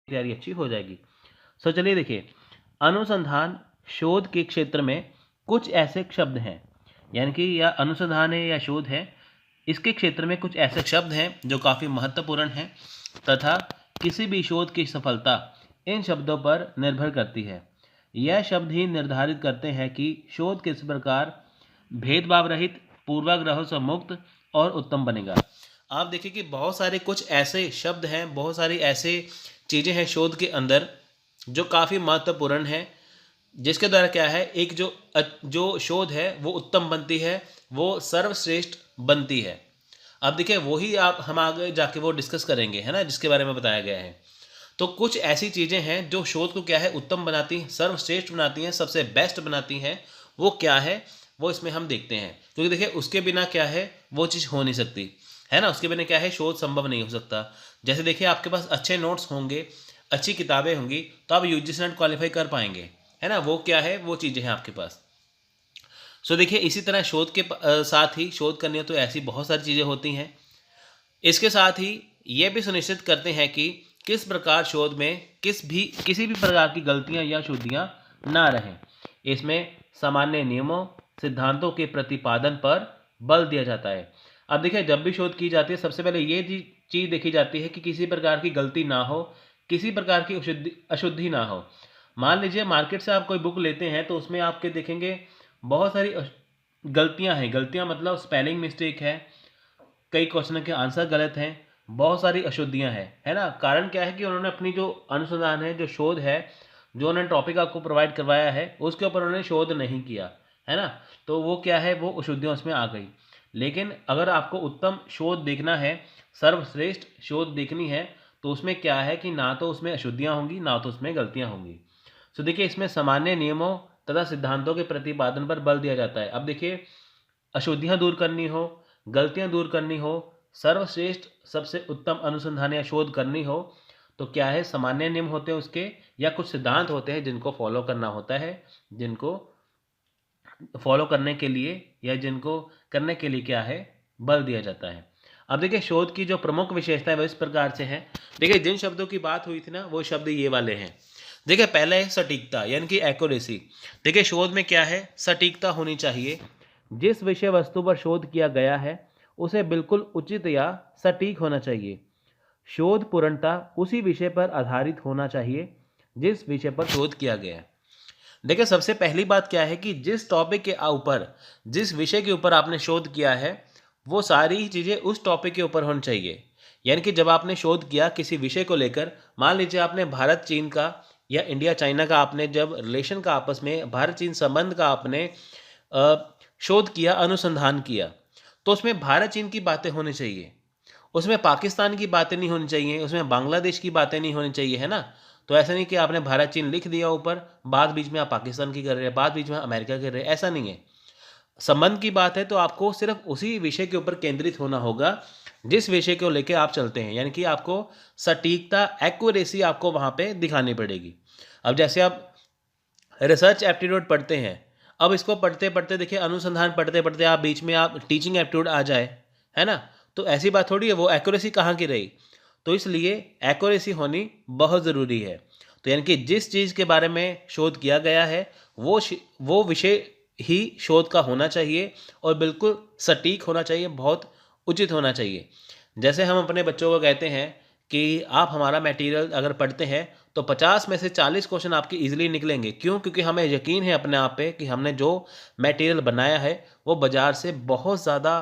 तैयारी अच्छी हो जाएगी। सो चलिए देखिए, अनुसंधान शोध के क्षेत्र में कुछ ऐसे शब्द हैं, यानी कि या अनुसंधान है या शोध है, इसके क्षेत्र में कुछ ऐसे शब्द हैं जो काफ़ी महत्वपूर्ण हैं तथा किसी भी शोध की सफलता इन शब्दों पर निर्भर करती है। यह शब्द ही निर्धारित करते हैं कि शोध किस प्रकार भेदभाव रहित, पूर्वाग्रहों से मुक्त और उत्तम बनेगा। आप देखिए कि बहुत सारे कुछ ऐसे शब्द हैं, बहुत सारी ऐसे चीज़ें हैं शोध के अंदर जो काफ़ी महत्वपूर्ण हैं, जिसके द्वारा क्या है, एक जो शोध है वो उत्तम बनती है, वो सर्वश्रेष्ठ बनती है। अब देखिए वही आप हम आगे जाके वो डिस्कस करेंगे, है ना, जिसके बारे में बताया गया है। तो कुछ ऐसी चीज़ें हैं जो शोध को क्या है उत्तम बनाती हैं, सर्वश्रेष्ठ बनाती हैं, सबसे बेस्ट बनाती हैं। वो क्या है, वो इसमें हम देखते हैं, क्योंकि देखिए उसके बिना क्या है वो चीज़ हो नहीं सकती, है ना। उसके बिना क्या है, शोध संभव नहीं हो सकता। जैसे देखिए आपके पास अच्छे नोट्स होंगे, अच्छी किताबें होंगी, तो आप यूजीसी नेट क्वालिफाई कर पाएंगे, है ना। वो क्या है, वो चीज़ें हैं आपके पास। सो देखिए इसी तरह शोध के साथ ही शोध करनी हो तो ऐसी बहुत सारी चीज़ें होती हैं। इसके साथ ही ये भी सुनिश्चित करते हैं कि किस प्रकार शोध में किसी भी प्रकार की गलतियां या शुद्धियां ना रहें। इसमें सामान्य नियमों, सिद्धांतों के प्रतिपादन पर बल दिया जाता है। अब देखिए जब भी शोध की जाती है, सबसे पहले ये चीज़ देखी जाती है कि किसी प्रकार की गलती ना हो, किसी प्रकार की अशुद्धि ना हो। मान लीजिए मार्केट से आप कोई बुक लेते हैं तो उसमें आपके देखेंगे बहुत सारी गलतियां हैं। गलतियां मतलब स्पेलिंग मिस्टेक है, कई क्वेश्चन के आंसर गलत हैं, बहुत सारी अशुद्धियां हैं, है ना। कारण क्या है कि उन्होंने अपनी जो अनुसंधान है, जो शोध है, जो उन्होंने टॉपिक आपको प्रोवाइड करवाया है, उसके ऊपर उन्होंने शोध नहीं किया, है ना। तो वो क्या है, वो अशुद्धियां उसमें आ गई। लेकिन अगर आपको उत्तम शोध देखना है, सर्वश्रेष्ठ शोध देखनी है, तो उसमें क्या है कि ना तो उसमें अशुद्धियां होंगी, ना तो उसमें गलतियां होंगी। तो देखिए इसमें सामान्य नियमों तथा सिद्धांतों के प्रतिपादन पर बल दिया जाता है। अब देखिए अशुद्धियां दूर करनी हो, गलतियां दूर करनी हो, सर्वश्रेष्ठ सबसे उत्तम अनुसंधान या शोध करनी हो, तो क्या है, सामान्य नियम होते हैं उसके, या कुछ सिद्धांत होते हैं जिनको फॉलो करना होता है, जिनको फॉलो करने के लिए या जिनको करने के लिए क्या है, बल दिया जाता है। अब देखिए शोध की जो प्रमुख विशेषता है वो इस प्रकार से है। देखिए जिन शब्दों की बात हुई थी ना, वो शब्द ये वाले हैं। देखिए पहला है सटीकता, यानी कि एक्यूरेसी। देखिए शोध में क्या है, सटीकता होनी चाहिए। जिस विषय वस्तु पर शोध किया गया है उसे बिल्कुल उचित या सटीक होना चाहिए। शोध पूर्णतः उसी विषय पर आधारित होना चाहिए जिस विषय पर शोध किया गया है। देखिए सबसे पहली बात क्या है कि जिस टॉपिक के ऊपर, जिस विषय के ऊपर आपने शोध किया है, वो सारी चीज़ें उस टॉपिक के ऊपर होनी चाहिए। यानी कि जब आपने शोध किया किसी विषय को लेकर, मान लीजिए आपने भारत चीन का या इंडिया चाइना का, आपने जब रिलेशन का आपस में भारत चीन संबंध का आपने शोध किया, अनुसंधान किया, तो उसमें भारत चीन की बातें होनी चाहिए, उसमें पाकिस्तान की बातें नहीं होनी चाहिए, उसमें बांग्लादेश की बातें नहीं होनी चाहिए, है ना। तो ऐसा नहीं कि आपने भारत चीन लिख दिया ऊपर, बाद बीच में आप पाकिस्तान की कर रहे हैं, बाद बीच में अमेरिका कर रहे हैं, ऐसा नहीं है। संबंध की बात है तो आपको सिर्फ उसी विषय के ऊपर केंद्रित होना होगा जिस विषय को लेकर आप चलते हैं। यानी कि आपको सटीकता, एक्यूरेसी आपको वहाँ पे दिखानी पड़ेगी। अब जैसे आप रिसर्च एप्टीट्यूड पढ़ते हैं, अब इसको पढ़ते पढ़ते देखिए, अनुसंधान पढ़ते पढ़ते आप बीच में आप टीचिंग एप्टीट्यूड आ जाए, है ना, तो ऐसी बात थोड़ी है, वो एक्यूरेसी कहाँ की रही। तो इसलिए एक्यूरेसी होनी बहुत ज़रूरी है। तो यानी कि जिस चीज़ के बारे में शोध किया गया है वो विषय ही शोध का होना चाहिए और बिल्कुल सटीक होना चाहिए, बहुत उचित होना चाहिए। जैसे हम अपने बच्चों को कहते हैं कि आप हमारा मटेरियल अगर पढ़ते हैं तो 50 में से 40 क्वेश्चन आपके इजीली निकलेंगे। क्यों? क्योंकि हमें यकीन है अपने आप पे कि हमने जो मटेरियल बनाया है वो बाज़ार से बहुत ज़्यादा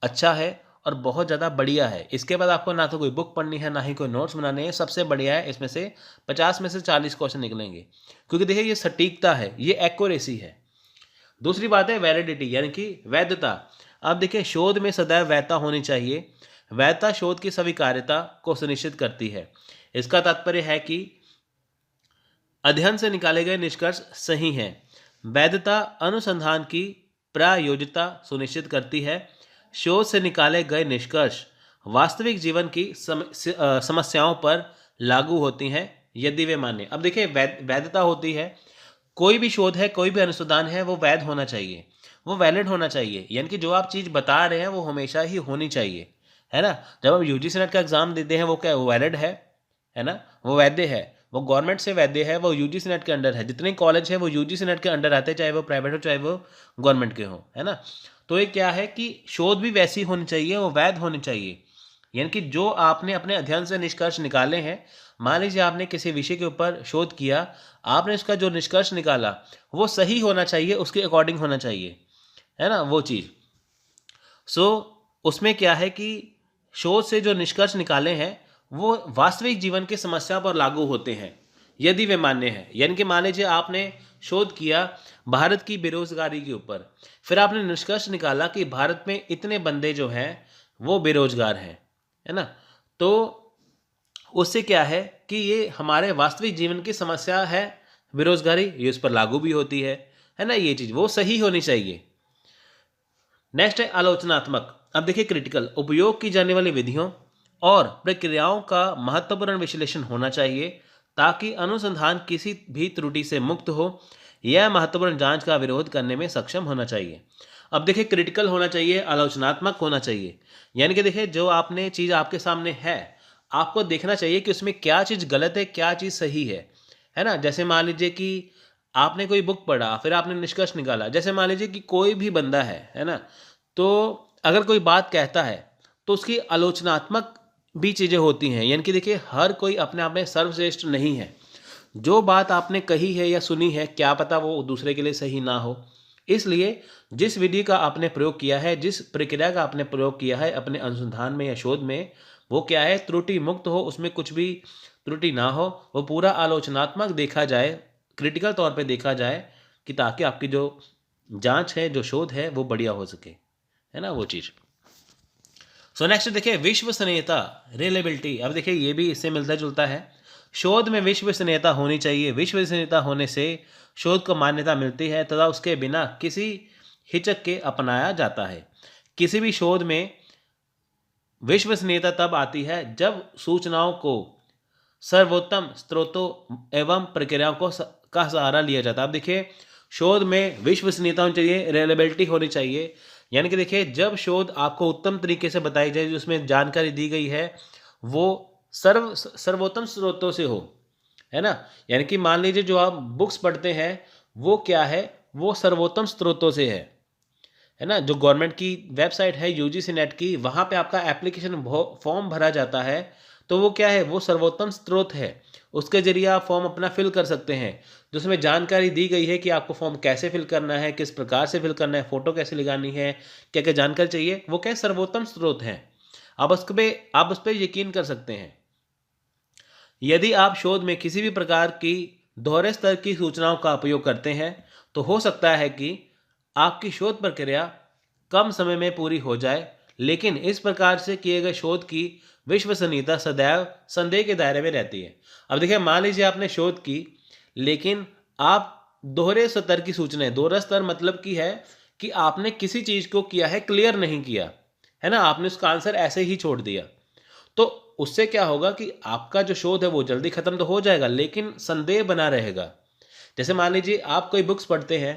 अच्छा है और बहुत ज़्यादा बढ़िया है। इसके बाद आपको ना तो कोई बुक पढ़नी है, ना ही कोई नोट्स बनाने हैं, सबसे बढ़िया है, इसमें से 50 में से 40 क्वेश्चन निकलेंगे। क्योंकि देखिए ये सटीकता है, ये एक्यूरेसी है। दूसरी बात है वैलिडिटी, यानी कि वैधता। अब देखिए शोध में सदैव वैधता होनी चाहिए। वैधता शोध की स्वीकार्यता को सुनिश्चित करती है। इसका तात्पर्य है कि अध्ययन से निकाले गए निष्कर्ष सही हैं। वैधता अनुसंधान की प्रायोजिकता सुनिश्चित करती है। शोध से निकाले गए निष्कर्ष वास्तविक जीवन की समस्याओं पर लागू होती हैं यदि वे मान्य। अब देखिए वैधता होती है, कोई भी शोध है, कोई भी अनुसंधान है, वो वैध होना चाहिए, वो वैलिड होना चाहिए। यानी कि जो आप चीज़ बता रहे हैं वो हमेशा ही होनी चाहिए, है ना। जब आप यूजीसी नेट का एग्जाम देते हैं वो क्या वैलिड है है ना, वो वैध है, वो गवर्नमेंट से वैध है, वो यूजीसी नेट के अंडर है। जितने कॉलेज है वो यूजीसी नेट के अंडर आते हैं, चाहे वो प्राइवेट हो चाहे वो गवर्नमेंट के हो, है ना। तो ये क्या है कि शोध भी वैसी होनी चाहिए, वो वैध होनी चाहिए। यानी कि जो आपने अपने अध्ययन से निष्कर्ष निकाले हैं, मान लीजिए आपने किसी विषय के ऊपर शोध किया, आपने उसका जो निष्कर्ष निकाला वो सही होना चाहिए, उसके अकॉर्डिंग होना चाहिए, है ना, वो चीज़। उसमें क्या है कि शोध से जो निष्कर्ष निकाले हैं वो वास्तविक जीवन की समस्या पर लागू होते हैं, यदि वे मान्य हैं। यानी कि मान लीजिए आपने शोध किया भारत की बेरोजगारी के ऊपर, फिर आपने निष्कर्ष निकाला कि भारत में इतने बंदे जो हैं वो बेरोजगार हैं, है ना। तो उससे क्या है कि ये हमारे वास्तविक जीवन की समस्या है बेरोजगारी, ये उस पर लागू भी होती है ना, ये चीज़ वो सही होनी चाहिए। नेक्स्ट है आलोचनात्मक। अब देखिए क्रिटिकल, उपयोग की जाने वाली विधियों और प्रक्रियाओं का महत्वपूर्ण विश्लेषण होना चाहिए ताकि अनुसंधान किसी भी त्रुटि से मुक्त हो। यह महत्वपूर्ण जांच का विरोध करने में सक्षम होना चाहिए। अब देखिए क्रिटिकल होना चाहिए, आलोचनात्मक होना चाहिए। यानी कि देखिए जो आपने चीज़ आपके सामने है, आपको देखना चाहिए कि उसमें क्या चीज़ गलत है, क्या चीज़ सही है ना। जैसे मान लीजिए कि आपने कोई बुक पढ़ा, फिर आपने निष्कर्ष निकाला। जैसे मान लीजिए कि कोई भी बंदा है ना, तो अगर कोई बात कहता है तो उसकी आलोचनात्मक भी चीज़ें होती हैं। यानी कि देखिए हर कोई अपने आप में सर्वश्रेष्ठ नहीं है। जो बात आपने कही है या सुनी है, क्या पता वो दूसरे के लिए सही ना हो। इसलिए जिस विधि का आपने प्रयोग किया है, जिस प्रक्रिया का आपने प्रयोग किया है अपने अनुसंधान में या शोध में, वो क्या है, त्रुटि मुक्त हो, उसमें कुछ भी त्रुटि ना हो, वो पूरा आलोचनात्मक देखा जाए, क्रिटिकल तौर पे देखा जाए, कि ताकि आपकी जो जांच है, जो शोध है, वो बढ़िया हो सके, है ना, वो चीज़। सो नेक्स्ट देखिए विश्वसनीयता, रिलेबिलिटी। अब देखिए ये भी इससे मिलता जुलता है। शोध में विश्वसनीयता होनी चाहिए। विश्वसनीयता होने से शोध को मान्यता मिलती है तथा उसके बिना किसी हिचक के अपनाया जाता है। किसी भी शोध में विश्वसनीयता तब आती है जब सूचनाओं को सर्वोत्तम स्रोतों एवं प्रक्रियाओं का सहारा लिया जाता है। अब देखिए शोध में विश्वसनीयता होनी चाहिए, रिलेबिलिटी होनी चाहिए। यानी कि देखिए जब शोध आपको उत्तम तरीके से बताई जाए, जो उसमें जानकारी दी गई है वो सर्वोत्तम स्रोतों से हो, है ना। यानी कि मान लीजिए जो आप बुक्स पढ़ते हैं वो क्या है, वो सर्वोत्तम स्रोतों से है ना। जो गवर्नमेंट की वेबसाइट है यूजीसी नेट की, वहाँ पे आपका एप्लीकेशन फॉर्म भरा जाता है, तो वो क्या है, वो सर्वोत्तम स्रोत है। उसके जरिए आप फॉर्म अपना फिल कर सकते हैं, जिसमें जानकारी दी गई है कि आपको फॉर्म कैसे फिल करना है, किस प्रकार से फिल करना है, फ़ोटो कैसे लगानी है, क्या क्या जानकारी चाहिए, वो क्या सर्वोत्तम स्रोत है। आप उस पर यकीन कर सकते हैं। यदि आप शोध में किसी भी प्रकार की दोहरे स्तर की सूचनाओं का उपयोग करते हैं तो हो सकता है कि आपकी शोध प्रक्रिया कम समय में पूरी हो जाए, लेकिन इस प्रकार से किए गए शोध की विश्वसनीयता सदैव संदेह के दायरे में रहती है। अब देखिए मान लीजिए आपने शोध की, लेकिन आप दोहरे स्तर की सूचनाएं, दोहरा स्तर मतलब की है कि आपने किसी चीज़ को किया है, क्लियर नहीं किया, है ना, आपने उसका आंसर ऐसे ही छोड़ दिया, तो उससे क्या होगा कि आपका जो शोध है वो जल्दी खत्म तो हो जाएगा, लेकिन संदेह बना रहेगा। जैसे मान लीजिए आप कोई बुक्स पढ़ते हैं,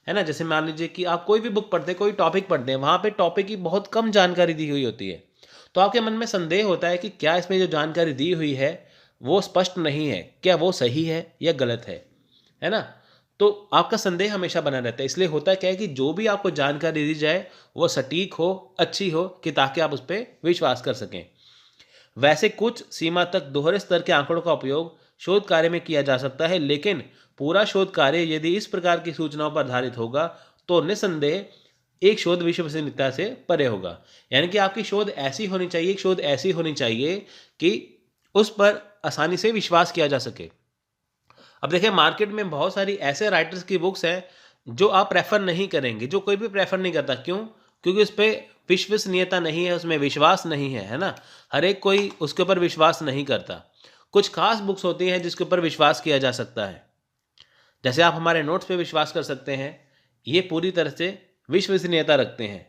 है ना, जैसे मान लीजिए कि आप कोई भी बुक पढ़ते हैं, कोई टॉपिक पढ़ते हैं, वहाँ पे टॉपिक की बहुत कम जानकारी दी हुई होती है, तो आपके मन में संदेह होता है कि क्या इसमें जो जानकारी दी हुई है वो स्पष्ट नहीं है, क्या वो सही है या गलत है ना। तो आपका संदेह हमेशा बना रहता है। इसलिए होता क्या है कि जो भी आपको जानकारी दी जाए वो सटीक हो, अच्छी हो, कि ताकि आप उस पर विश्वास कर सकें। वैसे कुछ सीमा तक दोहरे स्तर के आंकड़ों का उपयोग शोध कार्य में किया जा सकता है, लेकिन पूरा शोध कार्य यदि इस प्रकार की सूचनाओं पर आधारित होगा तो निसंदेह एक शोध विश्वसनीयता से परे होगा। यानी कि आपकी शोध ऐसी होनी चाहिए, एक शोध ऐसी होनी चाहिए कि उस पर आसानी से विश्वास किया जा सके। अब देखिए मार्केट में बहुत सारी ऐसे राइटर्स की बुक्स हैं जो आप प्रेफर नहीं करेंगे, जो कोई भी प्रेफर नहीं करता। क्यों? क्योंकि उस पर विश्वसनीयता नहीं है, उसमें विश्वास नहीं है ना। हर एक कोई उसके ऊपर विश्वास नहीं करता। कुछ खास बुक्स होती हैं जिसके ऊपर विश्वास किया जा सकता है। जैसे आप हमारे नोट्स पे विश्वास कर सकते हैं, ये पूरी तरह से विश्वसनीयता रखते हैं।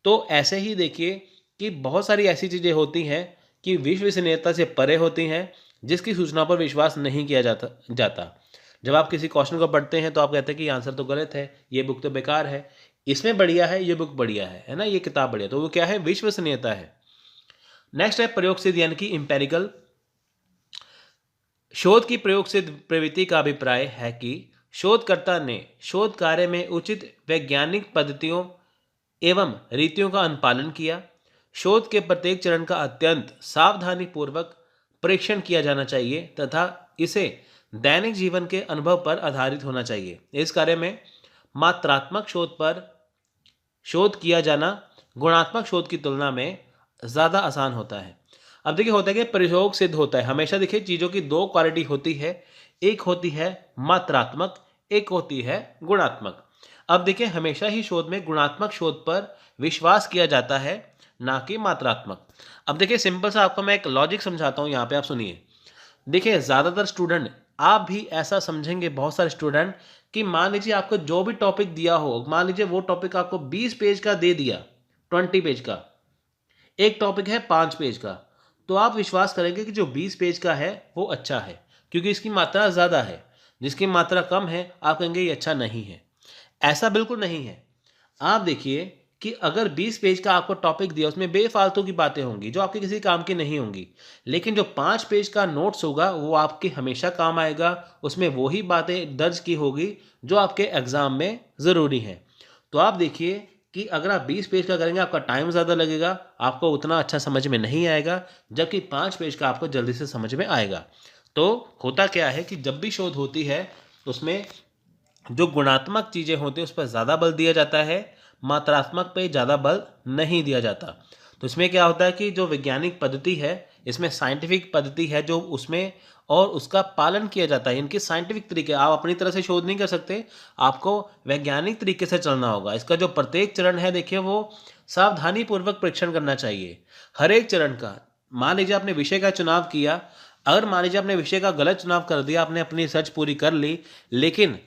तो ऐसे ही देखिए कि बहुत सारी ऐसी चीज़ें होती हैं कि विश्वसनीयता से परे होती हैं, जिसकी सूचना पर विश्वास नहीं किया जाता। जब आप किसी क्वेश्चन को पढ़ते हैं तो आप कहते हैं कि आंसर तो गलत है, ये बुक तो बेकार है, इसमें बढ़िया है, ये बुक बढ़िया है ना, ये किताब बढ़िया। तो वो क्या है, विश्वसनीयता है। नेक्स्ट है प्रयोग सिद्ध यानी कि इंपेरिकल। शोध की प्रयोग सिद्ध प्रवृत्ति का अभिप्राय है कि शोधकर्ता ने शोध कार्य में उचित वैज्ञानिक पद्धतियों एवं रीतियों का अनुपालन किया। शोध के प्रत्येक चरण का अत्यंत सावधानी पूर्वक परीक्षण किया जाना चाहिए तथा इसे दैनिक जीवन के अनुभव पर आधारित होना चाहिए। इस कार्य में मात्रात्मक शोध किया जाना गुणात्मक शोध की तुलना में ज़्यादा आसान होता है। अब देखिए होता है कि प्रयोग सिद्ध होता है। हमेशा देखिए चीज़ों की दो क्वालिटी होती है, एक होती है मात्रात्मक, एक होती है गुणात्मक। अब देखिए हमेशा ही शोध में गुणात्मक शोध पर विश्वास किया जाता है, ना कि मात्रात्मक। अब देखिए सिंपल सा आपको मैं एक लॉजिक समझाता हूँ, यहाँ पे आप सुनिए। देखिए ज़्यादातर स्टूडेंट, आप भी ऐसा समझेंगे, बहुत सारे स्टूडेंट, कि मान लीजिए आपको जो भी टॉपिक दिया हो, मान लीजिए वो टॉपिक आपको 20 पेज का दे दिया, 20 पेज का, एक टॉपिक है 5 पेज का, तो आप विश्वास करेंगे कि जो 20 पेज का है वो अच्छा है, क्योंकि इसकी मात्रा ज़्यादा है। जिसकी मात्रा कम है आप कहेंगे ये अच्छा नहीं है। ऐसा बिल्कुल नहीं है। आप देखिए कि अगर 20 पेज का आपको टॉपिक दिया, उसमें बेफालतू की बातें होंगी जो आपके किसी काम की नहीं होंगी, लेकिन जो 5 पेज का नोट्स होगा वो आपके हमेशा काम आएगा। उसमें वही बातें दर्ज की होगी जो आपके एग्ज़ाम में ज़रूरी हैं। तो आप देखिए कि अगर आप 20 पेज का करेंगे आपका टाइम ज़्यादा लगेगा, आपको उतना अच्छा समझ में नहीं आएगा, जबकि 5 पेज का आपको जल्दी से समझ में आएगा। तो होता क्या है कि जब भी शोध होती है उसमें जो गुणात्मक चीज़ें होती हैं उस पर ज़्यादा बल दिया जाता है, मात्रात्मक पे ज़्यादा बल नहीं दिया जाता। तो इसमें क्या होता है कि जो वैज्ञानिक पद्धति है, इसमें साइंटिफिक पद्धति है जो उसमें, और उसका पालन किया जाता है। इनकी साइंटिफिक तरीके, आप अपनी तरह से शोध नहीं कर सकते, आपको वैज्ञानिक तरीके से चलना होगा। इसका जो प्रत्येक चरण है देखिए वो सावधानीपूर्वक परीक्षण करना चाहिए हर एक चरण का। मान लीजिए आपने विषय का चुनाव किया, अगर मान लीजिए आपने विषय का गलत चुनाव कर दिया, आपने अपनी रिसर्च पूरी कर ली, लेकिन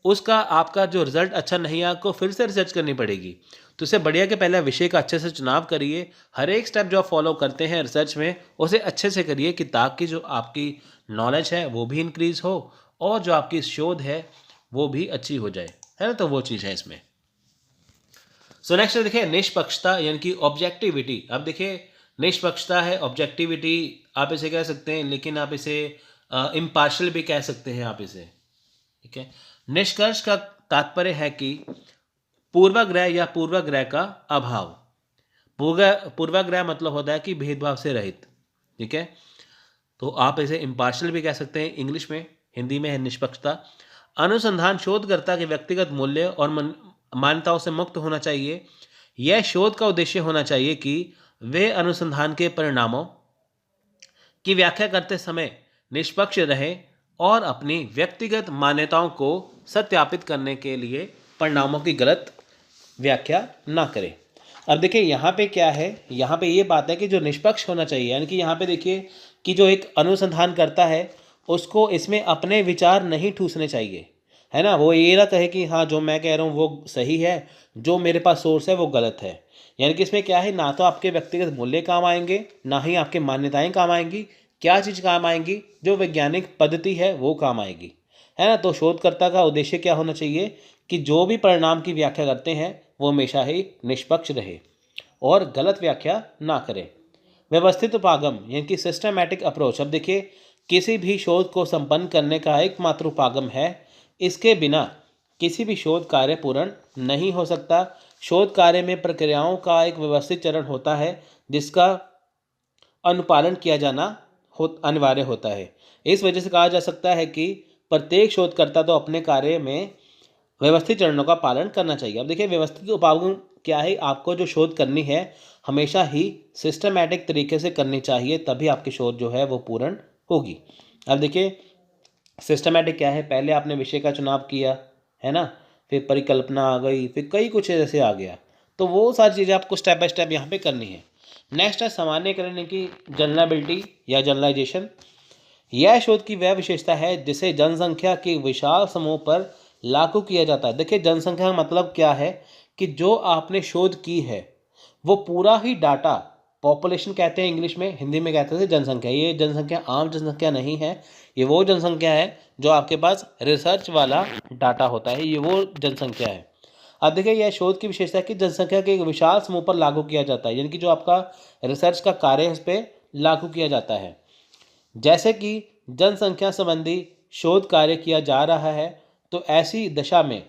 उसका आपका जो रिजल्ट अच्छा नहीं आया, आपको फिर से रिसर्च करनी पड़ेगी। तो इससे बढ़िया कि पहले विषय का अच्छे से चुनाव करिए, हर एक स्टेप जो आप फॉलो करते हैं रिसर्च में उसे अच्छे से करिए, कि ताकि जो आपकी नॉलेज है वो भी इंक्रीज़ हो और जो आपकी शोध है वो भी अच्छी हो जाए, है ना। तो वो चीज़ है इसमें। सो नेक्स्ट देखिए निष्पक्षता यानी कि ऑब्जेक्टिविटी। अब देखिए निष्पक्षता है, ऑब्जेक्टिविटी आप इसे कह सकते हैं, लेकिन आप इसे इम्पार्शियल भी कह सकते हैं आप इसे, ठीक है। निष्कर्ष का तात्पर्य है कि पूर्वाग्रह या पूर्वाग्रह का अभाव। पूर्वाग्रह मतलब होता है कि भेदभाव से रहित, ठीक है। तो आप इसे इम्पार्शियल भी कह सकते हैं इंग्लिश में, हिंदी में है निष्पक्षता। अनुसंधान शोधकर्ता के व्यक्तिगत मूल्य और मान्यताओं से मुक्त होना चाहिए। यह शोध का उद्देश्य होना चाहिए कि वे अनुसंधान के परिणामों की व्याख्या करते समय निष्पक्ष रहे और अपनी व्यक्तिगत मान्यताओं को सत्यापित करने के लिए परिणामों की गलत व्याख्या ना करें। अब देखिए यहाँ पे क्या है, यहाँ पे ये बात है कि जो निष्पक्ष होना चाहिए, यानी कि यहाँ पे देखिए कि जो एक अनुसंधान करता है उसको इसमें अपने विचार नहीं ठूसने चाहिए, है ना। वो ये ना कहे कि हाँ जो मैं कह रहा हूँ वो सही है, जो मेरे पास सोर्स है वो गलत है। यानी कि इसमें क्या है, ना तो आपके व्यक्तिगत मूल्य काम आएंगे, ना ही आपके मान्यताएं काम आएंगी। क्या चीज़ काम आएंगी, जो वैज्ञानिक पद्धति है वो काम आएगी, है ना। तो शोधकर्ता का उद्देश्य क्या होना चाहिए कि जो भी परिणाम की व्याख्या करते हैं वो हमेशा ही निष्पक्ष रहे और गलत व्याख्या ना करें। व्यवस्थित उपागम यानी कि सिस्टमैटिक अप्रोच। अब देखिए किसी भी शोध को संपन्न करने का एकमात्र उपागम है, इसके बिना किसी भी शोध कार्य पूर्ण नहीं हो सकता। शोध कार्य में प्रक्रियाओं का एक व्यवस्थित चरण होता है जिसका अनुपालन किया जाना अनिवार्य होता है। इस वजह से कहा जा सकता है कि प्रत्येक शोधकर्ता तो अपने कार्य में व्यवस्थित चरणों का पालन करना चाहिए। अब देखिए व्यवस्थित उपागम क्या है, आपको जो शोध करनी है हमेशा ही सिस्टमैटिक तरीके से करनी चाहिए, तभी आपकी शोध जो है वो पूर्ण होगी। अब देखिए सिस्टमैटिक क्या है, पहले आपने विषय का चुनाव किया, है ना, फिर परिकल्पना आ गई, फिर कई कुछ ऐसे आ गया, तो वो सारी चीज़ें आपको स्टेप बाय स्टेप यहाँ पे करनी है। नेक्स्ट है सामान्यकरण की जनरलाबिलिटी या जनरलाइजेशन। यह शोध की वह विशेषता है जिसे जनसंख्या के विशाल समूह पर लागू किया जाता है। देखिए जनसंख्या का मतलब क्या है कि जो आपने शोध की है वो पूरा ही डाटा, पॉपुलेशन कहते हैं इंग्लिश में, हिंदी में कहते हैं जनसंख्या। ये जनसंख्या आम जनसंख्या नहीं है, ये वो जनसंख्या है जो आपके पास रिसर्च वाला डाटा होता है, ये वो जनसंख्या है। अब देखिए यह शोध की विशेषता है कि जनसंख्या के एक विशाल समूह पर लागू किया जाता है, यानी कि जो आपका रिसर्च का कार्य है उस पर लागू किया जाता है। जैसे कि जनसंख्या संबंधी शोध कार्य किया जा रहा है तो ऐसी दशा में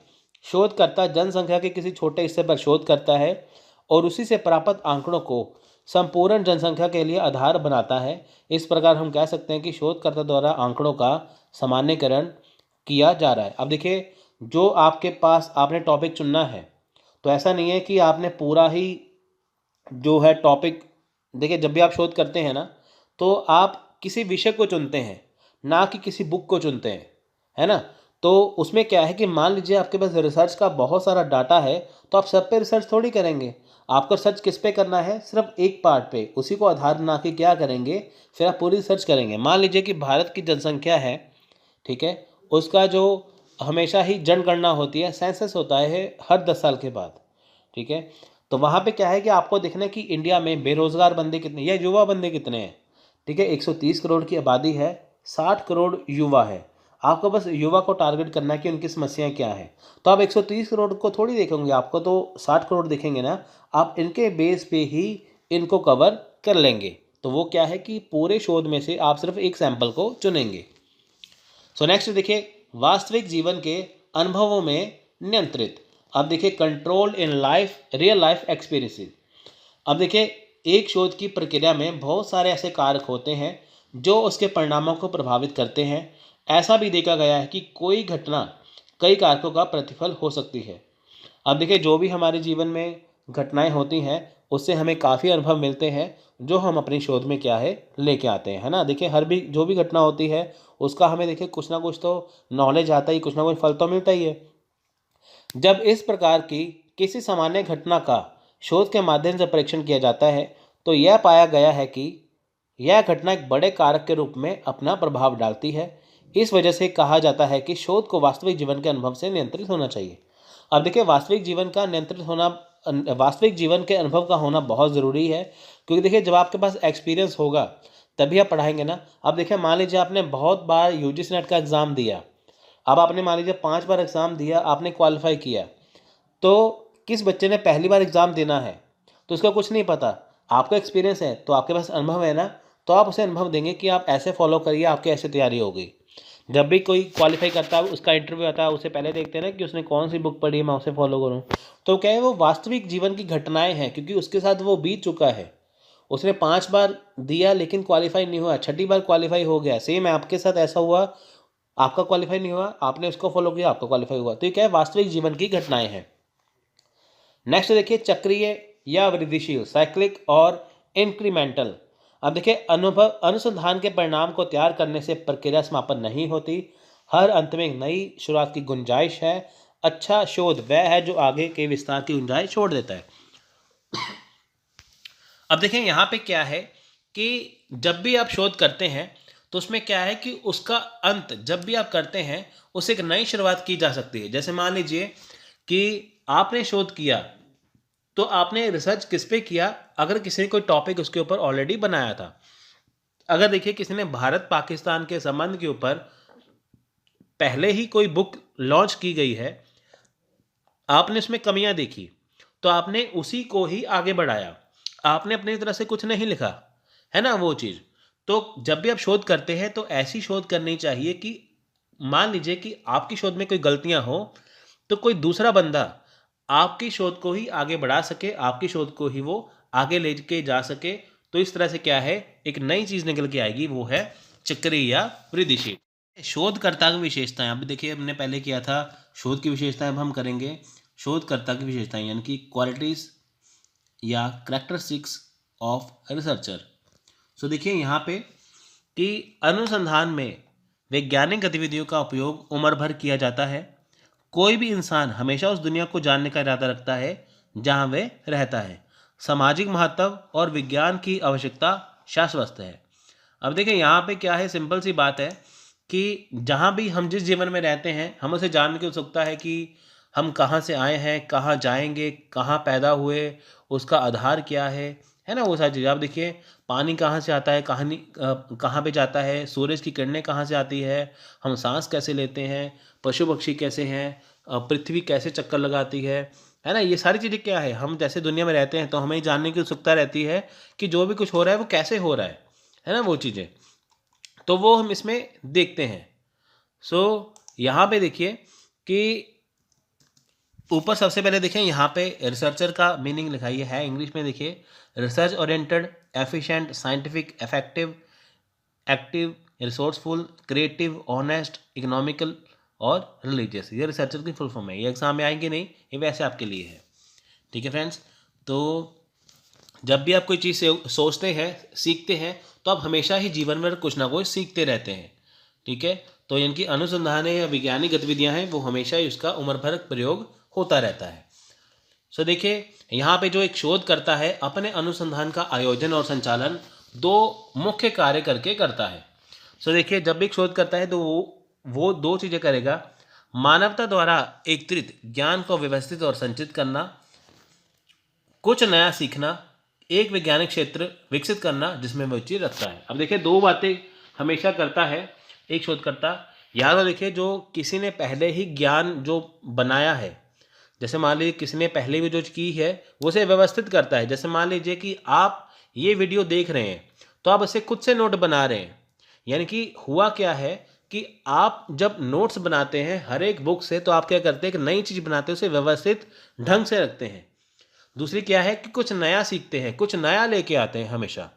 शोधकर्ता जनसंख्या के किसी छोटे हिस्से पर शोध करता है और उसी से प्राप्त आंकड़ों को संपूर्ण जनसंख्या के लिए आधार बनाता है। इस प्रकार हम कह सकते हैं कि शोधकर्ता द्वारा आंकड़ों का सामान्यीकरण किया जा रहा है। अब देखिए, जो आपके पास आपने टॉपिक चुनना है, तो ऐसा नहीं है कि आपने पूरा ही जो है टॉपिक, देखिए जब भी आप शोध करते हैं ना, तो आप किसी विषय को चुनते हैं, ना कि किसी बुक को चुनते हैं, है ना। तो उसमें क्या है कि मान लीजिए आपके पास रिसर्च का बहुत सारा डाटा है, तो आप सब पे रिसर्च थोड़ी करेंगे। आपको रिसर्च किस पे करना है? सिर्फ एक पार्ट पे, उसी को आधार बना के क्या करेंगे, फिर आप पूरी रिसर्च करेंगे। मान लीजिए कि भारत की जनसंख्या है, ठीक है, उसका जो हमेशा ही जनगणना होती है, सेंसस होता है हर 10 साल के बाद, ठीक है। तो वहाँ पे क्या है कि आपको देखना है कि इंडिया में बेरोजगार बंदे कितने या युवा बंदे कितने हैं, ठीक है। 130 करोड़ की आबादी है, 60 करोड़ युवा है। आपको बस युवा को टारगेट करना है कि उनकी समस्याएं क्या है। तो आप 130 करोड़ को थोड़ी देखेंगे, आपको तो 60 करोड़ दिखेंगे ना। आप इनके बेस पे ही इनको कवर कर लेंगे। तो वो क्या है कि पूरे शोध में से आप सिर्फ एक सैंपल को चुनेंगे। सो नेक्स्ट देखिए, वास्तविक जीवन के अनुभवों में नियंत्रित। अब देखिए, control in life real life experiences. अब देखिए, एक शोध की प्रक्रिया में बहुत सारे ऐसे कारक होते हैं जो उसके परिणामों को प्रभावित करते हैं। ऐसा भी देखा गया है कि कोई घटना कई कारकों का प्रतिफल हो सकती है। अब देखिए, जो भी हमारे जीवन में घटनाएं होती हैं, उससे हमें काफ़ी अनुभव मिलते हैं, जो हम अपनी शोध में क्या है लेके आते हैं, है ना। देखिए, हर भी जो भी घटना होती है उसका हमें देखिए कुछ ना कुछ तो नॉलेज आता ही, कुछ ना कुछ फल तो मिलता ही है। जब इस प्रकार की किसी सामान्य घटना का शोध के माध्यम से परीक्षण किया जाता है, तो यह पाया गया है कि यह घटना एक बड़े कारक के रूप में अपना प्रभाव डालती है। इस वजह से कहा जाता है कि शोध को वास्तविक जीवन के अनुभव से नियंत्रित होना चाहिए। अब देखिए, वास्तविक जीवन का नियंत्रित होना, वास्तविक जीवन के अनुभव का होना बहुत ज़रूरी है, क्योंकि देखिए जब आपके पास एक्सपीरियंस होगा तभी आप पढ़ाएंगे ना। अब देखिए, मान लीजिए आपने बहुत बार यूजीसी नेट का एग्ज़ाम दिया, अब आपने मान लीजिए 5 बार एग्ज़ाम दिया, आपने क्वालिफाई किया, तो किस बच्चे ने पहली बार एग्ज़ाम देना है तो उसका कुछ नहीं पता, आपका एक्सपीरियंस है तो आपके पास अनुभव है ना, तो आप उसे अनुभव देंगे कि आप ऐसे फॉलो करिए, आपकी ऐसे तैयारी होगी। जब भी कोई क्वालिफाई करता है, उसका इंटरव्यू आता है, उसे पहले देखते हैं ना कि उसने कौन सी बुक पढ़ी है, मैं उसे फॉलो करूँ। तो क्या है, वो वास्तविक जीवन की घटनाएं हैं, क्योंकि उसके साथ वो बीत चुका है। उसने 5 बार दिया लेकिन क्वालिफाई नहीं हुआ, छठी बार क्वालिफाई हो गया। सेम आपके साथ ऐसा हुआ, आपका क्वालिफाई नहीं हुआ, आपने उसको फॉलो किया, आपका क्वालिफाई हुआ। तो ये क्या है, वास्तविक जीवन की घटनाएं हैं। नेक्स्ट देखिए, चक्रीय या वृद्धिशील, साइक्लिक और इंक्रीमेंटल। अब देखिए, अनुभव अनुसंधान के परिणाम को तैयार करने से प्रक्रिया समापन नहीं होती। हर अंत में एक नई शुरुआत की गुंजाइश है। अच्छा शोध वह है जो आगे के विस्तार की गुंजाइश छोड़ देता है। अब देखिए, यहाँ पे क्या है कि जब भी आप शोध करते हैं तो उसमें क्या है कि उसका अंत जब भी आप करते हैं उससे एक नई शुरुआत की जा सकती है। जैसे मान लीजिए कि आपने शोध किया, तो आपने रिसर्च किस पे किया? अगर किसी ने कोई टॉपिक उसके ऊपर ऑलरेडी बनाया था, अगर देखिए किसी ने भारत पाकिस्तान के संबंध के ऊपर पहले ही कोई बुक लॉन्च की गई है, आपने उसमें कमियां देखी, तो आपने उसी को ही आगे बढ़ाया, आपने अपनी तरह से कुछ नहीं लिखा, है ना वो चीज़। तो जब भी आप शोध करते हैं तो ऐसी शोध करनी चाहिए कि मान लीजिए कि आपकी शोध में कोई गलतियां हो, तो कोई दूसरा बंदा आपकी शोध को ही आगे बढ़ा सके, आपकी शोध को ही वो आगे लेके जा सके। तो इस तरह से क्या है, एक नई चीज़ निकल के आएगी, वो है चक्रीय या वृद्धिशील। शोधकर्ता की विशेषताएं, अब देखिए हमने पहले किया था शोध की विशेषताएं, अब हम करेंगे शोधकर्ता की विशेषताएं, यानी कि क्वालिटीज़ या कैरेक्टरिस्टिक्स ऑफ रिसर्चर। सो देखिए यहाँ पे कि अनुसंधान में वैज्ञानिक गतिविधियों का उपयोग उम्र भर किया जाता है। कोई भी इंसान हमेशा उस दुनिया को जानने का इरादा रखता है जहाँ वह रहता है। सामाजिक महत्व और विज्ञान की आवश्यकता शाश्वत है। अब देखिए यहाँ पे क्या है, सिंपल सी बात है कि जहाँ भी हम जिस जीवन में रहते हैं, हम उसे जानने की उत्सुकता है कि हम कहाँ से आए हैं, कहाँ जाएंगे, कहाँ पैदा हुए, उसका आधार क्या है ना, वो सारी चीज़ें। आप देखिए, पानी कहाँ से आता है, कहाँ पे जाता है, सूरज की किरणें कहाँ से आती है, हम सांस कैसे लेते हैं, पशु पक्षी कैसे हैं, पृथ्वी कैसे चक्कर लगाती है ना। ये सारी चीज़ें क्या है, हम जैसे दुनिया में रहते हैं तो हमें जानने की उत्सुकता रहती है कि जो भी कुछ हो रहा है वो कैसे हो रहा है ना वो चीज़ें। तो वो हम इसमें देखते हैं। सो यहाँ पे देखिए कि ऊपर सबसे पहले देखें, यहाँ पे रिसर्चर का मीनिंग लिखाई है इंग्लिश में। देखिए, research oriented, efficient, scientific, effective, active, resourceful, creative, honest, economical और रिलीजियस। ये रिसर्चर की फुल फॉर्म है। ये एग्जाम में आएंगे नहीं, ये वैसे आपके लिए है। ठीक है फ्रेंड्स, तो जब भी आप कोई चीज़ सोचते हैं, सीखते हैं, तो आप हमेशा ही जीवन में कुछ ना कुछ सीखते रहते हैं। ठीक है, तो इनकी अनुसंधान या वैज्ञानिक गतिविधियां हैं, वो हमेशा ही उसका उम्र भर प्रयोग होता रहता है। सो देखिए, यहाँ पे जो एक शोध करता है अपने अनुसंधान का आयोजन और संचालन दो मुख्य कार्य करके करता है। सो देखिए, जब भी एक शोध करता है तो वो दो चीज़ें करेगा। मानवता द्वारा एकत्रित ज्ञान को व्यवस्थित और संचित करना, कुछ नया सीखना, एक वैज्ञानिक क्षेत्र विकसित करना जिसमें वो रुचि रखता है। अब देखिए, दो बातें हमेशा करता है एक शोधकर्ता। या तो देखिए, जो किसी ने पहले ही ज्ञान जो बनाया है, जैसे मान लीजिए किसी ने पहले भी जो की है वो उसे व्यवस्थित करता है। जैसे मान लीजिए कि आप ये वीडियो देख रहे हैं तो आप उसे खुद से नोट बना रहे हैं। यानी कि हुआ क्या है कि आप जब नोट्स बनाते हैं हर एक बुक से, तो आप क्या करते हैं कि नई चीज़ बनाते हैं, उसे व्यवस्थित ढंग से रखते हैं। दूसरी क्या है कि कुछ नया सीखते हैं, कुछ नया लेके आते हैं हमेशा,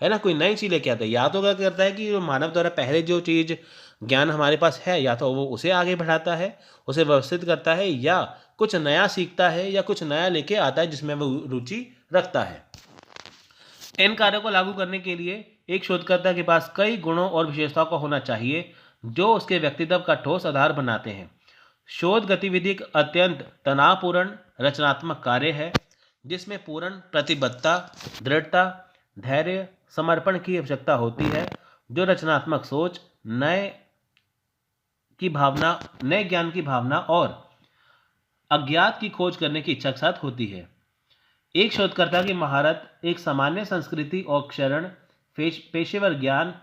है ना, कोई नई चीज़ लेके आते हैं। या तो क्या करता है कि जो मानव द्वारा पहले जो चीज़ ज्ञान हमारे पास है, या तो वो उसे आगे बढ़ाता है, उसे व्यवस्थित करता है, या कुछ नया सीखता है या कुछ नया लेके आता है जिसमें वो रुचि रखता है। इन कार्यों को लागू करने के लिए एक शोधकर्ता के पास कई गुणों और विशेषताओं का होना चाहिए जो उसके व्यक्तित्व का ठोस आधार बनाते हैं। शोध गतिविधि एक अत्यंत तनावपूर्ण रचनात्मक कार्य है जिसमें पूर्ण प्रतिबद्धता, दृढ़ता, धैर्य, समर्पण की आवश्यकता होती है, जो रचनात्मक सोच, नए ज्ञान की भावना और अज्ञात की खोज करने की इच्छा के साथ होती है। एक शोधकर्ता की महारत एक सामान्य संस्कृति और क्षरण, पेशेवर ज्ञान,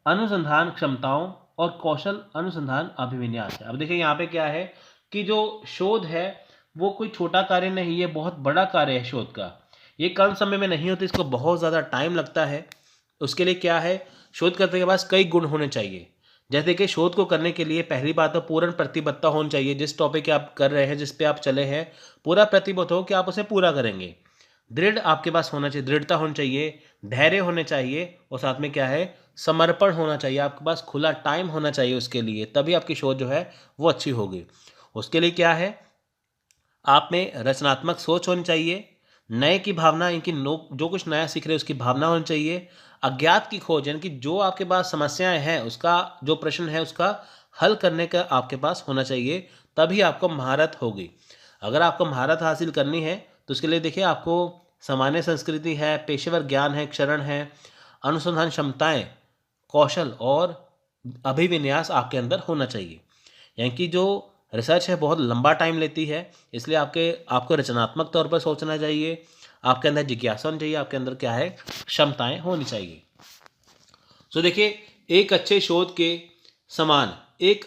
अनुसंधान क्षमताओं और कौशल अनुसंधान अभिविन्यास है। अब देखिए, यहाँ पे क्या है कि जो शोध है वो कोई छोटा कार्य नहीं, ये बहुत बड़ा कार्य है शोध का। ये कम समय में नहीं होती, इसको बहुत ज़्यादा टाइम लगता है। उसके लिए क्या है, शोधकर्ता के पास कई गुण होने चाहिए। जैसे कि शोध को करने के लिए पहली बात तो पूर्ण प्रतिबद्धता होनी चाहिए। जिस टॉपिक आप कर रहे हैं, जिस पे आप चले हैं, पूरा प्रतिबद्ध हो कि आप उसे पूरा करेंगे। दृढ़ आपके पास होना चाहिए, दृढ़ता होनी चाहिए, धैर्य होने चाहिए, और साथ में क्या है, समर्पण होना चाहिए। आपके पास खुला टाइम होना चाहिए उसके लिए, तभी आपकी शोध जो है वो अच्छी होगी। उसके लिए क्या है, आप में रचनात्मक सोच होनी चाहिए, नए की भावना, इनकी जो कुछ नया सीख रहे हैं उसकी भावना होनी चाहिए, अज्ञात की खोज, यानी कि जो आपके पास समस्याएं हैं, उसका जो प्रश्न है उसका हल करने का आपके पास होना चाहिए, तभी आपको महारत होगी। अगर आपको महारत हासिल करनी है तो उसके लिए देखिए, आपको सामान्य संस्कृति है, पेशेवर ज्ञान है, क्षरण है, अनुसंधान क्षमताएं, कौशल और अभिविन्यास आपके अंदर होना चाहिए। यानी कि जो रिसर्च है बहुत लंबा टाइम लेती है, इसलिए आपको रचनात्मक तौर पर सोचना चाहिए, आपके अंदर जिज्ञासा होनी चाहिए, आपके अंदर क्या है, क्षमताएं होनी चाहिए। तो देखिए, एक अच्छे शोध के समान एक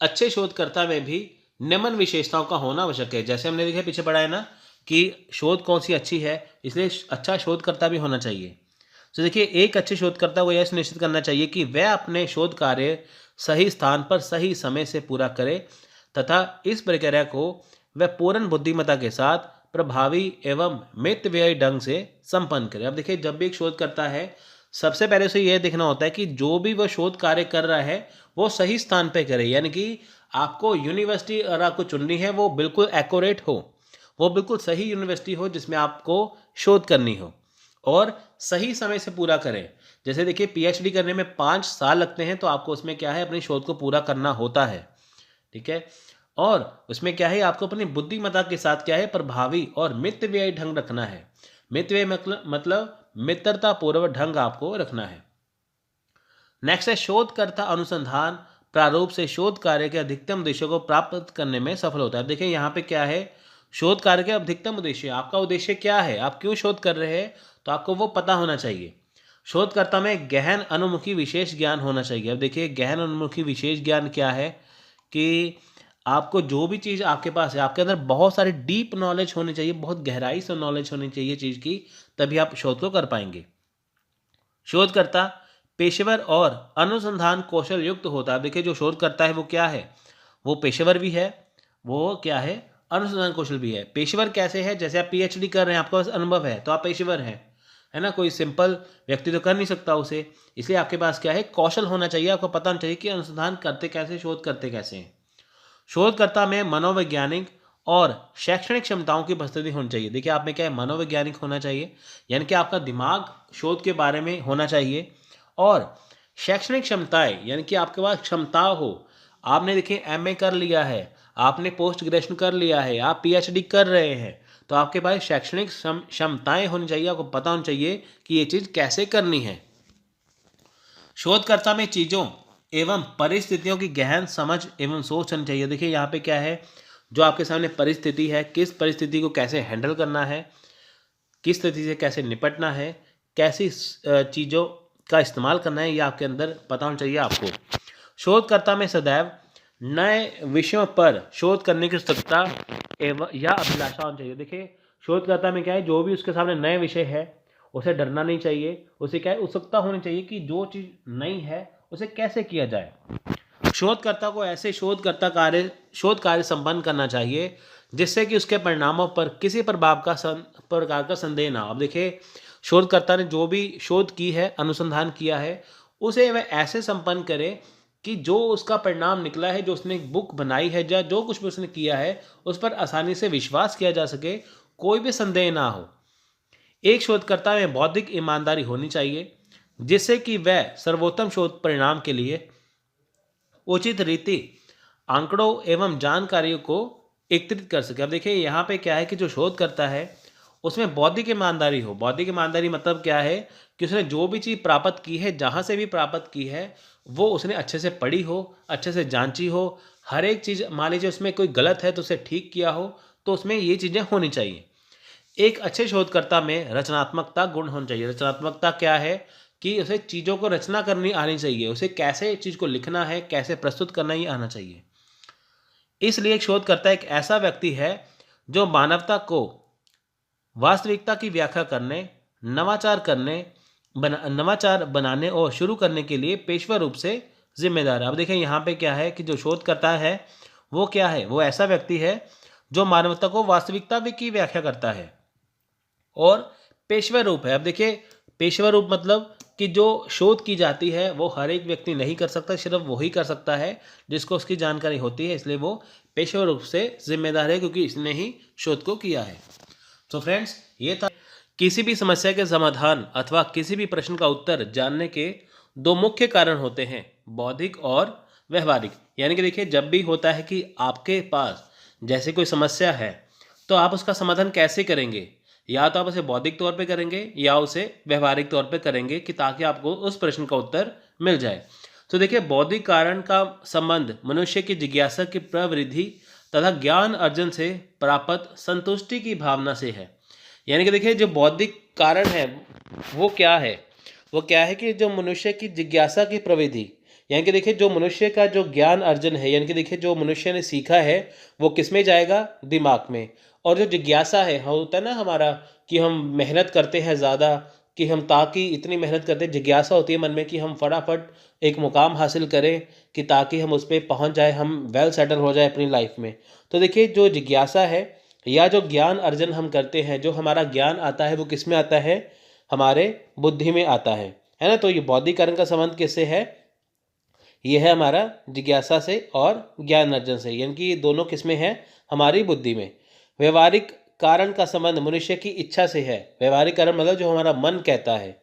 अच्छे शोधकर्ता में भी निम्न विशेषताओं का होना आवश्यक है। जैसे हमने देखा पीछे पढ़ा है ना कि शोध कौन सी अच्छी है, इसलिए अच्छा शोधकर्ता भी होना चाहिए। तो देखिए, एक अच्छे शोधकर्ता को यह सुनिश्चित करना चाहिए कि वह अपने शोध कार्य सही स्थान पर सही समय से पूरा करे तथा इस प्रक्रिया को वह पूर्ण बुद्धिमत्ता के साथ प्रभावी एवं मितव्ययी ढंग से संपन्न करे। अब देखिए, जब भी एक शोध करता है, सबसे पहले उसे यह देखना होता है कि जो भी वह शोध कार्य कर रहा है वो सही स्थान पे करे। यानी कि आपको यूनिवर्सिटी अगर आपको चुननी है वो बिल्कुल एक्यूरेट हो, वो बिल्कुल सही यूनिवर्सिटी हो जिसमें आपको शोध करनी हो, और सही समय से पूरा करें। जैसे देखिए, पीएचडी करने में 5 साल लगते हैं, तो आपको उसमें क्या है, अपनी शोध को पूरा करना होता है। ठीक है, और उसमें क्या है, आपको अपनी बुद्धिमत्ता के साथ क्या है, प्रभावी और मितव्ययी ढंग रखना है। मितव्ययी मतलब मित्रता पूर्वक ढंग आपको रखना है। नेक्स्ट है, शोधकर्ता अनुसंधान प्रारूप से शोध कार्य के अधिकतम उद्देश्यों को प्राप्त करने में सफल होता है। अब देखिए, यहाँ पे क्या है, शोध कार्य के अधिकतम उद्देश्य, आपका उद्देश्य क्या है, आप क्यों शोध कर रहे हैं, तो आपको वो पता होना चाहिए। शोधकर्ता में गहन अनुमुखी विशेष ज्ञान होना चाहिए। अब देखिए, गहन अनुमुखी विशेष ज्ञान क्या है कि आपको जो भी चीज़ आपके पास है, आपके अंदर बहुत सारी डीप नॉलेज होनी चाहिए, बहुत गहराई से नॉलेज होनी चाहिए चीज़ की, तभी आप शोध को कर पाएंगे। शोधकर्ता पेशेवर और अनुसंधान कौशल युक्त होता है। देखिए जो शोध करता है वो क्या है, वो पेशेवर भी है, वो क्या है, अनुसंधान कौशल भी है। पेशेवर कैसे है, जैसे आप पीएचडी कर रहे हैं, आपके पास अनुभव है तो आप पेशेवर हैं, है ना। कोई सिंपल व्यक्ति तो कर नहीं सकता उसे, इसलिए आपके पास क्या है, कौशल होना चाहिए, आपको पता होना चाहिए कि अनुसंधान करते कैसे, शोध करते कैसे हैं। शोधकर्ता में मनोवैज्ञानिक और शैक्षणिक क्षमताओं की उपस्थिति होनी चाहिए। देखिए आप में क्या है, मनोवैज्ञानिक होना चाहिए, यानी कि आपका दिमाग शोध के बारे में होना चाहिए, और शैक्षणिक क्षमताएं यानी कि आपके पास क्षमता हो। आपने देखिए एमए कर लिया है, आपने पोस्ट ग्रेजुएशन कर लिया है, आप पीएचडी कर रहे हैं, तो आपके पास शैक्षणिक क्षमताएं होनी चाहिए, आपको पता होना चाहिए कि ये चीज़ कैसे करनी है। शोधकर्ता में चीज़ों एवं परिस्थितियों की गहन समझ एवं सोच होनी चाहिए। देखिए यहाँ पे क्या है, जो आपके सामने परिस्थिति है, किस परिस्थिति को कैसे हैंडल करना है, किस स्थिति से कैसे निपटना है, कैसी चीज़ों का इस्तेमाल करना है, ये आपके अंदर पता होना चाहिए आपको। शोधकर्ता में सदैव नए विषयों पर शोध करने की उत्सुकता एवं या अभिलाषा होनी चाहिए। देखिए शोधकर्ता में क्या है, जो भी उसके सामने नए विषय है उसे डरना नहीं चाहिए, उसे क्या है, उत्सुकता होनी चाहिए कि जो चीज़ नई है उसे कैसे किया जाए। शोधकर्ता को ऐसे शोध कार्य संपन्न करना चाहिए जिससे कि उसके परिणामों पर किसी प्रकार का संदेह ना हो। अब देखिए शोधकर्ता ने जो भी शोध की है, अनुसंधान किया है, उसे वह ऐसे संपन्न करे कि जो उसका परिणाम निकला है, जो उसने एक बुक बनाई है या जो कुछ भी उसने किया है, उस पर आसानी से विश्वास किया जा सके, कोई भी संदेह ना हो। एक शोधकर्ता में बौद्धिक ईमानदारी होनी चाहिए जिससे कि वह सर्वोत्तम शोध परिणाम के लिए उचित रीति आंकड़ों एवं जानकारियों को एकत्रित कर सके। अब देखिए यहाँ पे क्या है कि जो शोध करता है उसमें बौद्धिक ईमानदारी हो। बौद्धिक ईमानदारी मतलब क्या है कि उसने जो भी चीज़ प्राप्त की है, जहाँ से भी प्राप्त की है, वो उसने अच्छे से पढ़ी हो, अच्छे से जांची हो, हर एक चीज़, मान लीजिए उसमें कोई गलत है तो उसे ठीक किया हो, तो उसमें ये चीज़ें होनी चाहिए। एक अच्छे शोधकर्ता में रचनात्मकता गुण होना चाहिए। रचनात्मकता क्या है कि उसे चीज़ों को रचना करनी आनी चाहिए, उसे कैसे चीज़ को लिखना है, कैसे प्रस्तुत करना, ये आना चाहिए। इसलिए एक शोधकर्ता एक ऐसा व्यक्ति है जो मानवता को वास्तविकता की व्याख्या करने, नवाचार बनाने और शुरू करने के लिए पेशेवर रूप से जिम्मेदार है। अब देखिए यहाँ पे क्या है कि जो शोधकर्ता है वो क्या है, वो ऐसा व्यक्ति है जो मानवता को वास्तविकता की व्याख्या करता है और पेशेवर रूप है। अब देखिए पेशेवर रूप मतलब कि जो शोध की जाती है वो हर एक व्यक्ति नहीं कर सकता, सिर्फ वही कर सकता है जिसको उसकी जानकारी होती है, इसलिए वो पेशेवर रूप से जिम्मेदार है क्योंकि इसने ही शोध को किया है। तो फ्रेंड्स ये था किसी भी समस्या के समाधान अथवा किसी भी प्रश्न का उत्तर जानने के दो मुख्य कारण होते हैं, बौद्धिक और व्यवहारिक। यानी कि देखिए जब भी होता है कि आपके पास जैसे कोई समस्या है तो आप उसका समाधान कैसे करेंगे, या तो आप उसे बौद्धिक तौर पे करेंगे या उसे व्यवहारिक तौर पे करेंगे कि ताकि आपको उस प्रश्न का उत्तर मिल जाए। तो देखिए बौद्धिक कारण का संबंध मनुष्य की जिज्ञासा की प्रवृत्ति तथा ज्ञान अर्जन से प्राप्त संतुष्टि की भावना से है। यानी कि देखिए जो बौद्धिक कारण है वो क्या है, वो क्या है कि जो मनुष्य की जिज्ञासा की प्रवृत्ति, यानी कि देखिए जो मनुष्य का जो ज्ञान अर्जन है, यानी कि देखिए जो मनुष्य ने सीखा है वो किस में जाएगा, दिमाग में। और जो जिज्ञासा है, होता है ना हमारा कि हम मेहनत करते हैं ज़्यादा, कि हम ताकि इतनी मेहनत करते हैं, जिज्ञासा होती है मन में कि हम फटाफट एक मुकाम हासिल करें कि ताकि हम उस पर पहुँच जाए, हम वेल सेटल हो जाए अपनी लाइफ में। तो देखिए जो जिज्ञासा है या जो ज्ञान अर्जन हम करते हैं, जो हमारा ज्ञान आता है वो किस में आता है, हमारे बुद्धि में आता है ना। तो ये बौद्धिकरण का संबंध किससे है, ये है हमारा जिज्ञासा से और ज्ञान अर्जन से, यानी कि ये दोनों किस में है, हमारी बुद्धि में। व्यवहारिक कारण का संबंध मनुष्य की इच्छा से है। व्यवहारिक कारण मतलब जो हमारा मन कहता है।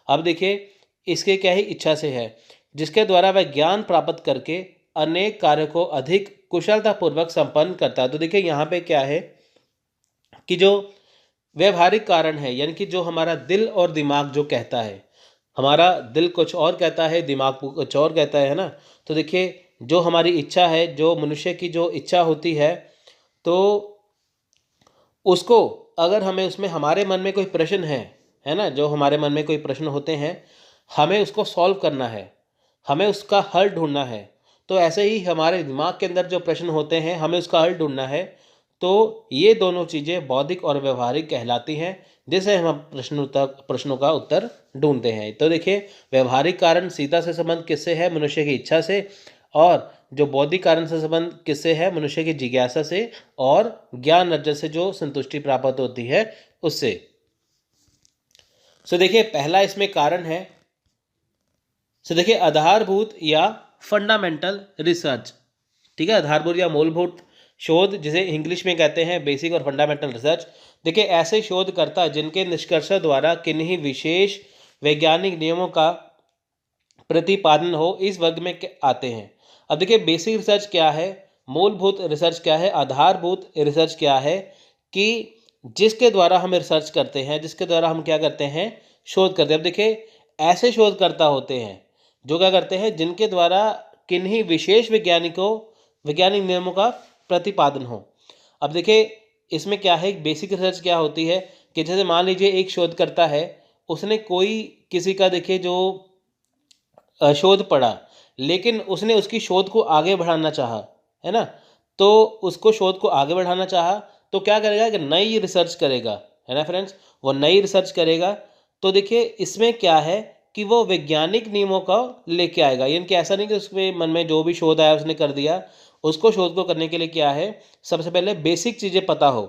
अब देखिए इसके क्या ही इच्छा से है, जिसके द्वारा वह ज्ञान प्राप्त करके अनेक कार्य को अधिक कुशलतापूर्वक संपन्न करता है। तो देखिए यहाँ पे क्या है कि जो व्यवहारिक कारण है, यानी कि जो हमारा दिल और दिमाग जो कहता है, हमारा दिल कुछ और कहता है, दिमाग कुछ और कहता है ना। तो देखिए जो हमारी इच्छा है, जो मनुष्य की जो इच्छा होती है, तो उसको अगर हमें उसमें हमारे मन में कोई प्रश्न है ना, जो हमारे मन में कोई प्रश्न होते हैं, हमें उसको सॉल्व करना है, हमें उसका हल ढूंढना है। तो ऐसे ही हमारे दिमाग के अंदर जो प्रश्न होते हैं, हमें उसका हल ढूंढना है। तो ये दोनों चीज़ें बौद्धिक और व्यवहारिक कहलाती हैं, जिसे हम प्रश्नों का उत्तर ढूंढते हैं। तो देखिए, व्यवहारिक कारण सीधा से संबंध किससे है? मनुष्य की इच्छा से। और जो बौद्धिक कारण से संबंध किससे है? मनुष्य की जिज्ञासा से और ज्ञान अर्जन से जो संतुष्टि प्राप्त होती है उससे। सो देखिए, पहला इसमें कारण है, सो देखिए, आधारभूत या फंडामेंटल रिसर्च। ठीक है, आधारभूत या मूलभूत शोध, जिसे इंग्लिश में कहते हैं बेसिक और फंडामेंटल रिसर्च। देखिए, ऐसे शोधकर्ता जिनके निष्कर्ष द्वारा किन्हीं विशेष वैज्ञानिक नियमों का प्रतिपादन हो, इस वर्ग में आते हैं। अब देखिए, बेसिक रिसर्च क्या है, मूलभूत रिसर्च क्या है, आधारभूत रिसर्च क्या है, कि जिसके द्वारा हम रिसर्च करते हैं, जिसके द्वारा हम क्या करते हैं? शोध करते हैं। अब देखिए, ऐसे शोधकर्ता होते हैं जो क्या करते हैं? जिनके द्वारा किन्हीं विशेष वैज्ञानिक नियमों का प्रतिपादन हो। अब देखिए, इसमें क्या है, बेसिक रिसर्च क्या होती है कि जैसे मान लीजिए एक शोधकर्ता है, उसने कोई किसी का देखिए जो शोध पढ़ा, लेकिन उसने उसकी शोध को आगे बढ़ाना चाहा, है ना? तो उसको शोध को आगे बढ़ाना चाहा तो क्या करेगा कि नई रिसर्च करेगा, है ना फ्रेंड्स? वो नई रिसर्च करेगा। तो देखिए, इसमें क्या है कि वो वैज्ञानिक नियमों का लेके आएगा, यानी कि ऐसा नहीं कि उसके मन में जो भी शोध आया उसने कर दिया। उसको शोध को करने के लिए क्या है, सबसे पहले बेसिक चीज़ें पता हो,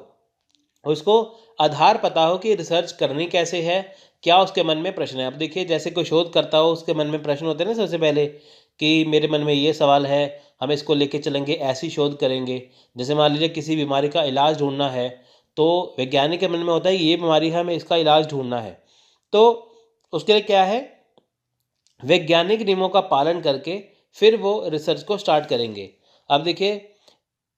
उसको आधार पता हो कि रिसर्च करनी कैसे है, क्या उसके मन में प्रश्न है। अब देखिए, जैसे कोई शोध करता हो, उसके मन में प्रश्न होते हैं ना सबसे पहले, कि मेरे मन में ये सवाल है, हम इसको लेके चलेंगे, ऐसी शोध करेंगे। जैसे मान लीजिए किसी बीमारी का इलाज ढूंढना है, तो वैज्ञानिक के मन में होता है ये बीमारी है, हमें इसका इलाज ढूंढना है। तो उसके लिए क्या है, वैज्ञानिक नियमों का पालन करके फिर वो रिसर्च को स्टार्ट करेंगे। अब देखिए,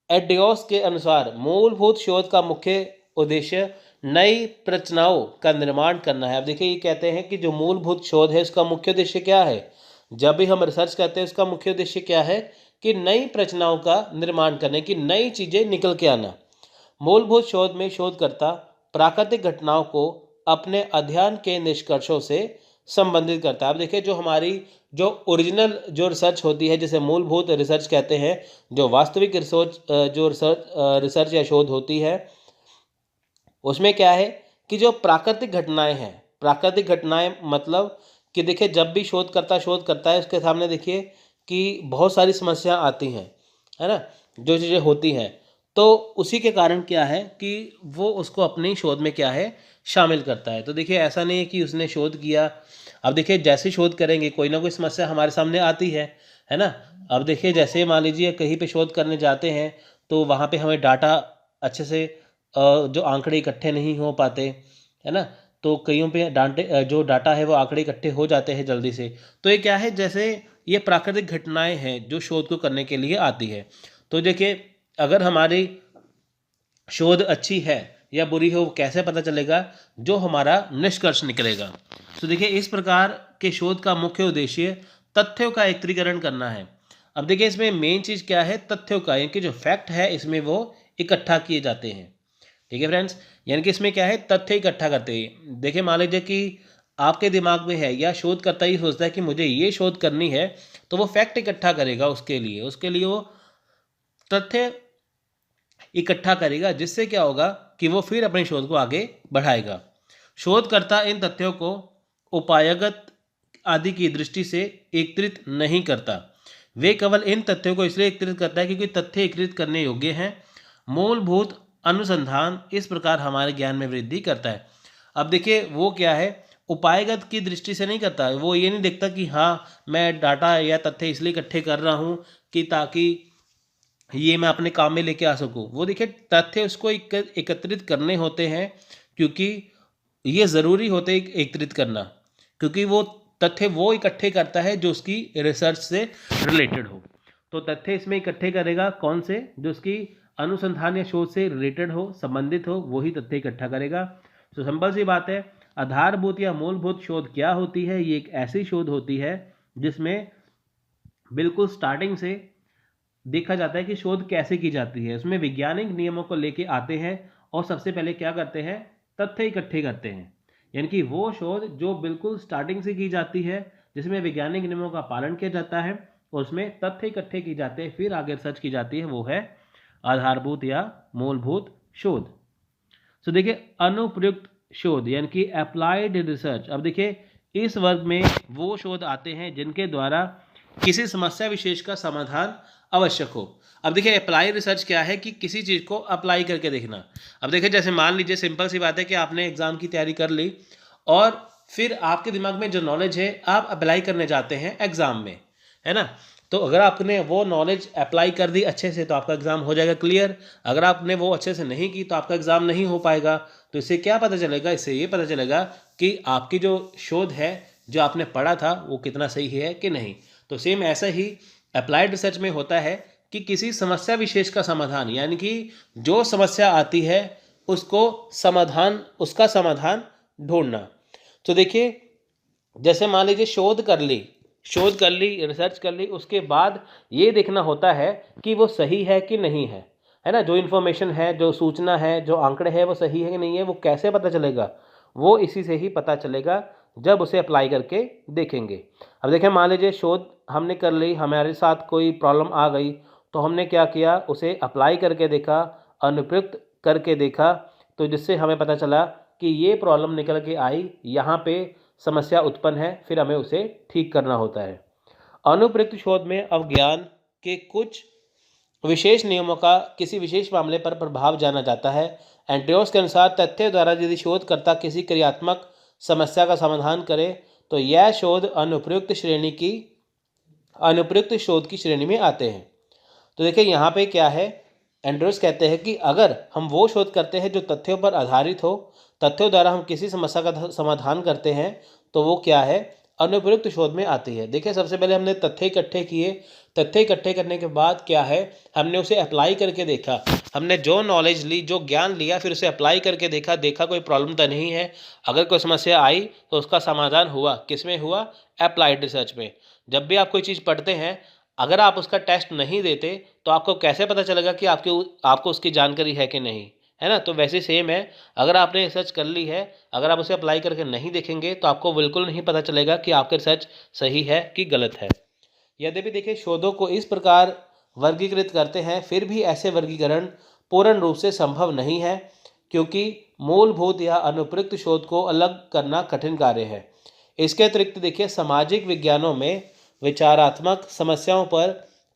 एडियोस के अनुसार मूलभूत शोध का मुख्य उद्देश्य नई रचनाओं का निर्माण करना है। अब देखिए, ये कहते हैं कि जो मूलभूत शोध है उसका मुख्य उद्देश्य क्या है? जब भी हम रिसर्च करते हैं उसका मुख्य उद्देश्य क्या है? कि नई रचनाओं का निर्माण करने की, नई चीज़ें निकल के आना। मूलभूत शोध में शोधकर्ता प्राकृतिक घटनाओं को अपने अध्ययन के निष्कर्षों से संबंधित करता है। अब देखिए, जो हमारी जो ओरिजिनल जो रिसर्च होती है, जिसे मूलभूत रिसर्च कहते हैं, जो वास्तविक रिसर्च या शोध होती है, उसमें क्या है कि जो प्राकृतिक घटनाएं हैं, प्राकृतिक घटनाएं मतलब कि देखिए, जब भी शोध करता है उसके सामने देखिए कि बहुत सारी समस्या आती हैं, है ना? जो चीज़ें होती हैं, तो उसी के कारण क्या है कि वो उसको अपनी शोध में क्या है, शामिल करता है। तो देखिए, ऐसा नहीं है कि उसने शोध किया, अब देखिए जैसे शोध करेंगे कोई ना कोई समस्या हमारे सामने आती है ना? अब देखिए, जैसे मान लीजिए कहीं पे शोध करने जाते हैं, तो वहाँ पे हमें डाटा अच्छे से जो आंकड़े इकट्ठे नहीं हो पाते, है ना? तो कईयों पे जो डाटा है वो आंकड़े इकट्ठे हो जाते हैं जल्दी से। तो ये क्या है, जैसे ये प्राकृतिक घटनाएं हैं जो शोध को करने के लिए आती है। तो देखिए, अगर हमारी शोध अच्छी है या बुरी हो, कैसे पता चलेगा? जो हमारा निष्कर्ष निकलेगा। तो देखिए, इस प्रकार के शोध का मुख्य उद्देश्य तथ्यों का एकत्रीकरण करना है। अब देखिए, इसमें मेन चीज़ क्या है? तथ्यों का, यानी कि जो फैक्ट है इसमें वो इकट्ठा किए जाते हैं। ठीक है फ्रेंड्स, यानी कि इसमें क्या है, तथ्य इकट्ठा करते हैं। देखिए, मान लीजिए कि आपके दिमाग में है, या शोधकर्ता ही सोचता है कि मुझे ये शोध करनी है, तो वो फैक्ट इकट्ठा करेगा, उसके लिए वो तथ्य इकट्ठा करेगा, जिससे क्या होगा कि वो फिर अपनी शोध को आगे बढ़ाएगा। शोधकर्ता इन तथ्यों को उपायगत आदि की दृष्टि से एकत्रित नहीं करता, वे केवल इन तथ्यों को इसलिए एकत्रित करता है क्योंकि तथ्य एकत्रित करने योग्य हैं। मूलभूत अनुसंधान इस प्रकार हमारे ज्ञान में वृद्धि करता है। अब देखिए, वो क्या है, उपायगत की दृष्टि से नहीं करता, वो ये नहीं देखता कि हाँ, मैं डाटा या तथ्य इसलिए इकट्ठे कर रहा हूँ कि ताकि ये मैं अपने काम में लेके आ सकूं। वो देखिए, तथ्य उसको एकत्रित करने होते हैं, क्योंकि ये ज़रूरी होते हैं एकत्रित करना, क्योंकि वो तथ्य वो इकट्ठे करता है जो उसकी रिसर्च से रिलेटेड हो। तो तथ्य इसमें इकट्ठे करेगा कौन से? जो उसकी अनुसंधान या शोध से रिलेटेड हो, संबंधित हो, वही तथ्य इकट्ठा करेगा। तो सिंपल सी बात है, आधारभूत या मूलभूत शोध क्या होती है? ये एक ऐसी शोध होती है जिसमें बिल्कुल स्टार्टिंग से देखा जाता है कि शोध कैसे की जाती है। उसमें वैज्ञानिक नियमों को लेके आते हैं और सबसे पहले क्या करते हैं? तथ्य इकट्ठे करते हैं। यानी कि वो शोध जो बिल्कुल स्टार्टिंग से की जाती है, जिसमें वैज्ञानिक नियमों का पालन किया जाता है और उसमें तथ्य इकट्ठे की जाते हैं, फिर आगे रिसर्च की जाती है, वो है आधारभूत या मूलभूत शोध। तो देखिए अनुप्रयुक्त शोध यानी कि अप्लाइड रिसर्च। अब देखिए इस वर्ग में वो शोध आते हैं जिनके द्वारा किसी समस्या विशेष का समाधान आवश्यक हो। अब देखिए अप्लाई रिसर्च क्या है कि किसी चीज़ को अप्लाई करके देखना। अब देखिए जैसे मान लीजिए सिंपल सी बात है कि आपने एग्जाम की तैयारी कर ली और फिर आपके दिमाग में जो नॉलेज है आप अप्लाई करने जाते हैं एग्जाम में, है ना। तो अगर आपने वो नॉलेज अप्लाई कर दी अच्छे से तो आपका एग्जाम हो जाएगा क्लियर। अगर आपने वो अच्छे से नहीं की तो आपका एग्जाम नहीं हो पाएगा। तो इससे क्या पता चलेगा, इससे ये पता चलेगा कि आपकी जो शोध है जो आपने पढ़ा था वो कितना सही है कि नहीं। तो सेम ऐसा ही अप्लाइड रिसर्च में होता है कि किसी समस्या विशेष का समाधान, यानी कि जो समस्या आती है उसका समाधान ढूंढना। तो देखिए जैसे मान लीजिए शोध कर ली, रिसर्च कर ली, उसके बाद ये देखना होता है कि वो सही है कि नहीं है ना। जो इन्फॉर्मेशन है, जो सूचना है, जो आंकड़े हैं वो सही है कि नहीं है, वो कैसे पता चलेगा? वो इसी से ही पता चलेगा जब उसे अप्लाई करके देखेंगे। अब देखें मान लीजिए शोध हमने कर ली, हमारे साथ कोई प्रॉब्लम आ गई तो हमने क्या किया, उसे अप्लाई करके देखा, अनुप्रयुक्त करके देखा, तो जिससे हमें पता चला कि ये प्रॉब्लम निकल के आई, यहाँ पे समस्या उत्पन्न है, फिर हमें उसे ठीक करना होता है। अनुप्रयुक्त शोध में अवज्ञान के कुछ विशेष नियमों का किसी विशेष मामले पर प्रभाव जाना जाता है। एंड्रयूस के अनुसार तथ्य द्वारा यदि शोधकर्ता किसी क्रियात्मक समस्या का समाधान करे तो यह शोध अनुप्रयुक्त शोध की श्रेणी में आते हैं। तो देखिए यहाँ पे क्या है, एंड्रयूस कहते हैं कि अगर हम वो शोध करते हैं जो तथ्यों पर आधारित हो, तथ्यों द्वारा हम किसी समस्या का समाधान करते हैं, तो वो क्या है, अनुप्रयुक्त शोध में आती है। देखिए सबसे पहले हमने तथ्य इकट्ठे किए, तथ्य इकट्ठे करने के बाद क्या है, हमने उसे अप्लाई करके देखा, हमने जो नॉलेज ली, जो ज्ञान लिया, फिर उसे अप्लाई करके देखा कोई प्रॉब्लम तो नहीं है। अगर कोई समस्या आई तो उसका समाधान हुआ, किस में हुआ, अप्लाइड रिसर्च में। जब भी आप कोई चीज़ पढ़ते हैं, अगर आप उसका टेस्ट नहीं देते तो आपको कैसे पता चलेगा कि आपको उसकी जानकारी है कि नहीं, है ना। तो वैसे सेम है, अगर आपने रिसर्च कर ली है, अगर आप उसे अप्लाई करके नहीं देखेंगे तो आपको बिल्कुल नहीं पता चलेगा कि आपका रिसर्च सही है कि गलत है। यद्यपि देखिए शोधों को इस प्रकार वर्गीकृत करते हैं, फिर भी ऐसे वर्गीकरण पूर्ण रूप से संभव नहीं है, क्योंकि मूलभूत या अनुप्रयुक्त शोध को अलग करना कठिन कार्य है। इसके अतिरिक्त देखिए सामाजिक विज्ञानों में विचारात्मक समस्याओं पर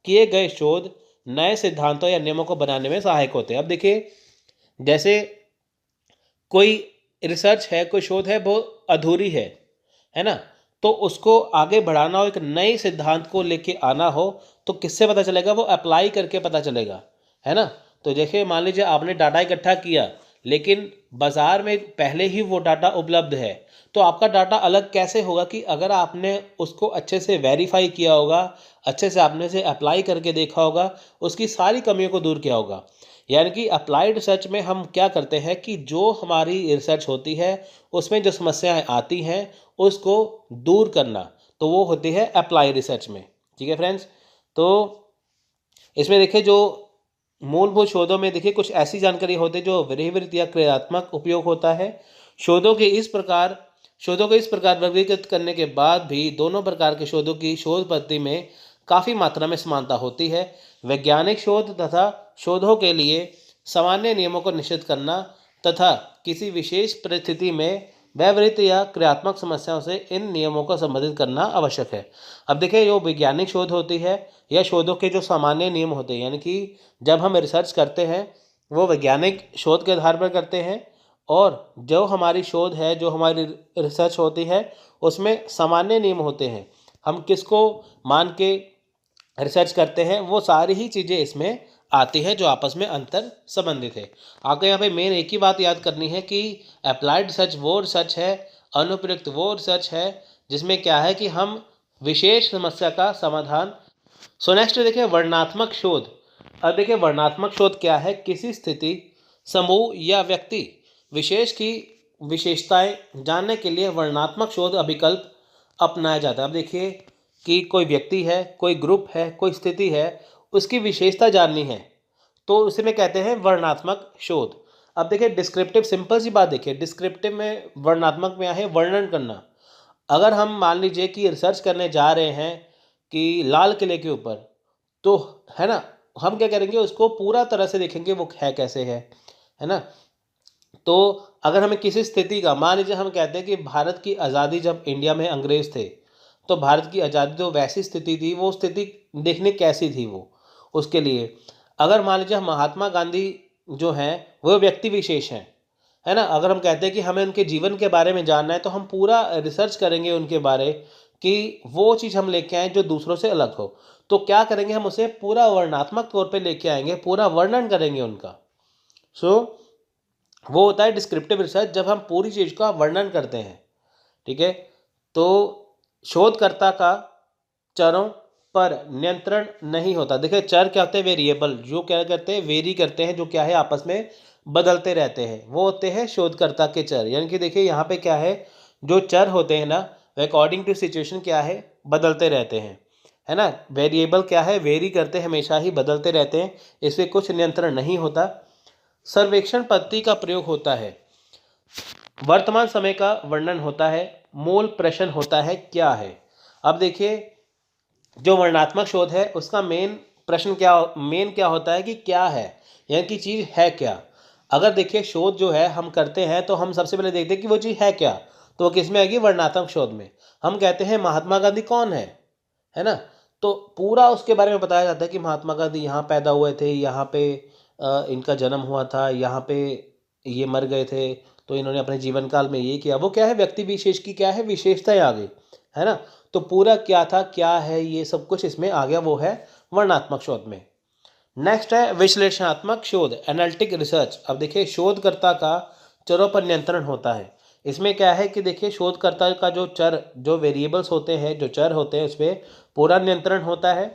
किए गए शोध नए सिद्धांतों या नियमों को बनाने में सहायक होते हैं। अब देखिए जैसे कोई रिसर्च है, कोई शोध है, वो अधूरी है ना, तो उसको आगे बढ़ाना हो, एक नए सिद्धांत को लेके आना हो, तो किससे पता चलेगा, वो अप्लाई करके पता चलेगा, है ना। तो देखिए मान लीजिए आपने डाटा इकट्ठा किया, लेकिन बाजार में पहले ही वो डाटा उपलब्ध है, तो आपका डाटा अलग कैसे होगा कि अगर आपने उसको अच्छे से वेरीफाई किया होगा, अच्छे से आपने उसे अप्लाई करके देखा होगा, उसकी सारी कमियों को दूर किया होगा। यानी कि अप्लाइड रिसर्च में हम क्या करते हैं कि जो हमारी रिसर्च होती है उसमें जो समस्याएं आती हैं उसको दूर करना, तो वो होती है अप्लाई रिसर्च में। ठीक है फ्रेंड्स, तो इसमें देखिए जो मूलभूत शोधों में देखिए कुछ ऐसी जानकारी होती है जो वृहृत या क्रियात्मक उपयोग होता है। शोधों को इस प्रकार वर्गीकृत करने के बाद भी दोनों प्रकार के शोधों की शोध पद्धति में काफ़ी मात्रा में समानता होती है। वैज्ञानिक शोध तथा शोधों के लिए सामान्य नियमों को निश्चित करना तथा किसी विशेष परिस्थिति में व्यवहारिक या क्रियात्मक समस्याओं से इन नियमों को संबंधित करना आवश्यक है। अब देखिए जो वैज्ञानिक शोध होती है या शोधों के जो सामान्य नियम होते हैं, यानी कि जब हम रिसर्च करते हैं वो वैज्ञानिक शोध के आधार पर करते हैं, और जो हमारी शोध है, जो हमारी रिसर्च होती है, उसमें सामान्य नियम होते हैं। हम किसको मान के रिसर्च करते हैं, वो सारी ही चीज़ें इसमें आती है जो आपस में अंतर संबंधित है। आपको यहाँ पे मेन एक ही बात याद करनी है कि अप्लाइड रिसर्च वो रिसर्च है, अनुप्रयुक्त वो रिसर्च है जिसमें क्या है कि हम विशेष समस्या का समाधान। सो नेक्स्ट देखिए वर्णनात्मक शोध। अब देखिए वर्णनात्मक शोध क्या है, किसी स्थिति, समूह या व्यक्ति विशेष की विशेषताएं जानने के लिए वर्णनात्मक शोध अभिकल्प अपनाया जाता है। अब देखिए कि कोई व्यक्ति है, कोई ग्रुप है, कोई स्थिति है, उसकी विशेषता जाननी है, तो उसे में कहते हैं वर्णनात्मक शोध। अब देखिए डिस्क्रिप्टिव, सिंपल सी बात देखिए, डिस्क्रिप्टिव में वर्णनात्मक में है वर्णन करना। अगर हम मान लीजिए कि रिसर्च करने जा रहे हैं कि लाल किले के ऊपर, तो है ना, हम क्या करेंगे, उसको पूरा तरह से देखेंगे वो है कैसे है ना। तो अगर हमें किसी स्थिति का, मान लीजिए हम कहते हैं कि भारत की आज़ादी, जब इंडिया में अंग्रेज थे तो भारत की आज़ादी तो वैसी स्थिति थी, वो स्थिति देखने कैसी थी वो, उसके लिए अगर मान लीजिए महात्मा गांधी जो हैं वो व्यक्ति विशेष हैं, है ना। अगर हम कहते हैं कि हमें उनके जीवन के बारे में जानना है तो हम पूरा रिसर्च करेंगे उनके बारे, कि वो चीज़ हम लेके आएँ जो दूसरों से अलग हो। तो क्या करेंगे, हम उसे पूरा वर्णनात्मक तौर पे लेके आएंगे, पूरा वर्णन करेंगे उनका। सो वो होता है डिस्क्रिप्टिव रिसर्च, जब हम पूरी चीज़ का वर्णन करते हैं, ठीक है। तो शोधकर्ता का चरों पर नियंत्रण नहीं होता। देखिए चर क्या होते हैं, वेरिएबल, जो क्या करते हैं, वेरी करते हैं, जो क्या है आपस में बदलते रहते हैं, वो होते हैं शोधकर्ता के चर। यानी कि देखिए यहाँ पे क्या है, जो चर होते हैं ना, अकॉर्डिंग टू सिचुएशन क्या है, बदलते रहते हैं, है ना। वेरिएबल क्या है, वेरी करते हैं, हमेशा ही बदलते रहते हैं, इसमें कुछ नियंत्रण नहीं होता। सर्वेक्षण पद्धति का प्रयोग होता है, वर्तमान समय का वर्णन होता है, मूल प्रश्न होता है क्या है। अब देखिए जो वर्णनात्मक शोध है उसका मेन क्या होता है कि क्या है, यानी कि चीज़ है क्या। अगर देखिए शोध जो है हम करते हैं तो हम सबसे पहले देखते हैं कि वो चीज़ है क्या, तो वो किस में आएगी, वर्णनात्मक शोध में। हम कहते हैं महात्मा गांधी कौन है ना, तो पूरा उसके बारे में बताया जाता है कि महात्मा गांधी यहाँ पैदा हुए थे, यहाँ पे इनका जन्म हुआ था, यहाँ पे ये मर गए थे, तो इन्होंने अपने जीवन काल में ये किया। वो क्या है, व्यक्ति विशेष की क्या है, विशेषताएं आ गई, है ना। तो पूरा क्या था, क्या है, ये सब कुछ इसमें आ गया, वो है वर्णनात्मक शोध में। नेक्स्ट है विश्लेषणात्मक शोध, एनालिटिक रिसर्च। अब देखिए शोधकर्ता का चरों पर नियंत्रण होता है। इसमें क्या है कि देखिए शोधकर्ता का जो चर, जो वेरिएबल्स होते हैं, जो चर होते हैं, उस पर पूरा नियंत्रण होता है।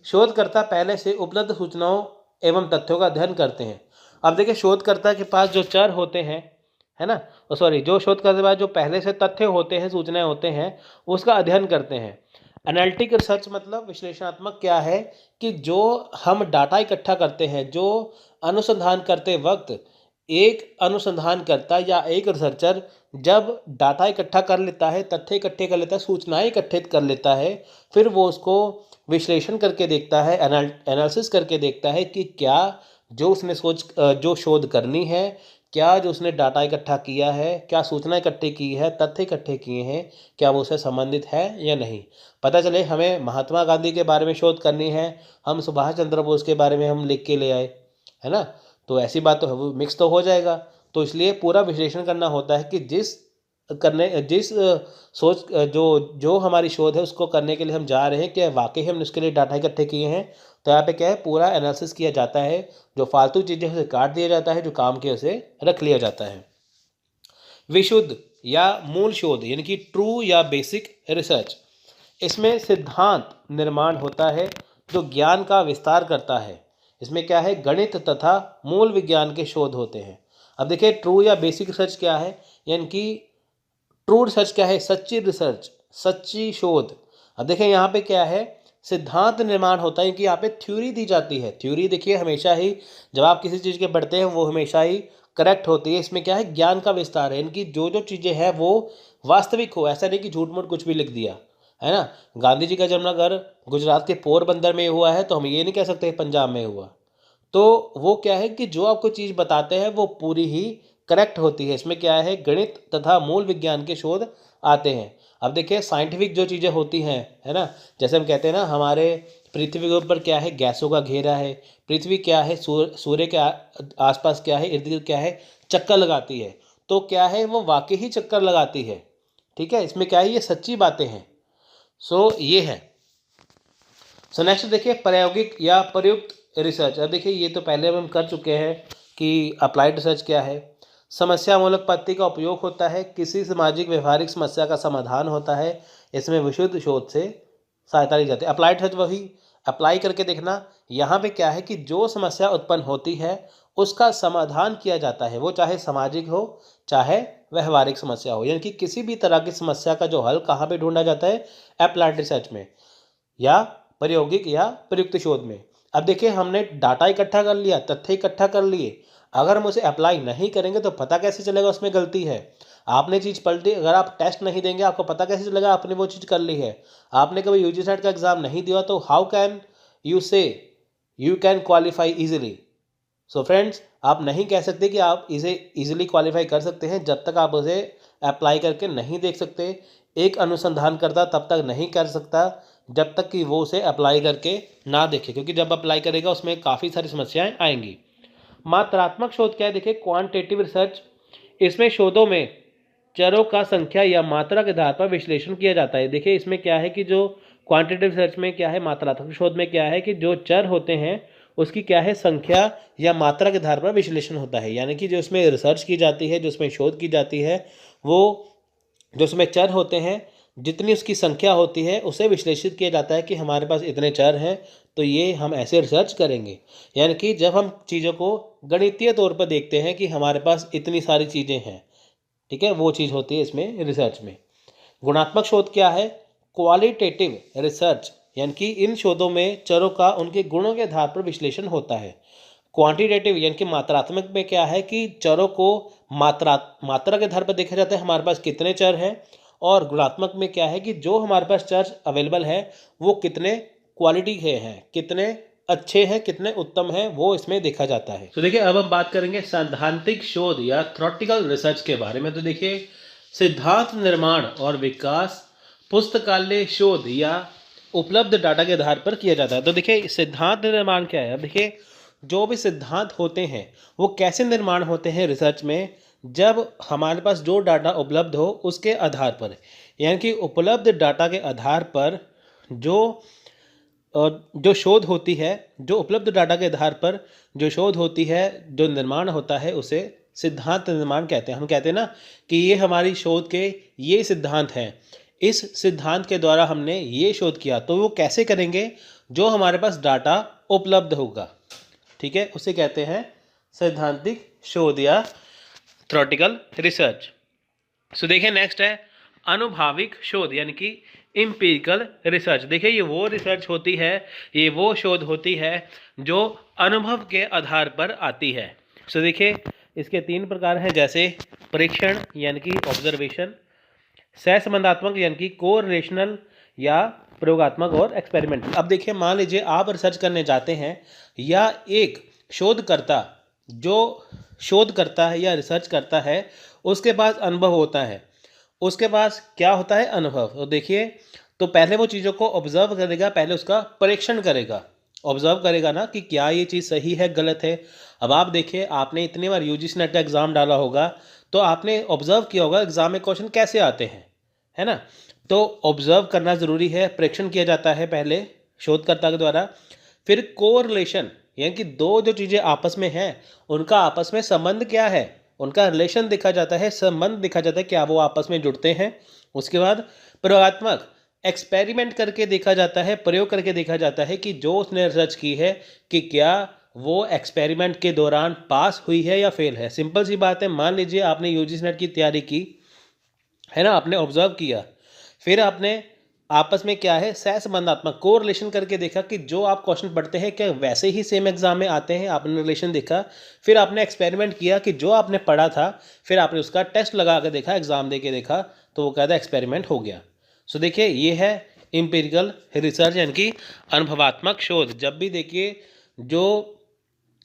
शोधकर्ता पहले से उपलब्ध सूचनाओं एवं तथ्यों का अध्ययन करते हैं। अब देखिए शोधकर्ता के पास जो चर होते हैं, है ना, सॉरी, जो शोधकर्ता के पास जो पहले से तथ्य होते हैं, सूचनाएं होते हैं, उसका अध्ययन करते हैं। एनालिटिक रिसर्च मतलब विश्लेषणात्मक क्या है, कि जो हम डाटा इकट्ठा करते हैं, जो अनुसंधान करते वक्त एक अनुसंधानकर्ता या एक रिसर्चर जब डाटा इकट्ठा कर लेता है, तथ्य इकट्ठे कर लेता है, सूचनाएं इकट्ठित कर लेता है, फिर वो उसको विश्लेषण करके देखता है, एनालिसिस करके देखता है कि क्या जो उसने जो शोध करनी है, क्या जो उसने डाटा इकट्ठा किया है, क्या सूचना इकट्ठी की है, तथ्य इकट्ठे किए हैं, क्या वो उससे संबंधित है या नहीं। पता चले हमें महात्मा गांधी के बारे में शोध करनी है, हम सुभाष चंद्र बोस के बारे में हम लिख के ले आए, है ना, तो ऐसी बात तो मिक्स तो हो जाएगा। तो इसलिए पूरा विश्लेषण करना होता है कि जिस सोच जो जो हमारी शोध है उसको करने के लिए हम जा रहे हैं, क्या वाकई हम उसके लिए डाटा इकट्ठे किए हैं। तो यहाँ पे क्या है, पूरा एनालिसिस किया जाता है, जो फालतू चीज़ें उसे काट दिया जाता है, जो काम के उसे रख लिया जाता है। विशुद्ध या मूल शोध यानी कि ट्रू या बेसिक रिसर्च, इसमें सिद्धांत निर्माण होता है जो ज्ञान का विस्तार करता है। इसमें क्या है, गणित तथा मूल विज्ञान के शोध होते हैं। अब देखिए ट्रू या बेसिक रिसर्च क्या है, यानी कि ट्रू रिसर्च क्या है, सच्ची रिसर्च, सच्ची शोध। अब देखिए यहाँ पे क्या है, सिद्धांत निर्माण होता है कि यहाँ पे थ्योरी दी जाती है। थ्योरी देखिए हमेशा ही जब आप किसी चीज़ के पढ़ते हैं वो हमेशा ही करेक्ट होती है। इसमें क्या है, ज्ञान का विस्तार है, इनकी जो जो चीज़ें हैं वो वास्तविक हो, ऐसा नहीं कि झूठ मूठ कुछ भी लिख दिया, है ना। गांधी जी का जन्म अगर गुजरात के पोरबंदर में हुआ है तो हम ये नहीं कह सकते पंजाब में हुआ। तो वो क्या है कि जो आपको चीज़ बताते हैं वो पूरी ही करेक्ट होती है। इसमें क्या है, गणित तथा मूल विज्ञान के शोध आते हैं। अब देखिए साइंटिफिक जो चीज़ें होती हैं, है ना, जैसे हम कहते हैं ना, हमारे पृथ्वी के ऊपर क्या है, गैसों का घेरा है, पृथ्वी क्या है, सूर्य के आसपास क्या है, इर्द गिर्द क्या है, चक्कर लगाती है। तो क्या है, वो वाकई ही चक्कर लगाती है, ठीक है। इसमें क्या है, ये सच्ची बातें हैं। सो ये है। सो नेक्स्ट देखिए प्रायोगिक या प्रयुक्त रिसर्च। अब देखिए ये तो पहले हम कर चुके हैं कि अप्लाइड रिसर्च क्या है। समस्या मूलक पद्धति का उपयोग होता है, किसी सामाजिक व्यवहारिक समस्या का समाधान होता है, इसमें विशुद्ध शोध से सहायता ली जाती है। अप्लाइड रिसर्च वही अप्लाई करके देखना। यहाँ पे क्या है कि जो समस्या उत्पन्न होती है उसका समाधान किया जाता है, वो चाहे सामाजिक हो चाहे व्यवहारिक समस्या हो, यानी कि किसी भी तरह की समस्या का जो हल कहाँ पे ढूंढा जाता है, अप्लाइड रिसर्च में या प्रायोगिक या प्रयुक्त शोध में। अब देखिए हमने डाटा इकट्ठा कर लिया, तथ्य इकट्ठा कर लिए, अगर हम उसे अप्लाई नहीं करेंगे तो पता कैसे चलेगा उसमें गलती है। आपने चीज़ पलटी, अगर आप टेस्ट नहीं देंगे आपको पता कैसे चलेगा आपने वो चीज़ कर ली है। आपने कभी यूजी सेट का एग्ज़ाम नहीं दिया तो हाउ कैन यू से you can qualify easily. So friends, आप नहीं कह सकते कि आप इसे ईजिली क्वालिफाई कर सकते हैं जब तक आप उसे अप्लाई करके नहीं देख सकते। एक अनुसंधानकर्ता तब तक नहीं कर सकता जब तक कि वो उसे अप्लाई करके ना देखे, क्योंकि जब अप्लाई करेगा उसमें काफ़ी सारी समस्याएं आएंगी। मात्रात्मक शोध क्या है? देखिए, क्वांटिटेटिव रिसर्च, इसमें शोधों में चरों का संख्या या मात्रा के आधार पर विश्लेषण किया जाता है। देखिए, इसमें क्या है कि जो क्वांटिटेटिव रिसर्च में क्या है, मात्रात्मक शोध में क्या है कि जो चर होते हैं उसकी क्या है, संख्या या मात्रा के आधार पर विश्लेषण होता है। यानी कि जो उसमें रिसर्च की जाती है, जो उसमें शोध की जाती है, वो जो उसमें चर होते हैं, जितनी उसकी संख्या होती है उसे विश्लेषित किया जाता है कि हमारे पास इतने चर हैं तो ये हम ऐसे रिसर्च करेंगे। यानी कि जब हम चीज़ों को गणितीय तौर पर देखते हैं कि हमारे पास इतनी सारी चीज़ें हैं, ठीक है, वो चीज़ होती है इसमें रिसर्च में। गुणात्मक शोध क्या है? क्वालिटेटिव रिसर्च, यानी कि इन शोधों में चरों का उनके गुणों के आधार पर विश्लेषण होता है। क्वांटिटेटिव यानी कि मात्रात्मक में क्या है कि चरों को मात्रा के आधार पर देखा जाता है, हमारे पास कितने चर हैं। और गुणात्मक में क्या है कि जो हमारे पास चर अवेलेबल है वो कितने क्वालिटी के हैं, कितने अच्छे हैं, कितने उत्तम हैं, वो इसमें देखा जाता है। तो देखिए, अब हम बात करेंगे सैद्धांतिक शोध या थ्योरेटिकल रिसर्च के बारे में। तो देखिए, सिद्धांत निर्माण और विकास पुस्तकालय शोध या उपलब्ध डाटा के आधार पर किया जाता है। तो देखिए, सिद्धांत निर्माण क्या है? अब देखिए, जो भी सिद्धांत होते हैं वो कैसे निर्माण होते हैं रिसर्च में? जब हमारे पास जो डाटा उपलब्ध हो उसके आधार पर, यानी कि उपलब्ध डाटा के आधार पर जो शोध होती है, जो उपलब्ध डाटा के आधार पर जो शोध होती है, जो निर्माण होता है, उसे सिद्धांत निर्माण कहते हैं। हम कहते हैं ना कि ये हमारी शोध के ये सिद्धांत हैं, इस सिद्धांत के द्वारा हमने ये शोध किया। तो वो कैसे करेंगे? जो हमारे पास डाटा उपलब्ध होगा, ठीक है, उसे कहते हैं सैद्धांतिक शोध या थ्योरेटिकल रिसर्च। सो देखिए, नेक्स्ट है अनुभाविक शोध, यानी कि एम्पिरिकल रिसर्च। देखिए, ये वो रिसर्च होती है, ये वो शोध होती है जो अनुभव के आधार पर आती है। सो देखिए, इसके 3 प्रकार हैं, जैसे परीक्षण यानी कि ऑब्जर्वेशन, सहसंबंधात्मक यानी कि कोरिलेशनल या प्रयोगात्मक, और एक्सपेरिमेंटल। अब देखिए, मान लीजिए आप रिसर्च करने जाते हैं या एक शोधकर्ता जो शोध करता है या रिसर्च करता है उसके पास अनुभव होता है, उसके पास क्या होता है? अनुभव। तो देखिए, तो पहले वो चीज़ों को ऑब्जर्व करेगा, पहले उसका परीक्षण करेगा, ऑब्जर्व करेगा ना कि क्या ये चीज़ सही है, गलत है। अब आप देखिए, आपने इतनी बार यूजीसी नेट का एग्ज़ाम डाला होगा तो आपने ऑब्जर्व किया होगा एग्ज़ाम में क्वेश्चन कैसे आते हैं, है ना। तो ऑब्जर्व करना ज़रूरी है, परीक्षण किया जाता है पहले शोधकर्ता के द्वारा। फिर कोरिलेशन, यानी कि दो जो चीज़ें आपस में हैं उनका आपस में संबंध क्या है, उनका रिलेशन देखा जाता है, संबंध देखा जाता है, क्या वो आपस में जुड़ते हैं। उसके बाद प्रयोगात्मक, एक्सपेरिमेंट करके देखा जाता है, प्रयोग करके देखा जाता है कि जो उसने रिसर्च की है कि क्या वो एक्सपेरिमेंट के दौरान पास हुई है या फेल है। सिंपल सी बात है, मान लीजिए आपने यूजीसी नेट की तैयारी की है ना, आपने ऑब्जर्व किया, फिर आपने आपस में क्या है, सहसंबंधात्मक कोरिलेशन करके देखा कि जो आप क्वेश्चन पढ़ते हैं क्या वैसे ही सेम एग्जाम में आते हैं, आपने रिलेशन देखा। फिर आपने एक्सपेरिमेंट किया कि जो आपने पढ़ा था फिर आपने उसका टेस्ट लगा कर देखा, एग्जाम दे के देखा, तो वो कहता है एक्सपेरिमेंट हो गया। सो देखिए, ये है एम्पिरिकल रिसर्च यानी कि अनुभवात्मक शोध। जब भी देखिए जो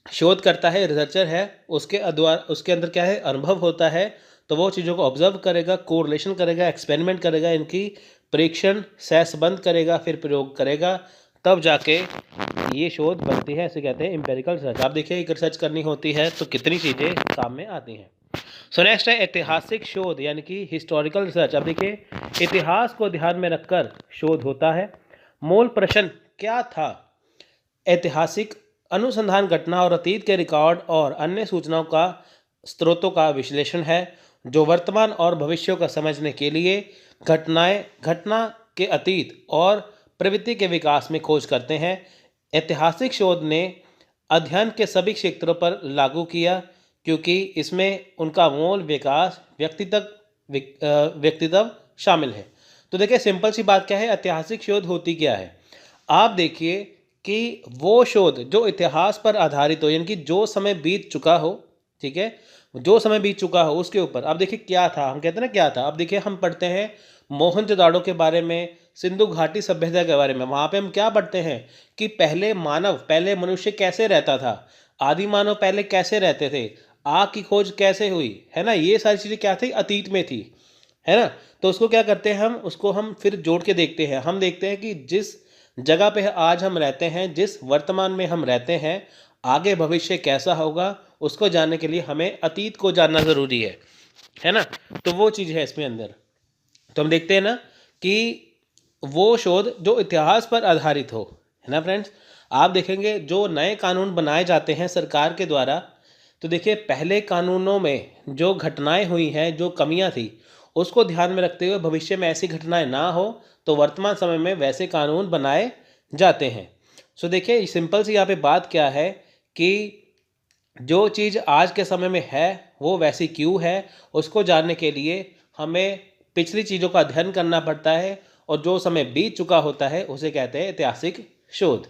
शोध करता है, रिसर्चर है, उसके अंदर क्या है, अनुभव होता है, तो वो चीज़ों को ऑब्जर्व करेगा, कोरिलेशन करेगा, एक्सपेरिमेंट करेगा, इनकी परीक्षण सहसंबंध करेगा, फिर प्रयोग करेगा, तब जाके ये शोध बनती है। इसे कहते हैं एम्पिरिकल रिसर्च। आप देखिए, एक रिसर्च करनी होती है तो कितनी चीज़ें सामने आती हैं। सो नेक्स्ट है ऐतिहासिक शोध यानी कि हिस्टोरिकल रिसर्च। अब देखिए, इतिहास को ध्यान में रखकर शोध होता है। मूल प्रश्न क्या था? ऐतिहासिक अनुसंधान घटना और अतीत के रिकॉर्ड और अन्य सूचनाओं का स्रोतों का विश्लेषण है जो वर्तमान और भविष्य को समझने के लिए घटना के अतीत और प्रवृत्ति के विकास में खोज करते हैं। ऐतिहासिक शोध ने अध्ययन के सभी क्षेत्रों पर लागू किया क्योंकि इसमें उनका मूल विकास व्यक्तित्व शामिल है। तो देखिए, सिंपल सी बात क्या है, ऐतिहासिक शोध होती क्या है? आप देखिए कि वो शोध जो इतिहास पर आधारित हो, यानी कि जो समय बीत चुका हो, ठीक है, जो समय बीत चुका हो उसके ऊपर। अब देखिए क्या था, हम कहते हैं ना क्या था। अब देखिए, हम पढ़ते हैं मोहनजोदाड़ो के बारे में, सिंधु घाटी सभ्यता के बारे में। वहाँ पे हम क्या पढ़ते हैं कि पहले मनुष्य कैसे रहता था, आदि मानव पहले कैसे रहते थे, आग की खोज कैसे हुई, है ना। ये सारी चीज़ें क्या थी, अतीत में थी, है ना। तो उसको क्या करते हैं हम फिर जोड़ के देखते हैं। हम देखते हैं कि जिस जगह पे आज हम रहते हैं, जिस वर्तमान में हम रहते हैं, आगे भविष्य कैसा होगा उसको जानने के लिए हमें अतीत को जानना ज़रूरी है ना। तो वो चीज़ है इसमें अंदर। तो हम देखते हैं ना कि वो शोध जो इतिहास पर आधारित हो, है ना फ्रेंड्स। आप देखेंगे जो नए कानून बनाए जाते हैं सरकार के द्वारा, तो देखिए पहले कानूनों में जो घटनाएं हुई हैं, जो कमियां थी, उसको ध्यान में रखते हुए भविष्य में ऐसी घटनाएं ना हो तो वर्तमान समय में वैसे कानून बनाए जाते हैं। सो देखिए सिंपल सी यहाँ पे बात क्या है कि जो चीज़ आज के समय में है वो वैसी क्यों है, उसको जानने के लिए हमें पिछली चीज़ों का अध्ययन करना पड़ता है, और जो समय बीत चुका होता है उसे कहते हैं ऐतिहासिक शोध।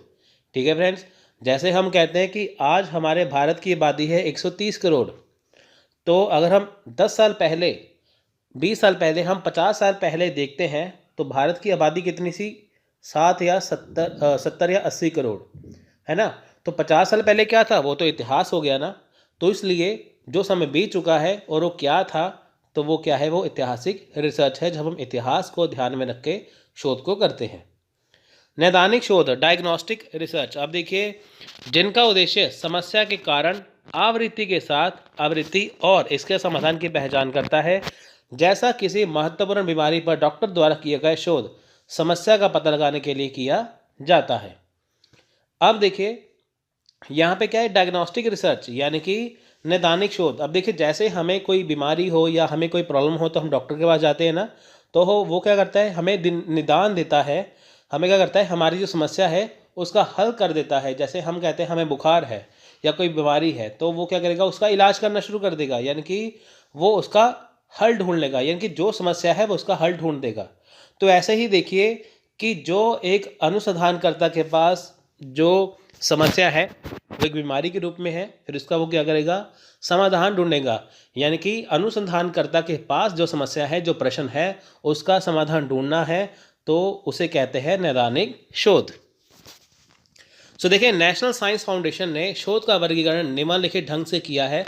ठीक है फ्रेंड्स। जैसे हम कहते हैं कि आज हमारे भारत की आबादी है 130 करोड़, तो अगर हम 10 साल पहले, 20 साल पहले, हम 50 साल पहले देखते हैं तो भारत की आबादी कितनी सी, 70 या 80 करोड़, है ना। तो 50 साल पहले क्या था, वो तो इतिहास हो गया ना। तो इसलिए जो समय बीत चुका है और वो क्या था, तो वो क्या है, वो ऐतिहासिक रिसर्च है, जब हम इतिहास को ध्यान में रख के शोध को करते हैं। नैदानिक शोध, डायग्नोस्टिक रिसर्च। अब देखिए जिनका उद्देश्य समस्या के कारण, आवृत्ति के साथ आवृत्ति और इसके समाधान की पहचान करता है। जैसा किसी महत्वपूर्ण बीमारी पर डॉक्टर द्वारा किया गया शोध समस्या का पता लगाने के लिए किया जाता है। अब देखिए यहाँ पे क्या है, डायग्नोस्टिक रिसर्च यानी कि नैदानिक शोध। अब देखिए जैसे हमें कोई बीमारी हो या हमें कोई प्रॉब्लम हो तो हम डॉक्टर के पास जाते हैं ना, तो वो क्या करता है, हमें निदान देता है, हमें क्या करता है, हमारी जो समस्या है उसका हल कर देता है। जैसे हम कहते हैं हमें बुखार है या कोई बीमारी है, तो वो क्या करेगा, उसका इलाज करना शुरू कर देगा, यानी कि वो उसका हल ढूंढ लेगा, यानी कि जो समस्या है वो उसका हल ढूंढ देगा। तो ऐसे ही देखिए कि जो एक अनुसंधानकर्ता के पास जो समस्या है वो एक बीमारी के रूप में है, फिर उसका वो क्या करेगा, समाधान ढूंढेगा। यानी कि अनुसंधानकर्ता के पास जो समस्या है, जो प्रश्न है, उसका समाधान ढूंढना है, तो उसे कहते हैं नैदानिक शोध। सो देखिए नेशनल साइंस फाउंडेशन ने शोध का वर्गीकरण निम्नलिखित ढंग से किया है।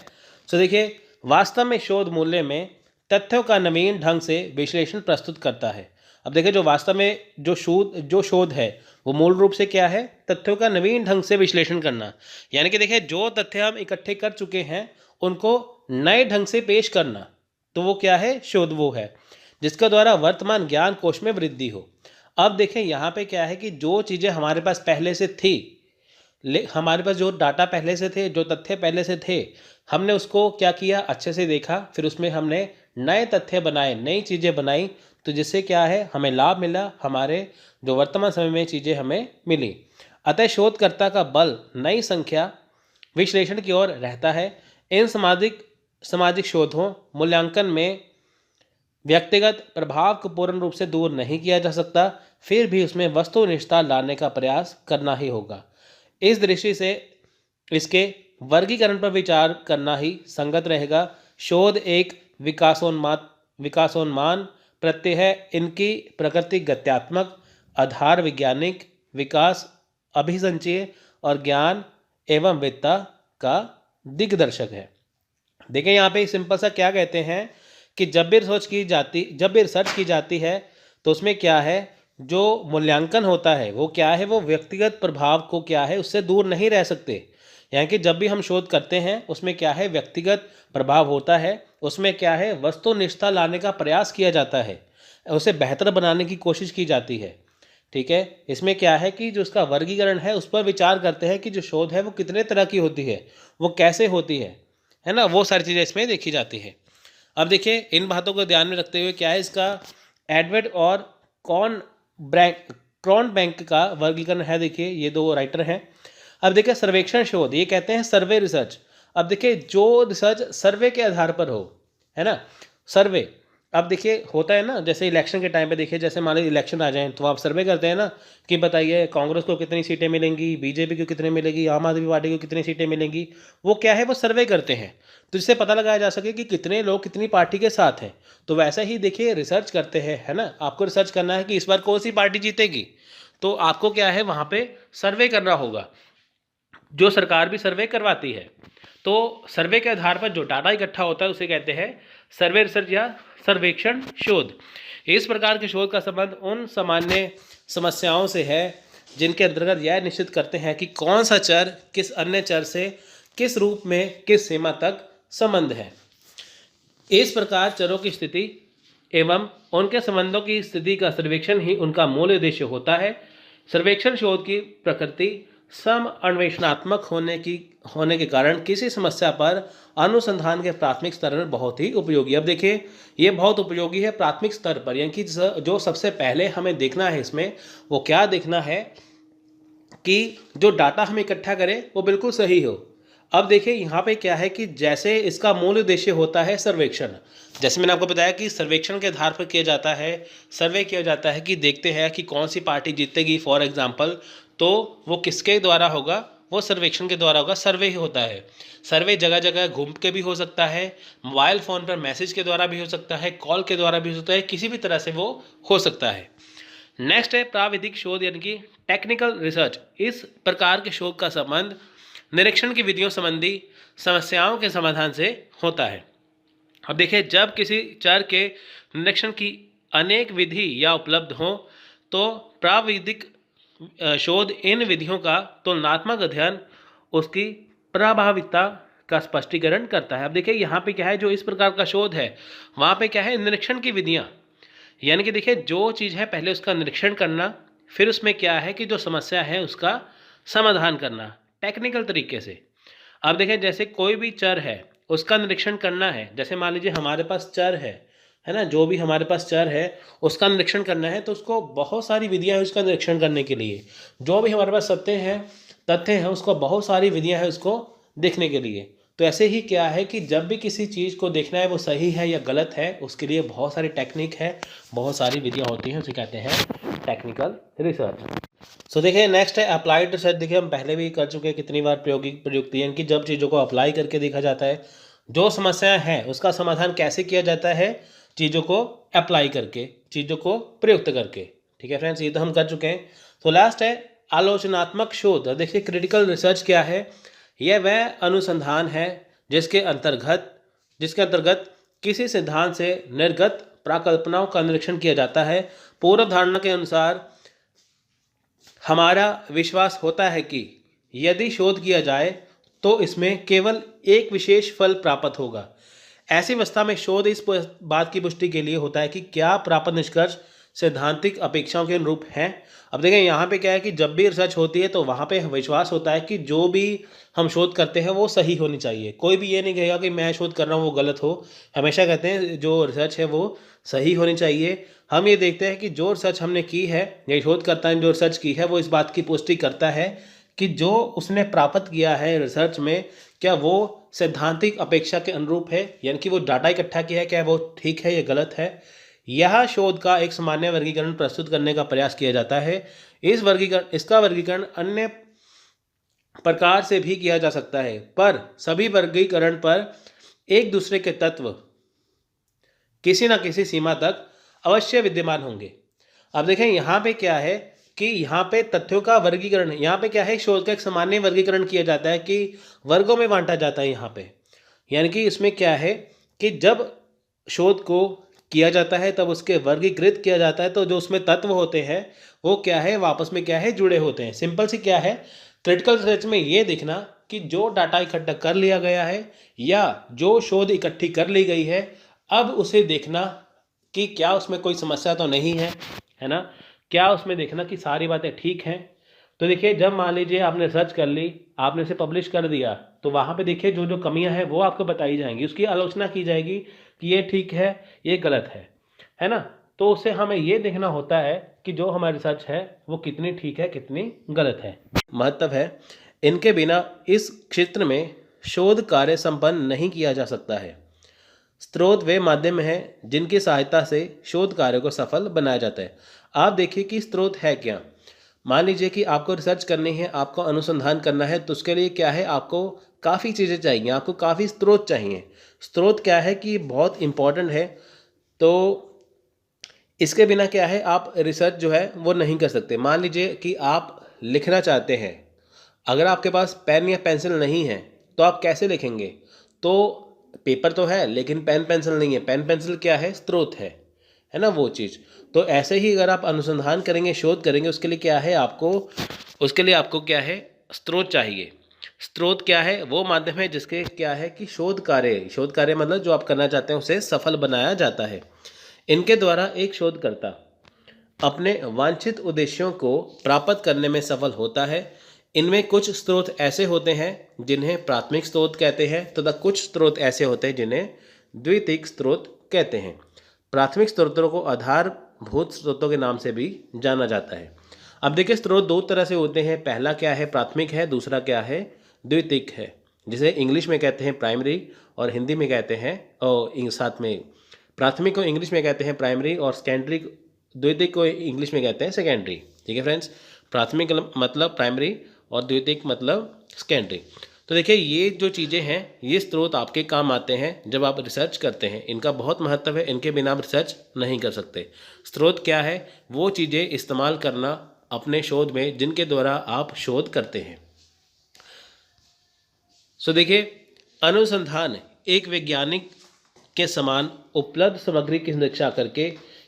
सो देखिए वास्तव में शोध मूल्य में तथ्यों का नवीन ढंग से विश्लेषण प्रस्तुत करता है। अब देखिए जो वास्तव में जो शोध है वो मूल रूप से क्या है, तथ्यों का नवीन ढंग से विश्लेषण करना। यानी कि देखिए जो तथ्य हम इकट्ठे कर चुके हैं उनको नए ढंग से पेश करना, तो वो क्या है, शोध वो है जिसके द्वारा वर्तमान ज्ञान कोश में वृद्धि हो। अब देखें यहाँ पे क्या है कि जो चीज़ें हमारे पास पहले से थी, हमारे पास जो डाटा पहले से थे, जो तथ्य पहले से थे, हमने उसको क्या किया, अच्छे से देखा, फिर उसमें हमने नए तथ्य बनाए, नई चीज़ें बनाई, तो जिससे क्या है, हमें लाभ मिला, हमारे जो वर्तमान समय में चीज़ें हमें मिली। अतः शोधकर्ता का बल नई संख्या विश्लेषण की ओर रहता है। इन सामाजिक शोधों मूल्यांकन में व्यक्तिगत प्रभाव को पूर्ण रूप से दूर नहीं किया जा सकता, फिर भी उसमें वस्तुनिष्ठता लाने का प्रयास करना ही होगा। इस दृष्टि से इसके वर्गीकरण पर विचार करना ही संगत रहेगा। शोध एक विकासोन्मान प्रत्यय है। इनकी प्रकृति गत्यात्मक, आधार वैज्ञानिक, विकास अभिसंचय और ज्ञान एवं वित्ता का दिग्दर्शक है। देखिए यहाँ पे सिंपल सा क्या कहते हैं कि जब भी रिसर्च की जाती है तो उसमें क्या है, जो मूल्यांकन होता है वो क्या है, वो व्यक्तिगत प्रभाव को क्या है, उससे दूर नहीं रह सकते। यानी कि जब भी हम शोध करते हैं उसमें क्या है, व्यक्तिगत प्रभाव होता है, उसमें क्या है, वस्तुनिष्ठता लाने का प्रयास किया जाता है, उसे बेहतर बनाने की कोशिश की जाती है। ठीक है, इसमें क्या है कि जो उसका वर्गीकरण है उस पर विचार करते हैं कि जो शोध है वो कितने तरह की होती है, वो कैसे होती है ना, वो सारी चीज़ें इसमें देखी जाती है। अब देखिए इन बातों को ध्यान में रखते हुए क्या है, इसका एडवर्ड और क्रॉन बैंक का वर्गीकरण है। देखिए ये दो राइटर हैं। अब देखिए सर्वेक्षण शोध, ये कहते हैं सर्वे रिसर्च। अब देखिए जो रिसर्च सर्वे के आधार पर हो, है ना, सर्वे, अब देखिए होता है ना, जैसे इलेक्शन के टाइम पे देखिए, जैसे मान लीजिए इलेक्शन आ जाएँ तो आप सर्वे करते हैं ना कि बताइए कांग्रेस को कितनी सीटें मिलेंगी, बीजेपी को कितनी मिलेगी, आम आदमी पार्टी को कितनी सीटें मिलेंगी। वो क्या है, वो सर्वे करते हैं, तो जिससे पता लगाया जा सके कि कितने लोग कितनी पार्टी के साथ हैं। तो वैसा ही देखिए रिसर्च करते हैं, है ना, आपको रिसर्च करना है कि इस बार कौन सी पार्टी जीतेगी, तो आपको क्या है वहाँ पे सर्वे करना होगा, जो सरकार भी सर्वे करवाती है। तो सर्वे के आधार पर जो डाटा इकट्ठा होता है उसे कहते हैं सर्वे रिसर्च या सर्वेक्षण शोध। इस प्रकार के शोध का संबंध उन सामान्य समस्याओं से है जिनके अंतर्गत यह निश्चित करते हैं कि कौन सा चर किस अन्य चर से किस रूप में किस सीमा तक संबंध है। इस प्रकार चरों की स्थिति एवं उनके संबंधों की स्थिति का सर्वेक्षण ही उनका मूल उद्देश्य होता है। सर्वेक्षण शोध की प्रकृति सम अन्वेषणात्मक होने के कारण किसी समस्या पर अनुसंधान के प्राथमिक स्तर पर बहुत ही उपयोगी। अब देखिए ये बहुत उपयोगी है प्राथमिक स्तर पर, यानी कि जो सबसे पहले हमें देखना है इसमें वो क्या देखना है कि जो डाटा हम इकट्ठा करें वो बिल्कुल सही हो। अब देखिए यहाँ पे क्या है कि जैसे इसका मूल उद्देश्य होता है सर्वेक्षण, जैसे मैंने आपको बताया कि सर्वेक्षण के आधार पर किया जाता है, सर्वे किया जाता है कि देखते हैं कि कौन सी पार्टी जीतेगी फॉर एग्जांपल, तो वो किसके द्वारा होगा, वो सर्वेक्षण के द्वारा होगा, सर्वे ही होता है। सर्वे जगह जगह घूम के भी हो सकता है, मोबाइल फ़ोन पर मैसेज के द्वारा भी हो सकता है, कॉल के द्वारा भी हो सकता है, किसी भी तरह से वो हो सकता है। नेक्स्ट है प्राविधिक शोध यानी कि टेक्निकल रिसर्च। इस प्रकार के शोध का संबंध निरीक्षण की विधियों संबंधी समस्याओं के समाधान से होता है। अब देखिए जब किसी चर के निरीक्षण की अनेक विधि या उपलब्ध हो तो प्राविधिक शोध इन विधियों का तुलनात्मक अध्ययन उसकी प्रभाविता का स्पष्टीकरण करता है। अब देखिए यहाँ पे क्या है, जो इस प्रकार का शोध है वहाँ पे क्या है, निरीक्षण की विधियाँ, यानी कि देखिए जो चीज़ है पहले उसका निरीक्षण करना, फिर उसमें क्या है कि जो समस्या है उसका समाधान करना टेक्निकल तरीके से। अब देखें जैसे कोई भी चर है उसका निरीक्षण करना है, जैसे मान लीजिए हमारे पास चर है ना, जो भी हमारे पास चर है उसका निरीक्षण करना है, तो उसको बहुत सारी विधियां हैं उसका निरीक्षण करने के लिए। जो भी हमारे पास तथ्य हैं उसको बहुत सारी विधियां हैं उसको देखने के लिए। तो ऐसे ही क्या है कि जब भी किसी चीज़ को देखना है वो सही है या गलत है, उसके लिए बहुत सारी टेक्निक है, बहुत सारी विधियाँ होती हैं, उसे कहते हैं टेक्निकल रिसर्च। सो देखिए नेक्स्ट है अप्लाइड रिसर्च। देखिए हम पहले भी कर चुके हैं कितनी बार प्रयुक्ति, यानी कि जब चीज़ों को अप्लाई करके देखा जाता है, जो समस्याएं हैं उसका समाधान कैसे किया जाता है, चीज़ों को अप्लाई करके, चीज़ों को प्रयुक्त करके। ठीक है फ्रेंड्स, ये तो हम कर चुके हैं। तो लास्ट है आलोचनात्मक शोध। देखिए क्रिटिकल रिसर्च क्या है, यह वह अनुसंधान है जिसके अंतर्गत किसी सिद्धांत से निर्गत प्राकल्पनाओं का निरीक्षण किया जाता है। पूर्व धारणा के अनुसार हमारा विश्वास होता है कि यदि शोध किया जाए तो इसमें केवल एक विशेष फल प्राप्त होगा। ऐसी अवस्था में शोध इस बात की पुष्टि के लिए होता है कि क्या प्राप्त निष्कर्ष सैद्धांतिक अपेक्षाओं के अनुरूप हैं। अब देखें यहाँ पे क्या है कि जब भी रिसर्च होती है तो वहाँ पे विश्वास होता है कि जो भी हम शोध करते हैं वो सही होनी चाहिए। कोई भी ये नहीं कहेगा कि मैं शोध कर रहा हूँ वो गलत हो, हमेशा कहते हैं जो रिसर्च है वो सही होनी चाहिए। हम ये देखते हैं कि जो रिसर्च हमने की है, ये शोधकर्ता ने जो रिसर्च की है वो इस बात की पुष्टि करता है कि जो उसने प्राप्त किया है रिसर्च में, क्या वो सैद्धांतिक अपेक्षा के अनुरूप है, यानी कि वो डाटा इकट्ठा किया है क्या वो ठीक है या गलत है। यह शोध का एक सामान्य वर्गीकरण प्रस्तुत करने का प्रयास किया जाता है। इसका वर्गीकरण अन्य प्रकार से भी किया जा सकता है, पर सभी वर्गीकरण पर एक दूसरे के तत्व किसी न किसी सीमा तक अवश्य विद्यमान होंगे। अब देखें यहाँ पे क्या है कि यहाँ पे तथ्यों का वर्गीकरण, यहाँ पे क्या है, शोध का एक सामान्य वर्गीकरण किया जाता है कि वर्गों में बांटा जाता है यहाँ पे। यानी कि इसमें क्या है कि जब शोध को किया जाता है तब उसके वर्गीकृत किया जाता है, तो जो उसमें तत्व होते हैं वो क्या है, वापस में क्या है, जुड़े होते हैं। सिंपल सी क्या है, क्रिटिकल रिसर्च में ये देखना कि जो डाटा इकट्ठा कर लिया गया है या जो शोध इकट्ठी कर ली गई है, अब उसे देखना कि क्या उसमें कोई समस्या तो नहीं है ना, क्या उसमें देखना कि सारी बातें ठीक हैं। तो देखिए जब मान लीजिए आपने रिसर्च कर ली, आपने इसे पब्लिश कर दिया, तो वहाँ पे देखिए जो जो कमियां हैं वो आपको बताई जाएंगी, उसकी आलोचना की जाएगी कि ये ठीक है ये गलत है ना। तो उससे हमें ये देखना होता है कि जो हमारी रिसर्च है वो कितनी ठीक है कितनी गलत है। महत्व है, इनके बिना इस क्षेत्र में शोध कार्य संपन्न नहीं किया जा सकता है। स्रोत वे माध्यम हैं जिनकी सहायता से शोध कार्य को सफल बनाया जाता है। आप देखिए कि स्रोत है क्या। मान लीजिए कि आपको रिसर्च करनी है, आपको अनुसंधान करना है, तो उसके लिए क्या है, आपको काफ़ी चीज़ें चाहिए, आपको काफ़ी स्रोत चाहिए। स्रोत क्या है कि बहुत इम्पॉर्टेंट है। तो इसके बिना क्या है, आप रिसर्च जो है वो नहीं कर सकते। मान लीजिए कि आप लिखना चाहते हैं, अगर आपके पास पेन या पेंसिल नहीं है तो आप कैसे लिखेंगे? तो पेपर तो है लेकिन पेन पेंसिल नहीं है। पेन पेंसिल क्या है, स्रोत है ना वो चीज़। तो ऐसे ही अगर आप अनुसंधान करेंगे, शोध करेंगे, उसके लिए क्या है, आपको क्या है, स्रोत चाहिए। स्रोत क्या है, वो माध्यम है जिसके क्या है कि शोध कार्य मतलब जो आप करना चाहते हैं उसे सफल बनाया जाता है। इनके द्वारा एक शोधकर्ता अपने वांछित उद्देश्यों को प्राप्त करने में सफल होता है। इनमें कुछ स्रोत ऐसे होते हैं जिन्हें प्राथमिक स्रोत कहते हैं, तथा कुछ स्रोत ऐसे होते हैं जिन्हें द्वितीयक स्रोत कहते हैं। प्राथमिक स्रोतों को आधारभूत स्रोतों के नाम से भी जाना जाता है। अब देखिए, स्रोत दो तरह से होते हैं। पहला क्या है, प्राथमिक है, दूसरा क्या है, द्वितीयक है, जिसे इंग्लिश में कहते हैं प्राइमरी और हिंदी में कहते हैं, और साथ में प्राथमिक को इंग्लिश में कहते हैं प्राइमरी और सेकेंडरी, द्वितीयक को इंग्लिश में कहते हैं सेकेंडरी। ठीक है फ्रेंड्स, प्राथमिक मतलब प्राइमरी और द्वितीयक मतलब सेकेंडरी। तो देखिए, ये जो चीज़ें हैं ये स्रोत आपके काम आते हैं जब आप रिसर्च करते हैं। इनका बहुत महत्व है, इनके बिना आप रिसर्च नहीं कर सकते। स्रोत क्या है, वो चीज़ें इस्तेमाल करना अपने शोध में जिनके द्वारा आप शोध करते हैं। सो देखिए, अनुसंधान एक वैज्ञानिक के समान उपलब्ध सामग्री की समीक्षा करके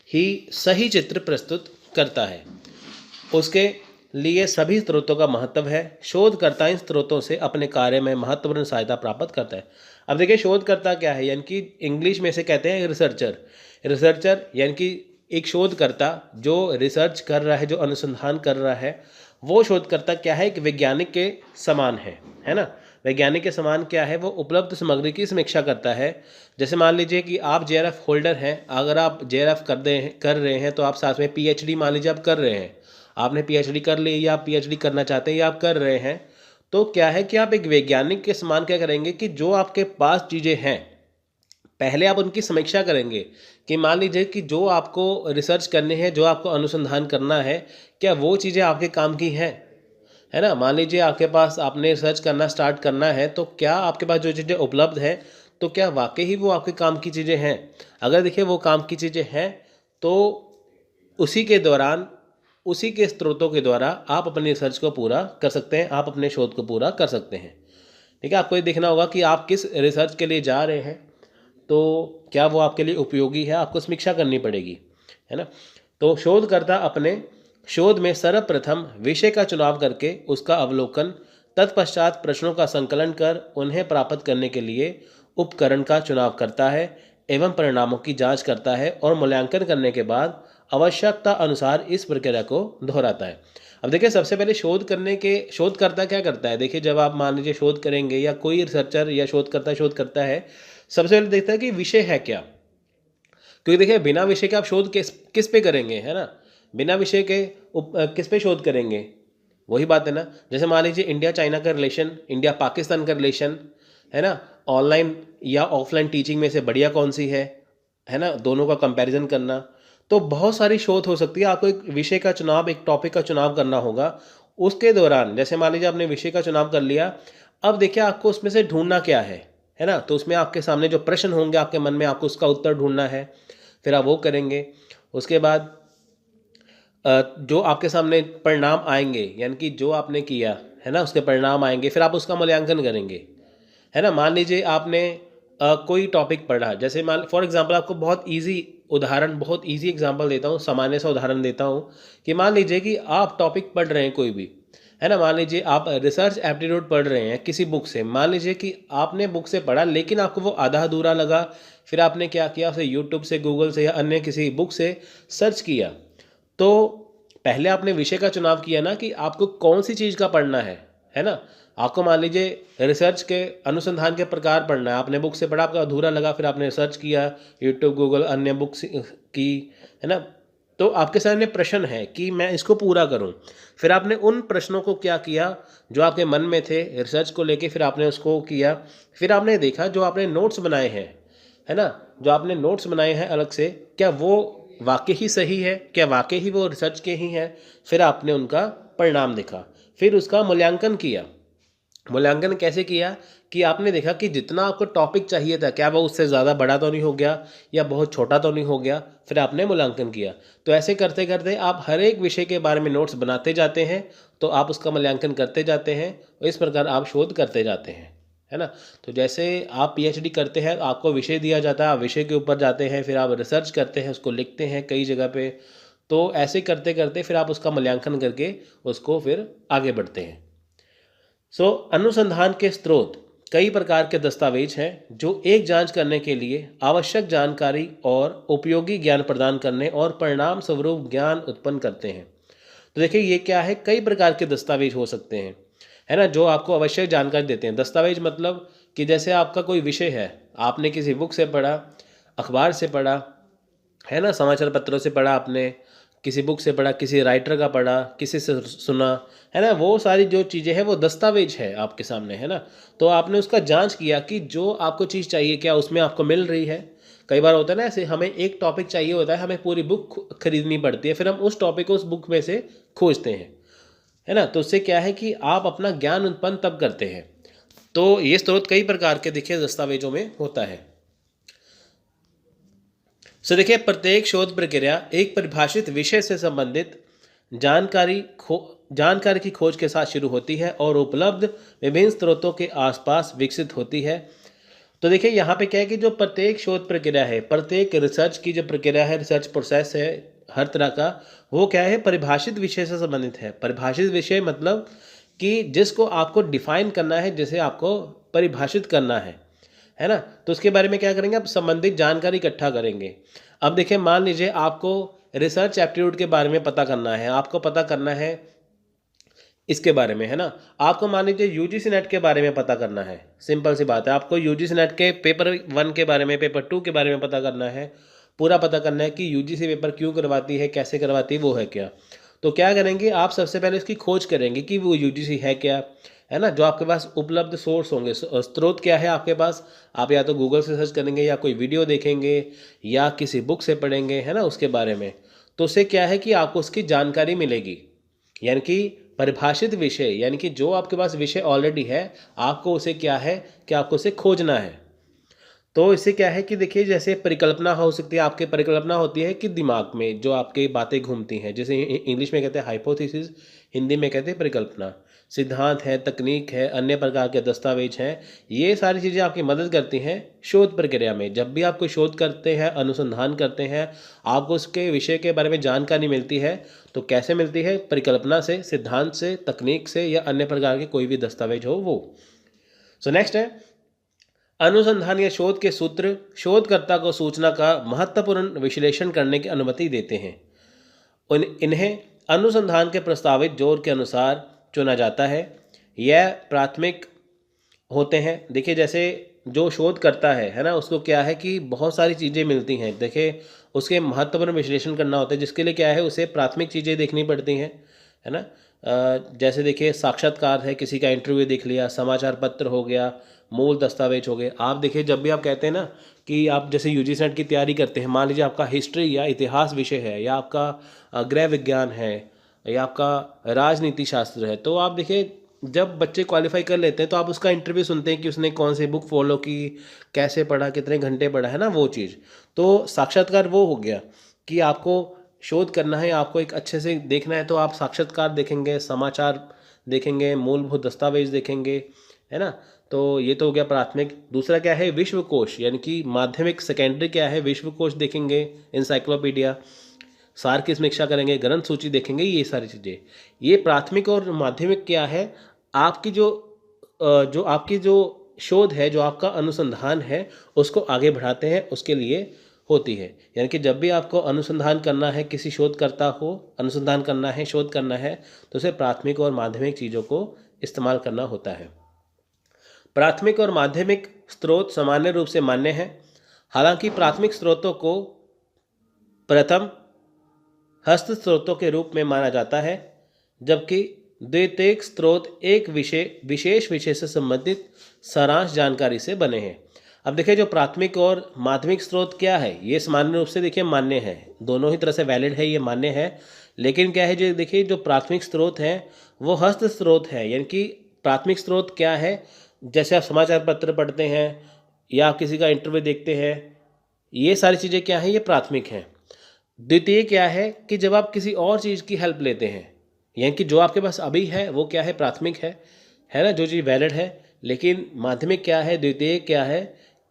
ही सही चित्र प्रस्तुत करता है। उसके लिए सभी स्रोतों का महत्व है। शोधकर्ता इन स्रोतों से अपने कार्य में महत्वपूर्ण सहायता प्राप्त करता है। अब देखिए, शोधकर्ता क्या है, यानी कि इंग्लिश में से कहते हैं रिसर्चर। रिसर्चर यानी कि एक शोधकर्ता जो रिसर्च कर रहा है, जो अनुसंधान कर रहा है, वो शोधकर्ता क्या है, एक वैज्ञानिक के समान है ना। वैज्ञानिक के समान क्या है, वो उपलब्ध सामग्री की समीक्षा करता है। जैसे मान लीजिए कि आप जेआरएफ होल्डर हैं, अगर आप जेआरएफ कर रहे हैं तो आप साथ में पीएचडी मान लीजिए आप कर रहे हैं, आपने पीएचडी कर ली या आप पीएचडी करना चाहते हैं या आप कर रहे हैं, तो क्या है कि आप एक वैज्ञानिक के समान क्या करेंगे कि जो आपके पास चीज़ें हैं पहले आप उनकी समीक्षा करेंगे कि मान लीजिए कि जो आपको रिसर्च करनी है, जो आपको अनुसंधान करना है, क्या वो चीज़ें आपके काम की हैं, है ना। मान लीजिए आपके पास, आपने रिसर्च करना स्टार्ट करना है, तो क्या आपके पास जो चीज़ें उपलब्ध है, तो क्या वाकई ही वो आपके काम की चीज़ें हैं। अगर देखिए वो काम की चीज़ें हैं तो उसी के दौरान, उसी के स्रोतों के द्वारा आप अपनी रिसर्च को पूरा कर सकते हैं, आप अपने शोध को पूरा कर सकते हैं। ठीक है, आपको ये देखना होगा कि आप किस रिसर्च के लिए जा रहे हैं, तो क्या वो आपके लिए उपयोगी है, आपको समीक्षा करनी पड़ेगी, है ना। तो शोधकर्ता अपने शोध में सर्वप्रथम विषय का चुनाव करके उसका अवलोकन, तत्पश्चात प्रश्नों का संकलन कर उन्हें प्राप्त करने के लिए उपकरण का चुनाव करता है एवं परिणामों की जांच करता है और मूल्यांकन करने के बाद आवश्यकता अनुसार इस प्रक्रिया को दोहराता है। अब देखिए, सबसे पहले शोधकर्ता क्या करता है। देखिए, जब आप मान लीजिए शोध करेंगे या कोई रिसर्चर या शोध करता है, सबसे पहले देखता है कि विषय है क्या। क्योंकि देखिए, बिना विषय के आप शोध किस पे करेंगे, है ना। बिना विषय के किस पे शोध करेंगे, वही बात है ना। जैसे मान लीजिए इंडिया चाइना का रिलेशन, इंडिया पाकिस्तान का रिलेशन, है ना। ऑनलाइन या ऑफलाइन टीचिंग में से बढ़िया कौन सी है ना, दोनों का कंपैरिजन करना। तो बहुत सारी शोध हो सकती है। आपको एक विषय का चुनाव, एक टॉपिक का चुनाव करना होगा। उसके दौरान जैसे मान लीजिए आपने विषय का चुनाव कर लिया, अब देखिए आपको उसमें से ढूंढना क्या है ना। तो उसमें आपके सामने जो प्रश्न होंगे आपके मन में, आपको उसका उत्तर ढूंढना है, फिर आप वो करेंगे। उसके बाद जो आपके सामने परिणाम आएंगे, यानी कि जो आपने किया है ना, उसके परिणाम आएंगे, फिर आप उसका मूल्यांकन करेंगे, है ना। मान लीजिए आपने कोई टॉपिक पढ़ा, जैसे मान फॉर एग्जांपल आपको बहुत इजी एग्जांपल देता हूँ, सामान्य सा उदाहरण देता हूँ कि मान लीजिए कि आप टॉपिक पढ़ रहे हैं कोई भी, है ना। मान लीजिए आप रिसर्च एप्टीट्यूड पढ़ रहे हैं किसी बुक से। मान लीजिए कि आपने बुक से पढ़ा लेकिन आपको वो आधा अधूरा लगा, फिर आपने क्या किया, उसे यूट्यूब से, गूगल से या अन्य किसी बुक से सर्च किया। तो पहले आपने विषय का चुनाव किया ना कि आपको कौन सी चीज़ का पढ़ना है ना। आपको मान लीजिए रिसर्च के, अनुसंधान के प्रकार पढ़ना है, आपने बुक से पढ़ा, आपका अधूरा लगा, फिर आपने सर्च किया यूट्यूब, गूगल, अन्य बुक्स की, है ना। तो आपके सामने प्रश्न है कि मैं इसको पूरा करूं। फिर आपने उन प्रश्नों को क्या किया जो आपके मन में थे रिसर्च को लेके, फिर आपने उसको किया। फिर आपने देखा जो आपने नोट्स बनाए हैं, है ना, जो आपने नोट्स बनाए हैं अलग से, क्या वो वाकई ही सही है, क्या वाकई ही वो रिसर्च के ही हैं? फिर आपने उनका परिणाम देखा, फिर उसका मूल्यांकन किया। मूल्यांकन कैसे किया कि आपने देखा कि जितना आपको टॉपिक चाहिए था, क्या वो उससे ज़्यादा बड़ा तो नहीं हो गया या बहुत छोटा तो नहीं हो गया, फिर आपने मूल्यांकन किया। तो ऐसे करते करते आप हर एक विषय के बारे में नोट्स बनाते जाते हैं, तो आप उसका मूल्यांकन करते जाते हैं, और इस प्रकार आप शोध करते जाते हैं, है ना। तो जैसे आप पीएचडी करते हैं, आपको विषय दिया जाता है, आप विषय के ऊपर जाते हैं, फिर आप रिसर्च करते हैं, उसको लिखते हैं कई जगह पे। तो ऐसे करते करते फिर आप उसका मूल्यांकन करके उसको फिर आगे बढ़ते हैं। अनुसंधान के स्रोत कई प्रकार के दस्तावेज हैं जो एक जांच करने के लिए आवश्यक जानकारी और उपयोगी ज्ञान प्रदान करने और परिणाम स्वरूप ज्ञान उत्पन्न करते हैं। तो देखिए ये क्या है, कई प्रकार के दस्तावेज हो सकते हैं, है ना, जो आपको आवश्यक जानकारी देते हैं। दस्तावेज मतलब कि जैसे आपका कोई विषय है, आपने किसी बुक से पढ़ा, अखबार से पढ़ा, है ना, समाचार पत्रों से पढ़ा, आपने किसी बुक से पढ़ा, किसी राइटर का पढ़ा, किसी से सुना, है ना, वो सारी जो चीज़ें हैं वो दस्तावेज है आपके सामने, है ना। तो आपने उसका जांच किया कि जो आपको चीज़ चाहिए क्या उसमें आपको मिल रही है। कई बार होता है ना ऐसे, हमें एक टॉपिक चाहिए होता है, हमें पूरी बुक खरीदनी पड़ती है, फिर हम उस टॉपिक को उस बुक में से खोजते हैं, है ना। तो उससे क्या है कि आप अपना ज्ञान उत्पन्न तब करते हैं। तो ये स्रोत कई प्रकार के देखिए दस्तावेजों में होता है। देखिए प्रत्येक शोध प्रक्रिया एक परिभाषित विषय से संबंधित जानकारी की खोज के साथ शुरू होती है और उपलब्ध विभिन्न स्रोतों के आसपास विकसित होती है। तो देखिए यहाँ पे क्या है कि जो प्रत्येक शोध प्रक्रिया है, प्रत्येक रिसर्च की जो प्रक्रिया है, रिसर्च प्रोसेस है हर तरह का, वो क्या है, परिभाषित विषय से संबंधित है। परिभाषित विषय मतलब कि जिसको आपको डिफाइन करना है, जिसे आपको परिभाषित करना है ना। तो उसके बारे में क्या करेंगे, आप संबंधित जानकारी इकट्ठा करेंगे। अब देखिए मान लीजिए आपको रिसर्च एप्टीट्यूड के बारे में पता करना है, आपको पता करना है इसके बारे में, है ना। आपको मान लीजिए यूजीसी नेट के बारे में पता करना है, सिंपल सी बात है, आपको यूजीसी नेट के पेपर 1 के बारे में, पेपर 2 के बारे में पता करना है, पूरा पता करना है कि यूजीसी पेपर क्यों करवाती है, कैसे करवाती है, वो है क्या। तो क्या करेंगे, आप सबसे पहले उसकी खोज करेंगे कि वो यूजीसी है क्या, है ना। जो आपके पास उपलब्ध सोर्स होंगे, स्रोत क्या है आपके पास, आप या तो गूगल से सर्च करेंगे या कोई वीडियो देखेंगे या किसी बुक से पढ़ेंगे, है ना, उसके बारे में। तो उससे क्या है कि आपको उसकी जानकारी मिलेगी, यानी कि परिभाषित विषय, यानी कि जो आपके पास विषय ऑलरेडी है, आपको उसे क्या है कि आपको उसे खोजना है। तो इससे क्या है कि देखिए जैसे परिकल्पना हो सकती है, आपके परिकल्पना होती है कि दिमाग में जो आपकी बातें घूमती हैं, जैसे इंग्लिश में कहते हैं हाइपोथेसिस, हिंदी में कहते हैं परिकल्पना। सिद्धांत है, तकनीक है, अन्य प्रकार के दस्तावेज हैं, ये सारी चीज़ें आपकी मदद करती हैं शोध प्रक्रिया में। जब भी आप कोई शोध करते हैं, अनुसंधान करते हैं, आपको उसके विषय के बारे में जानकारी मिलती है। तो कैसे मिलती है, परिकल्पना से, सिद्धांत से, तकनीक से, या अन्य प्रकार के कोई भी दस्तावेज हो वो। नेक्स्ट है अनुसंधान या शोध के सूत्र शोधकर्ता को सूचना का महत्वपूर्ण विश्लेषण करने की अनुमति देते हैं। इन्हें अनुसंधान के प्रस्तावित जोर के अनुसार चुना जाता है। यह प्राथमिक होते हैं। देखिए जैसे जो शोध करता है ना, उसको क्या है कि बहुत सारी चीज़ें मिलती हैं। देखिए उसके महत्वपूर्ण विश्लेषण करना होता है, जिसके लिए क्या है, उसे प्राथमिक चीज़ें देखनी पड़ती हैं, है ना। जैसे देखिए साक्षात्कार है, किसी का इंटरव्यू देख लिया, समाचार पत्र हो गया, मूल दस्तावेज हो गए। आप देखिए जब भी आप कहते हैं ना कि आप जैसे यूजीसी नेट की तैयारी करते हैं, मान लीजिए आपका हिस्ट्री या इतिहास विषय है, या आपका गृह विज्ञान है, या आपका राजनीति शास्त्र है, तो आप देखिए जब बच्चे क्वालिफाई कर लेते हैं तो आप उसका इंटरव्यू सुनते हैं कि उसने कौन सी बुक फॉलो की, कैसे पढ़ा, कितने घंटे पढ़ा, है ना, वो चीज़। तो साक्षात्कार वो हो गया कि आपको शोध करना है, आपको एक अच्छे से देखना है, तो आप साक्षात्कार देखेंगे, समाचार देखेंगे, मूलभूत दस्तावेज देखेंगे, है ना। तो ये तो हो गया प्राथमिक। दूसरा क्या है, विश्वकोश, यानी कि माध्यमिक, सेकेंडरी क्या है, विश्वकोश देखेंगे, इंसाइक्लोपीडिया, सार की समीक्षा करेंगे, ग्रंथ सूची देखेंगे, ये सारी चीज़ें। ये प्राथमिक और माध्यमिक क्या है, आपकी जो आपकी जो शोध है, जो आपका अनुसंधान है, उसको आगे बढ़ाते हैं, उसके लिए होती है। यानी कि जब भी आपको अनुसंधान करना है, किसी शोधकर्ता हो अनुसंधान करना है, शोध करना है, तो उसे प्राथमिक और माध्यमिक चीज़ों को इस्तेमाल करना होता है। प्राथमिक और माध्यमिक स्रोत सामान्य रूप से मान्य हैं। हालांकि प्राथमिक स्रोतों को प्रथम हस्त स्रोतों के रूप में माना जाता है, जबकि द्वितीयक स्रोत एक विशेष विषय से संबंधित सारांश जानकारी से बने हैं। अब देखिए जो प्राथमिक और माध्यमिक स्रोत क्या है, ये सामान्य रूप से देखिए मान्य है, दोनों ही तरह से वैलिड है, ये मान्य है। लेकिन क्या है जो देखिए जो प्राथमिक स्रोत है वो हस्त स्रोत है, यानी कि प्राथमिक स्रोत क्या है, जैसे आप समाचार पत्र पढ़ते हैं या आप किसी का इंटरव्यू देखते हैं, ये सारी चीज़ें क्या है, ये प्राथमिक हैं। द्वितीय क्या है कि जब आप किसी और चीज़ की हेल्प लेते हैं, यानी कि जो आपके पास अभी है वो क्या है, प्राथमिक है ना, जो चीज़ वैलिड है। लेकिन माध्यमिक क्या है, द्वितीय क्या है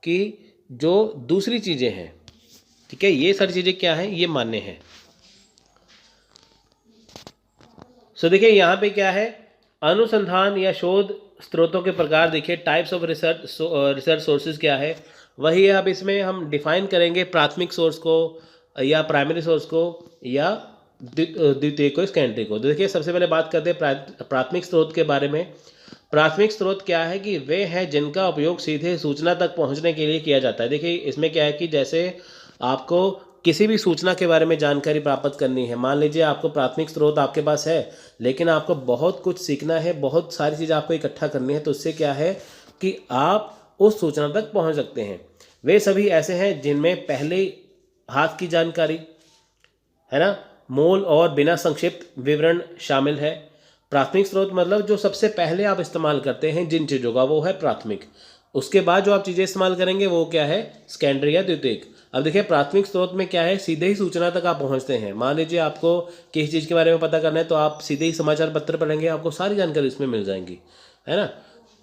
कि जो दूसरी चीज़ें हैं, ठीक है, ये सारी चीज़ें क्या हैं, ये मान्य है। सो देखिए यहाँ पे क्या है, अनुसंधान या शोध स्रोतों के प्रकार, देखिए टाइप्स ऑफ रिसर्च सोर्सेज क्या है, वही है। अब इसमें हम डिफाइन करेंगे प्राथमिक सोर्स को या प्राइमरी सोर्स को या द्वितीय को, सेकेंडरी को। तो देखिए सबसे पहले बात करते हैं प्राथमिक स्रोत के बारे में। प्राथमिक स्रोत क्या है कि वे हैं जिनका उपयोग सीधे सूचना तक पहुंचने के लिए किया जाता है। देखिए इसमें क्या है कि जैसे आपको किसी भी सूचना के बारे में जानकारी प्राप्त करनी है, मान लीजिए आपको प्राथमिक स्रोत आपके पास है, लेकिन आपको बहुत कुछ सीखना है, बहुत सारी चीज़ें आपको इकट्ठा करनी है, तो उससे क्या है कि आप उस सूचना तक पहुंच सकते हैं। वे सभी ऐसे हैं जिनमें पहले हाथ की जानकारी, है ना, मूल और बिना संक्षिप्त विवरण शामिल है। प्राथमिक स्रोत मतलब जो सबसे पहले आप इस्तेमाल करते हैं जिन चीज़ों का, वो है प्राथमिक। उसके बाद जो आप चीज़ें इस्तेमाल करेंगे वो क्या है, सेकेंडरी या द्वितीयक। अब देखिए प्राथमिक स्रोत में क्या है, सीधे ही सूचना तक आप पहुंचते हैं। मान लीजिए आपको किसी चीज़ के बारे में पता करना है, तो आप सीधे ही समाचार पत्र पढ़ेंगे, आपको सारी जानकारी इसमें मिल जाएंगी, है ना।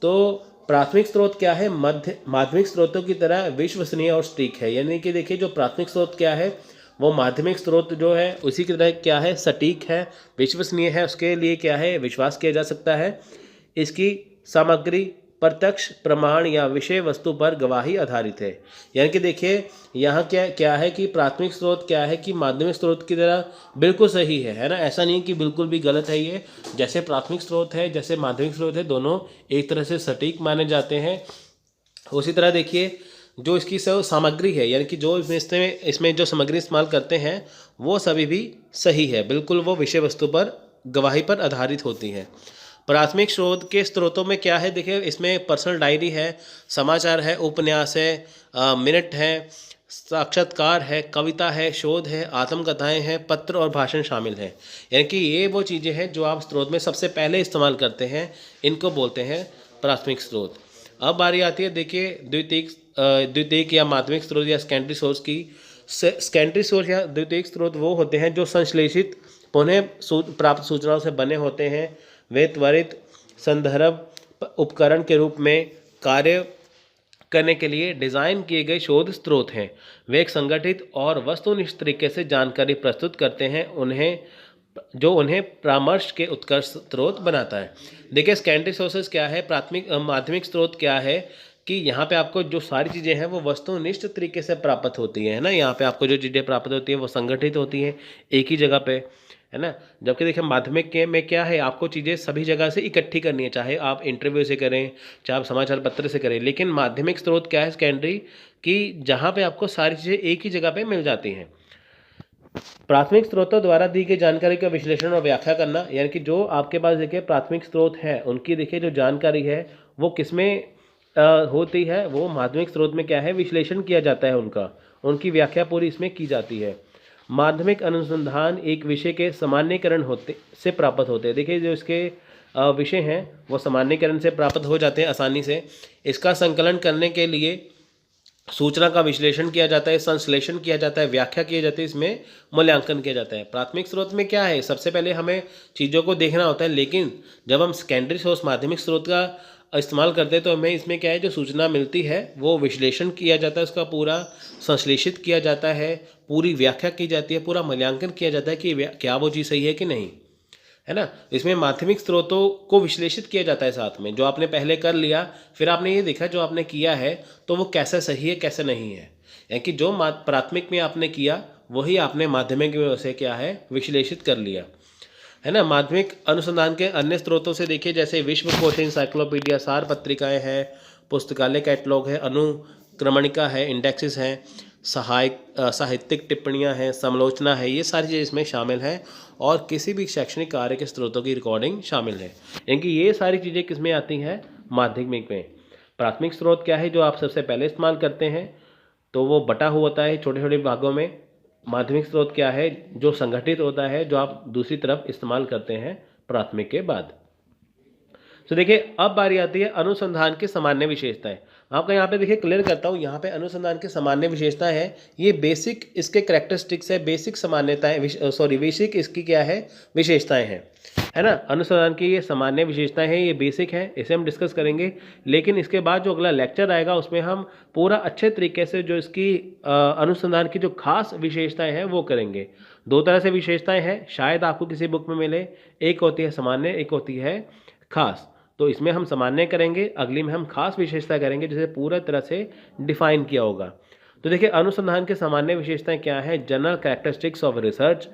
तो प्राथमिक स्रोत क्या है, माध्यमिक स्रोतों की तरह विश्वसनीय और सटीक है। यानी कि देखिए जो प्राथमिक स्रोत क्या है, वो माध्यमिक स्रोत जो है उसी की तरह क्या है, सटीक है, विश्वसनीय है, उसके लिए क्या है, विश्वास किया जा सकता है। इसकी सामग्री प्रत्यक्ष प्रमाण या विषय वस्तु पर गवाही आधारित है। यानी कि देखिए यहाँ क्या क्या है कि प्राथमिक स्रोत क्या है कि माध्यमिक स्रोत की तरह बिल्कुल सही है ना, ऐसा नहीं कि बिल्कुल भी गलत है। ये जैसे प्राथमिक स्रोत है, जैसे माध्यमिक स्रोत है, दोनों एक तरह से सटीक माने जाते हैं। उसी तरह देखिए जो इसकी सब सामग्री है, यानी कि जो इसमें जो सामग्री इस्तेमाल करते हैं वो सभी भी सही है, बिल्कुल वो विषय वस्तु पर गवाही पर आधारित होती है। प्राथमिक शोध के स्रोतों में क्या है, देखिए इसमें पर्सनल डायरी है, समाचार है, उपन्यास है, मिनट है, साक्षात्कार है, कविता है, शोध है, आत्मकथाएं हैं, पत्र और भाषण शामिल हैं। यानी कि ये वो चीज़ें हैं जो आप स्रोत में सबसे पहले इस्तेमाल करते हैं, इनको बोलते हैं प्राथमिक स्रोत। अब बारी आती है देखिए द्वितीयक या माध्यमिक स्रोत या सेकेंडरी सोर्स की। सेकेंडरी सोर्स या द्वितीयक स्रोत वो होते हैं जो संश्लेषित पुनः प्राप्त सूचनाओं से बने होते हैं। वे त्वरित संदर्भ उपकरण के रूप में कार्य करने के लिए डिज़ाइन किए गए शोध स्रोत हैं। वे एक संगठित और वस्तुनिष्ठ तरीके से जानकारी प्रस्तुत करते हैं, उन्हें परामर्श के उत्कर्ष स्रोत बनाता है। देखिए सेकेंडरी सोर्सेज क्या है, माध्यमिक स्रोत क्या है कि यहाँ पे आपको जो सारी चीज़ें हैं वो वस्तुनिष्ठ तरीके से प्राप्त होती हैं, है ना। यहाँ पे आपको जो चीज़ें प्राप्त होती हैं वो संगठित होती हैं एक ही जगह पे, है ना। जबकि देखिए माध्यमिक के में क्या है, आपको चीज़ें सभी जगह से इकट्ठी करनी है, चाहे आप इंटरव्यू से करें, चाहे आप समाचार पत्र से करें। लेकिन माध्यमिक स्रोत क्या है, सेकेंडरी, कि जहाँ पे आपको सारी चीज़ें एक ही जगह पे मिल जाती हैं। प्राथमिक स्रोतों द्वारा दी गई जानकारी का विश्लेषण और व्याख्या करना, यानी कि जो आपके पास देखिए प्राथमिक स्रोत है उनकी देखिए जो जानकारी है वो किसमें होती है, वो माध्यमिक स्रोत में क्या है, विश्लेषण किया जाता है, उनकी व्याख्या पूरी इसमें की जाती है। माध्यमिक अनुसंधान एक विषय के सामान्यीकरण से प्राप्त होते हैं। देखिए जो इसके विषय हैं वो सामान्यीकरण से प्राप्त हो जाते हैं आसानी से। इसका संकलन करने के लिए सूचना का विश्लेषण किया जाता है, संश्लेषण किया जाता है, व्याख्या की जाती है, इसमें मूल्यांकन किया जाता है। प्राथमिक स्रोत में क्या है, सबसे पहले हमें चीज़ों को देखना होता है, लेकिन जब हम सेकेंडरी सोर्स माध्यमिक स्रोत का इस्तेमाल करते हैं तो हमें इसमें क्या है, जो सूचना मिलती है वो विश्लेषण किया जाता है, उसका पूरा संश्लेषित किया जाता है, पूरी व्याख्या की जाती है, पूरा मूल्यांकन किया जाता है कि क्या वो चीज़ सही है कि नहीं, है ना। इसमें माध्यमिक स्रोतों को विश्लेषित किया जाता है साथ में, जो आपने पहले कर लिया फिर आपने ये देखा जो आपने किया है तो वो कैसे सही है कैसे नहीं है। यानी कि जो प्राथमिक में आपने किया वही आपने माध्यमिक में उसे क्या है, विश्लेषित कर लिया, है ना। माध्यमिक अनुसंधान के अन्य स्रोतों से देखिए जैसे विश्वकोश इंसाइक्लोपीडिया, सार पत्रिकाएँ हैं, पुस्तकालय कैटलॉग है, अनुक्रमणिका है, इंडेक्सेस हैं, साहित्यिक टिप्पणियाँ हैं, समालोचना है, ये सारी चीज़ें इसमें शामिल हैं। और किसी भी शैक्षणिक कार्य के स्रोतों की रिकॉर्डिंग शामिल है, यानी कि ये सारी चीज़ें किस में आती हैं, माध्यमिक में। प्राथमिक स्रोत क्या है जो आप सबसे पहले इस्तेमाल करते हैं, तो वो बटा हुआ होता है छोटे छोटे भागों में। माध्यमिक स्रोत क्या है जो संगठित होता है, जो आप दूसरी तरफ इस्तेमाल करते हैं प्राथमिक के बाद। तो देखिए अब बारी आती है अनुसंधान की सामान्य विशेषताएं। आपका यहाँ पे देखिए क्लियर करता हूँ, यहाँ पे अनुसंधान की सामान्य विशेषताएं है, ये बेसिक इसके करेक्टरिस्टिक्स है, बेसिक सामान्यताएं, सॉरी बेसिक इसकी क्या है विशेषताएं हैं, है ना। अनुसंधान की ये सामान्य विशेषताएं हैं, ये बेसिक है, इसे हम डिस्कस करेंगे। लेकिन इसके बाद जो अगला लेक्चर आएगा उसमें हम पूरा अच्छे तरीके से जो इसकी अनुसंधान की जो खास विशेषताएं हैं वो करेंगे। दो तरह से विशेषताएं हैं, शायद आपको किसी बुक में मिले, एक होती है सामान्य, एक होती है खास। तो इसमें हम सामान्य करेंगे, अगली में हम खास विशेषता करेंगे जिसे पूरा तरह से डिफाइन किया होगा। तो देखिए अनुसंधान के सामान्य विशेषताएं क्या है। जनरल कैरेक्टरिस्टिक्स ऑफ रिसर्च,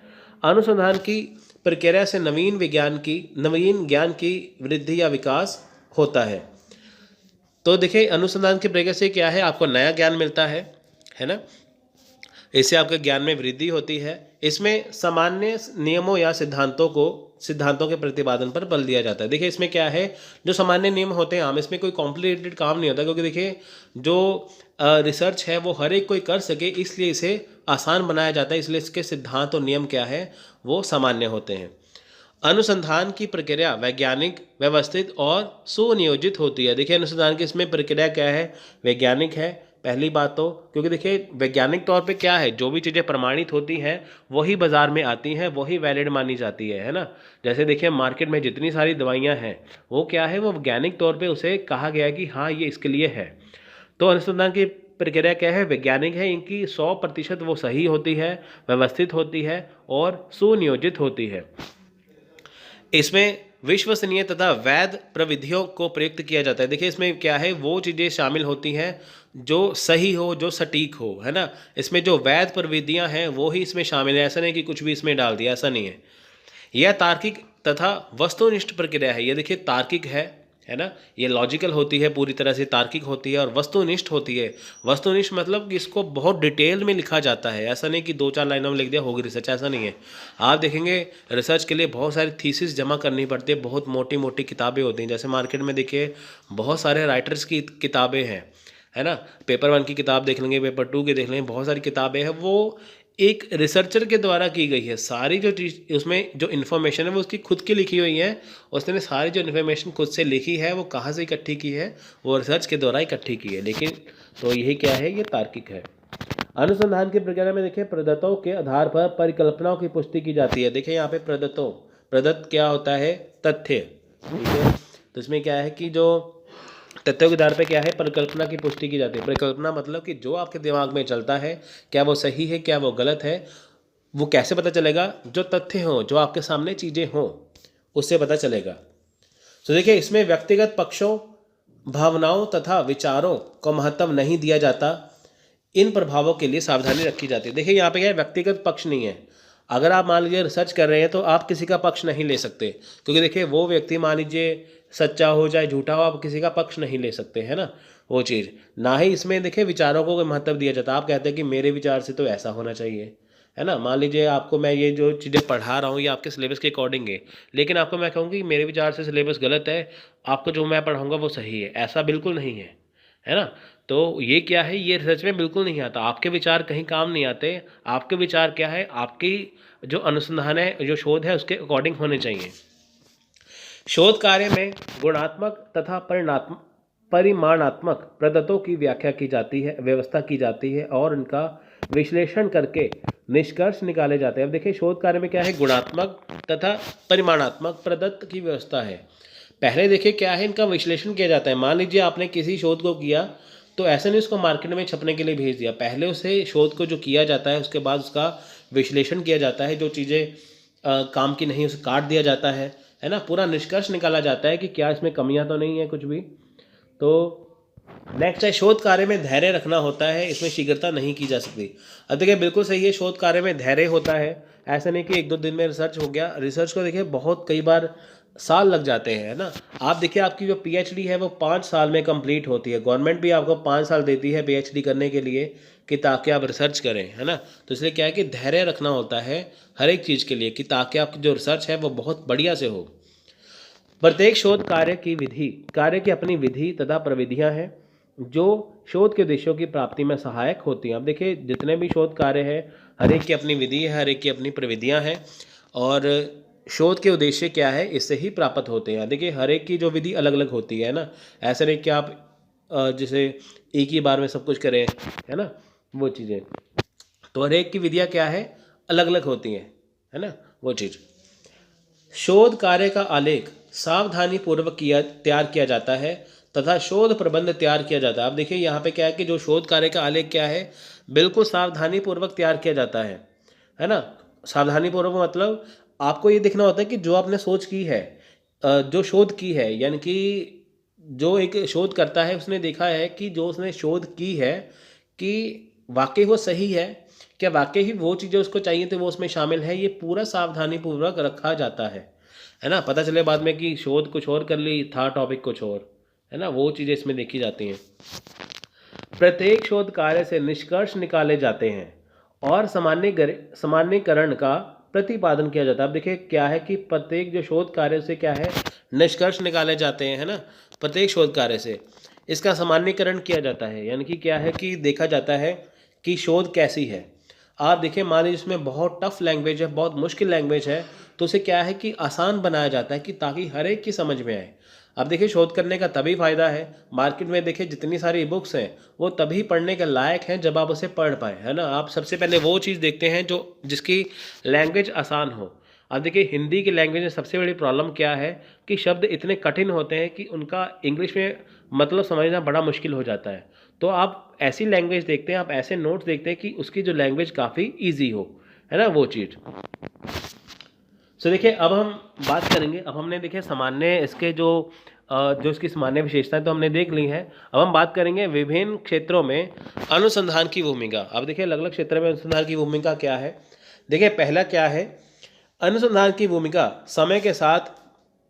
अनुसंधान की प्रक्रिया से नवीन ज्ञान की वृद्धि या विकास होता है। तो देखिए अनुसंधान की प्रक्रिया से क्या है, आपको नया ज्ञान मिलता है ना, इससे आपके ज्ञान में वृद्धि होती है। इसमें सामान्य नियमों या सिद्धांतों के प्रतिपादन पर बल दिया जाता है। देखिए इसमें क्या है, जो सामान्य नियम होते हैं आम, इसमें कोई कॉम्प्लिकेटेड काम नहीं होता, क्योंकि देखिए जो रिसर्च है वो हर एक कोई कर सके, इसलिए इसे आसान बनाया जाता है, इसलिए इसके सिद्धांत और नियम क्या है वो सामान्य होते हैं। अनुसंधान की प्रक्रिया वैज्ञानिक, व्यवस्थित और सुनियोजित होती है। देखिए अनुसंधान की इसमें प्रक्रिया क्या है, वैज्ञानिक है पहली बात तो, क्योंकि देखिए वैज्ञानिक तौर पे क्या है, जो भी चीज़ें प्रमाणित होती हैं वही बाज़ार में आती हैं, वही वैलिड मानी जाती है ना। जैसे देखिए मार्केट में जितनी सारी दवाइयाँ हैं वो क्या है, वो वैज्ञानिक तौर पे उसे कहा गया है कि हाँ ये इसके लिए है। तो अनुसंधान की प्रक्रिया क्या है, वैज्ञानिक है, इनकी 100% वो सही होती है, व्यवस्थित होती है और सुनियोजित होती है। इसमें विश्वसनीय तथा वैध प्रविधियों को प्रयुक्त किया जाता है। देखिए इसमें क्या है, वो चीज़ें शामिल होती हैं जो सही हो, जो सटीक हो, है ना। इसमें जो वैध प्रविधियां हैं वो ही इसमें शामिल है, ऐसा नहीं कि कुछ भी इसमें डाल दिया, ऐसा नहीं है। यह तार्किक तथा वस्तुनिष्ठ प्रक्रिया है। ये देखिए तार्किक है ना, ये लॉजिकल होती है, पूरी तरह से तार्किक होती है और वस्तुनिष्ठ होती है। वस्तुनिष्ठ मतलब कि इसको बहुत डिटेल में लिखा जाता है, ऐसा नहीं कि 2-4 लाइनों में लिख दिया होगी रिसर्च, ऐसा नहीं है। आप देखेंगे रिसर्च के लिए बहुत सारी थीसिस जमा करनी पड़ती है, बहुत मोटी मोटी किताबें होती हैं। जैसे मार्केट में देखिए बहुत सारे राइटर्स की किताबें हैं, है ना। पेपर 1 की किताब देख लेंगे, पेपर 2 की देख लेंगे, बहुत सारी किताबें हैं, वो एक रिसर्चर के द्वारा की गई है। सारी जो चीज़ उसमें जो इन्फॉर्मेशन है वो उसकी खुद की लिखी हुई है, उसने सारी जो इन्फॉर्मेशन खुद से लिखी है वो कहाँ से इकट्ठी की है, वो रिसर्च के द्वारा इकट्ठी की है। लेकिन तो यही क्या है, ये तार्किक है। अनुसंधान की प्रक्रिया में देखिए प्रदत्तों के आधार पर परिकल्पनाओं की पुष्टि की जाती है। देखिए यहाँ पे प्रदत्त क्या होता है, तथ्य, ठीक है। तो इसमें क्या है कि जो तथ्यों के आधार पर क्या है, परिकल्पना की पुष्टि की जाती है। परिकल्पना मतलब कि जो आपके दिमाग में चलता है, क्या वो सही है, क्या वो गलत है, वो कैसे पता चलेगा, जो तथ्य हों, जो आपके सामने चीज़ें हों, उससे पता चलेगा। तो देखिए इसमें व्यक्तिगत पक्षों, भावनाओं तथा विचारों को महत्व नहीं दिया जाता, इन प्रभावों के लिए सावधानी रखी जाती है। देखिए यहाँ पे क्या है, व्यक्तिगत पक्ष नहीं है। अगर आप मान लीजिए रिसर्च कर रहे हैं तो आप किसी का पक्ष नहीं ले सकते, क्योंकि देखिए वो व्यक्ति मान लीजिए सच्चा हो चाहे झूठा हो, आप किसी का पक्ष नहीं ले सकते, है ना, वो चीज़। ना ही इसमें देखिए विचारों को कोई महत्व दिया जाता। आप कहते हैं कि मेरे विचार से तो ऐसा होना चाहिए, है ना। मान लीजिए आपको मैं ये जो चीज़ें पढ़ा रहा हूँ ये आपके सिलेबस के अकॉर्डिंग है, लेकिन आपको मैं कहूँगी कि मेरे विचार से सिलेबस गलत है, आपको जो मैं पढ़ाऊँगा वो सही है, ऐसा बिल्कुल नहीं है ना। तो ये क्या है, ये रिसर्च में बिल्कुल नहीं आता। आपके विचार कहीं काम नहीं आते। आपके विचार क्या है, आपकी जो अनुसंधान है, जो शोध है, उसके अकॉर्डिंग होने चाहिए। शोध कार्य में गुणात्मक तथा परिमाणात्मक प्रदत्तों की व्याख्या की जाती है, व्यवस्था की जाती है और इनका विश्लेषण करके निष्कर्ष निकाले जाते हैं। अब देखिए शोध कार्य में क्या है, गुणात्मक तथा परिमाणात्मक प्रदत्त की व्यवस्था है। पहले देखिए क्या है, इनका विश्लेषण किया जाता है। मान लीजिए आपने किसी शोध को किया तो ऐसे नहीं उसको मार्केट में छपने के लिए भेज दिया, पहले उसे शोध को जो किया जाता है उसके बाद उसका विश्लेषण किया जाता है, जो चीज़ें काम की नहीं उसे काट दिया जाता है ना। पूरा निष्कर्ष निकाला जाता है कि क्या इसमें कमियां तो नहीं है कुछ भी। तो नेक्स्ट है, शोध कार्य में धैर्य रखना होता है, इसमें शीघ्रता नहीं की जा सकती। अब देखिए बिल्कुल सही है, शोध कार्य में धैर्य होता है। ऐसा नहीं कि 1-2 दिन में रिसर्च हो गया। रिसर्च को देखिए बहुत कई बार साल लग जाते हैं, है ना। आप देखिए आपकी जो पीएचडी है वो 5 साल में कंप्लीट होती है। गवर्नमेंट भी आपको 5 साल देती है पीएचडी करने के लिए कि ताकि आप रिसर्च करें, है ना। तो इसलिए क्या है कि धैर्य रखना होता है हर एक चीज़ के लिए, कि ताकि आपकी जो रिसर्च है वो बहुत बढ़िया से हो। प्रत्येक शोध कार्य की अपनी विधि तथा प्रविधियां हैं जो शोध के उद्देश्यों की प्राप्ति में सहायक होती हैं। अब देखिए जितने भी शोध कार्य है, हर एक की अपनी विधि है, हर एक की अपनी प्रविधियां हैं, और शोध के उद्देश्य क्या है इससे ही प्राप्त होते हैं। देखिए हर एक की जो विधि अलग अलग होती है ना, ऐसा नहीं कि आप जैसे एक ही बार में सब कुछ करें, है ना, वो चीज़ें। तो हर एक की विधियाँ क्या है, अलग अलग होती हैं, है ना, वो चीज़। शोध कार्य का आलेख सावधानी पूर्वक तैयार किया जाता है तथा शोध प्रबंध तैयार किया जाता है। अब देखिए यहाँ पे क्या है कि जो शोध कार्य का आलेख क्या है, बिल्कुल सावधानी पूर्वक तैयार किया जाता है ना। सावधानी पूर्वक मतलब आपको ये देखना होता है कि जो आपने सोच की है, जो शोध की है, यानी कि जो एक शोध करता है उसने देखा है कि जो उसने शोध की है कि वाकई वो सही है, क्या वाकई ही वो चीज़ें उसको चाहिए तो वो उसमें शामिल है, ये पूरा सावधानी पूर्वक रखा जाता है ना। पता चले बाद में कि शोध कुछ और कर ली, था टॉपिक कुछ और, है ना, वो चीज़ें इसमें देखी जाती हैं। प्रत्येक शोध कार्य से निष्कर्ष निकाले जाते हैं और सामान्यकरण का प्रतिपादन किया जाता है। अब देखिए क्या है कि प्रत्येक जो शोध कार्य से क्या है, निष्कर्ष निकाले जाते हैं, है ना, प्रत्येक शोध कार्य से इसका सामान्यकरण किया जाता है, यानी कि क्या है कि देखा जाता है कि शोध कैसी है। आप देखिए मान लीजिए इसमें बहुत टफ लैंग्वेज है, बहुत मुश्किल लैंग्वेज है, तो उसे क्या है कि आसान बनाया जाता है कि ताकि हर एक की समझ में आए। अब देखिए शोध करने का तभी फ़ायदा है, मार्केट में देखिए जितनी सारी बुक्स हैं वो तभी पढ़ने के लायक हैं जब आप उसे पढ़ पाएँ, है ना। आप सबसे पहले वो चीज़ देखते हैं जो जिसकी लैंग्वेज आसान हो। अब देखिए हिंदी की लैंग्वेज में सबसे बड़ी प्रॉब्लम क्या है कि शब्द इतने कठिन होते हैं कि उनका इंग्लिश में मतलब समझना बड़ा मुश्किल हो जाता है। तो आप ऐसी लैंग्वेज देखते हैं, आप ऐसे नोट्स देखते हैं कि उसकी जो लैंग्वेज काफ़ी ईजी हो, है ना, वो चीज़। सो देखिए अब हम बात करेंगे, अब हमने देखिए सामान्य इसके जो इसकी सामान्य विशेषताएं तो हमने देख ली हैं। अब हम बात करेंगे विभिन्न क्षेत्रों में अनुसंधान की भूमिका। अब देखिए अलग अलग क्षेत्र में अनुसंधान की भूमिका क्या है। देखिए पहला क्या है, अनुसंधान की भूमिका समय के साथ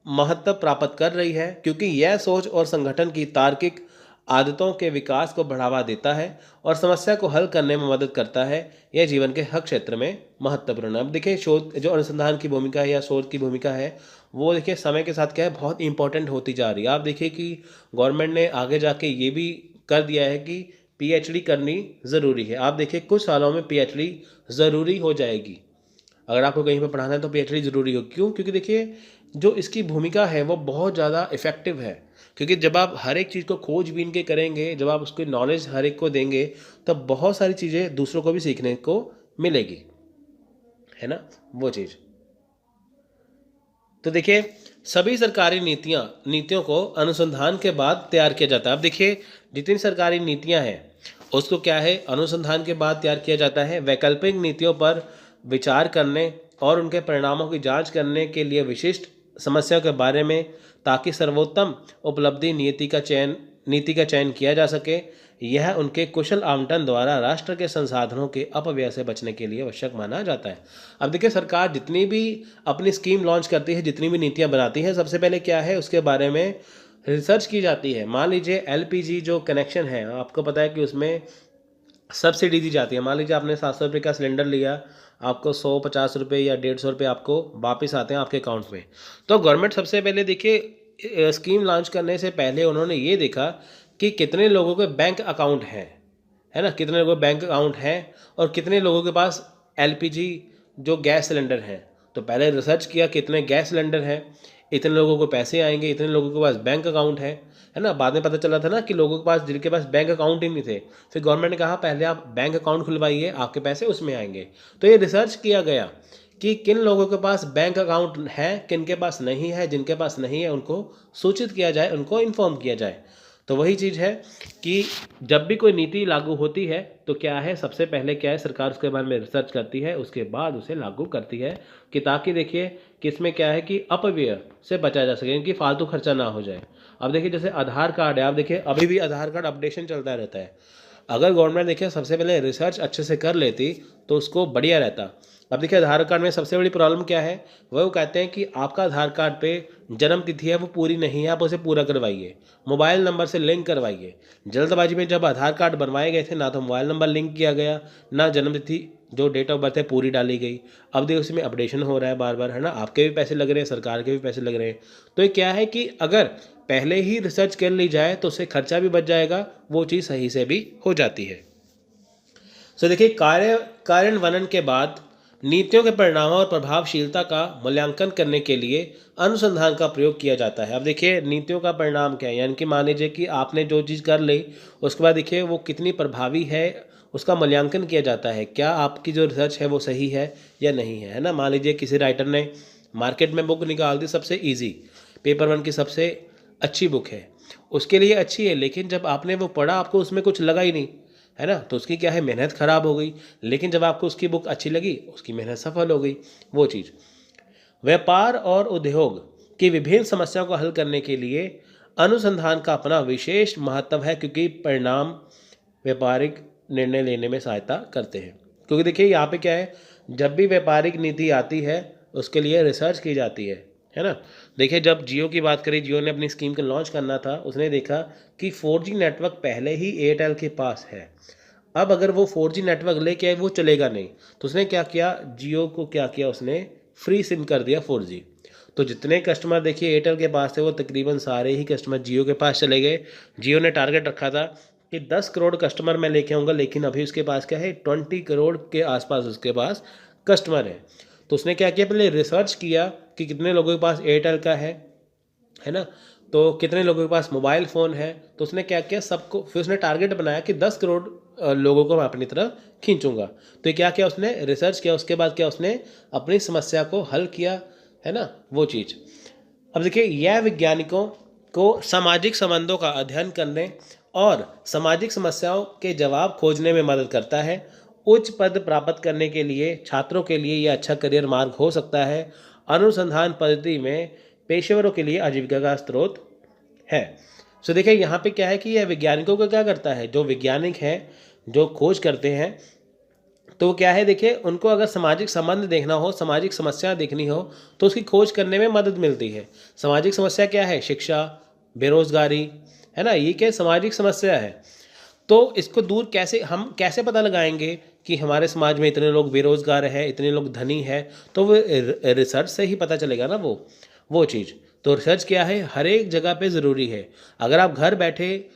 महत्व प्राप्त कर रही है क्योंकि यह सोच और संगठन की तार्किक आदतों के विकास को बढ़ावा देता है और समस्या को हल करने में मदद करता है। यह जीवन के हर क्षेत्र में महत्वपूर्ण है। अब देखिए शोध जो अनुसंधान की भूमिका है या शोध की भूमिका है वो देखिए समय के साथ क्या है, बहुत इंपॉर्टेंट होती जा रही है। आप देखिए कि गवर्नमेंट ने आगे जाके ये भी कर दिया है कि पीएचडी करनी ज़रूरी है। आप देखिए कुछ सालों में पीएचडी ज़रूरी हो जाएगी। अगर आपको कहीं पर पढ़ाना है तो पीएचडी ज़रूरी हो। क्यों? क्योंकि देखिए जो इसकी भूमिका है वो बहुत ज़्यादा इफ़ेक्टिव है। क्योंकि जब आप हर एक चीज़ को खोजबीन के करेंगे, जब आप उसकी नॉलेज हर एक को देंगे, तब बहुत सारी चीज़ें दूसरों को भी सीखने को मिलेगी, है ना, वो चीज़। तो देखिए सभी सरकारी नीतियों को अनुसंधान के बाद तैयार किया जाता है। अब देखिए जितनी सरकारी नीतियां हैं उसको क्या है, अनुसंधान के बाद तैयार किया जाता है। वैकल्पिक नीतियों पर विचार करने और उनके परिणामों की जांच करने के लिए विशिष्ट समस्याओं के बारे में, ताकि सर्वोत्तम उपलब्धि नीति का चयन किया जा सके। यह उनके कुशल आवंटन द्वारा राष्ट्र के संसाधनों के अपव्यय से बचने के लिए आवश्यक माना जाता है। अब देखिए सरकार जितनी भी अपनी स्कीम लॉन्च करती है, जितनी भी नीतियां बनाती है, सबसे पहले क्या है उसके बारे में रिसर्च की जाती है। मान लीजिए एलपीजी जो कनेक्शन है, आपको पता है कि उसमें सब्सिडी दी जाती है। मान लीजिए आपने 700 रुपये का सिलेंडर लिया, आपको 150 रुपये या 150 रुपये आपको वापस आते हैं आपके अकाउंट में। तो गवर्नमेंट सबसे पहले देखिए स्कीम लॉन्च करने से पहले उन्होंने ये देखा कि कितने लोगों के बैंक अकाउंट हैं, है ना, कितने लोगों के बैंक अकाउंट हैं और कितने लोगों के पास एलपीजी जो गैस सिलेंडर हैं। तो पहले रिसर्च किया कितने गैस सिलेंडर हैं, इतने लोगों को पैसे आएंगे, इतने लोगों के पास बैंक अकाउंट है ना। बाद में पता चला था ना कि लोगों के पास जिनके पास बैंक अकाउंट ही नहीं थे, फिर गवर्नमेंट ने कहा पहले आप बैंक अकाउंट खुलवाइए, आपके पैसे उसमें आएंगे। तो ये रिसर्च किया गया कि किन लोगों के पास बैंक अकाउंट है, किन के पास नहीं है, जिनके पास नहीं है उनको सूचित किया जाए, उनको इन्फॉर्म किया जाए। तो वही चीज़ है कि जब भी कोई नीति लागू होती है तो क्या है, सबसे पहले क्या है, सरकार उसके बारे में रिसर्च करती है, उसके बाद उसे लागू करती है कि ताकि देखिए कि इसमें क्या है कि अपव्यय से बचा जा सके, कि फालतू खर्चा ना हो जाए। अब देखिए जैसे आधार कार्ड है, आप देखिए अभी भी आधार कार्ड अपडेशन चलता रहता है। अगर गवर्नमेंट देखिए सबसे पहले रिसर्च अच्छे से कर लेती तो उसको बढ़िया रहता। अब देखिए आधार कार्ड में सबसे बड़ी प्रॉब्लम क्या है, वो कहते हैं कि आपका आधार कार्ड पे जन्म तिथि है वो पूरी नहीं है, आप उसे पूरा करवाइए, मोबाइल नंबर से लिंक करवाइए। जल्दबाजी में जब आधार कार्ड बनवाए गए थे ना तो मोबाइल नंबर लिंक किया गया, ना जन्म तिथि जो डेट ऑफ बर्थ है पूरी डाली गई। अब देखो उसमें अपडेशन हो रहा है बार बार, है ना, आपके भी पैसे लग रहे हैं, सरकार के भी पैसे लग रहे हैं। तो ये क्या है कि अगर पहले ही रिसर्च कर ली जाए तो उससे खर्चा भी बच जाएगा, वो चीज़ सही से भी हो जाती है। सो देखिए, कार्यान्वयन के बाद नीतियों के परिणामों और प्रभावशीलता का मूल्यांकन करने के लिए अनुसंधान का प्रयोग किया जाता है। अब देखिए नीतियों का परिणाम क्या है, यानी कि मान लीजिए कि आपने जो चीज़ कर ली उसके बाद देखिए वो कितनी प्रभावी है, उसका मूल्यांकन किया जाता है, क्या आपकी जो रिसर्च है वो सही है या नहीं है ना। मान लीजिए किसी राइटर ने मार्केट में बुक निकाल दी सबसे ईजी, पेपर वन की सबसे अच्छी बुक है, उसके लिए अच्छी है, लेकिन जब आपने वो पढ़ा आपको उसमें कुछ लगा ही नहीं, है ना, तो उसकी क्या है, मेहनत ख़राब हो गई। लेकिन जब आपको उसकी बुक अच्छी लगी, उसकी मेहनत सफल हो गई, वो चीज़। व्यापार और उद्योग की विभिन्न समस्याओं को हल करने के लिए अनुसंधान का अपना विशेष महत्व है, क्योंकि परिणाम व्यापारिक निर्णय लेने में सहायता करते हैं। क्योंकि देखिए यहाँ पे क्या है, जब भी व्यापारिक नीति आती है उसके लिए रिसर्च की जाती है ना। देखिए जब जियो की बात करें, जियो ने अपनी स्कीम को लॉन्च करना था, उसने देखा कि 4G नेटवर्क पहले ही एयरटेल के पास है, अब अगर वो 4G नेटवर्क लेके आए वो चलेगा नहीं, तो उसने क्या किया, जियो को क्या किया, उसने फ्री सिम कर दिया 4G। तो जितने कस्टमर देखिए एयरटेल के पास थे वो तकरीबन सारे ही कस्टमर जियो के पास चले गए। जियो ने टारगेट रखा था कि 10 करोड़ कस्टमर मैं लेके आऊँगा, लेकिन अभी उसके पास क्या है, 20 करोड़ के आसपास उसके पास कस्टमर है। तो उसने क्या किया, पहले रिसर्च किया कि कितने लोगों के पास एयरटेल का है ना, तो कितने लोगों के पास मोबाइल फ़ोन है। तो उसने क्या किया, सबको, फिर उसने टारगेट बनाया कि 10 करोड़ लोगों को मैं अपनी तरफ खींचूंगा। तो ये क्या किया, उसने रिसर्च किया, उसके बाद क्या, उसने अपनी समस्या को हल किया, है ना, वो चीज़। अब देखिए यह वैज्ञानिकों को सामाजिक संबंधों का अध्ययन करने और सामाजिक समस्याओं के जवाब खोजने में मदद करता है। उच्च पद प्राप्त करने के लिए छात्रों के लिए यह अच्छा करियर मार्ग हो सकता है। अनुसंधान पद्धति में पेशेवरों के लिए आजीविका का स्रोत है। सो देखिए यहाँ पे क्या है कि यह वैज्ञानिकों को क्या करता है, जो वैज्ञानिक हैं जो खोज करते हैं, तो क्या है, देखिए उनको अगर सामाजिक संबंध देखना हो, सामाजिक समस्या देखनी हो, तो उसकी खोज करने में मदद मिलती है। सामाजिक समस्या क्या है, शिक्षा, बेरोजगारी, है ना, ये क्या सामाजिक समस्या है। तो इसको दूर कैसे, हम कैसे पता लगाएंगे कि हमारे समाज में इतने लोग बेरोजगार हैं, इतने लोग धनी हैं, तो वो रिसर्च से ही पता चलेगा ना वो चीज़। तो रिसर्च क्या है, हर एक जगह पे ज़रूरी है। अगर आप घर बैठे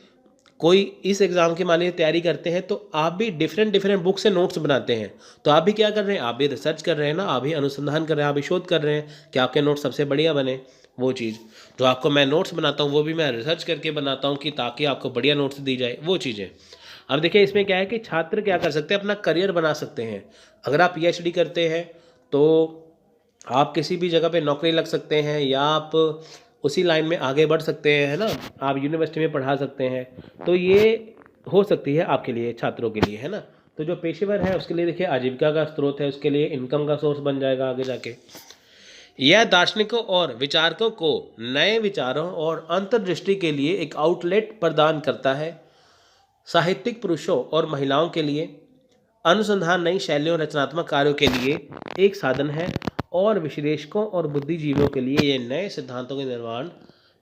कोई इस एग्ज़ाम की मान लीजिए तैयारी करते हैं, तो आप भी डिफरेंट बुक से नोट्स बनाते हैं, तो आप भी क्या कर रहे हैं, आप भी रिसर्च कर रहे हैं ना, आप भी अनुसंधान कर रहे हैं, आप भी शोध कर रहे हैं कि आपके नोट्स सबसे बढ़िया बने। वो चीज़ जो आपको मैं नोट्स बनाता हूँ वो भी मैं रिसर्च करके बनाता हूँ कि ताकि आपको बढ़िया नोट्स दी जाए, वो चीज़ें। अब देखिए इसमें क्या है कि छात्र क्या कर सकते हैं, अपना करियर बना सकते हैं। अगर आप PhD करते हैं तो आप किसी भी जगह पे नौकरी लग सकते हैं, या आप उसी लाइन में आगे बढ़ सकते हैं, है ना, आप यूनिवर्सिटी में पढ़ा सकते हैं। तो ये हो सकती है आपके लिए, छात्रों के लिए, है ना। तो जो पेशेवर है उसके लिए देखिए आजीविका का स्रोत है, उसके लिए इनकम का सोर्स बन जाएगा आगे जाके। यह दार्शनिकों और विचारकों को नए विचारों और अंतर्दृष्टि के लिए एक आउटलेट प्रदान करता है। साहित्यिक पुरुषों और महिलाओं के लिए अनुसंधान नई शैलियों और रचनात्मक कार्यों के लिए एक साधन है, और विश्लेषकों और बुद्धिजीवियों के लिए ये नए सिद्धांतों के निर्माण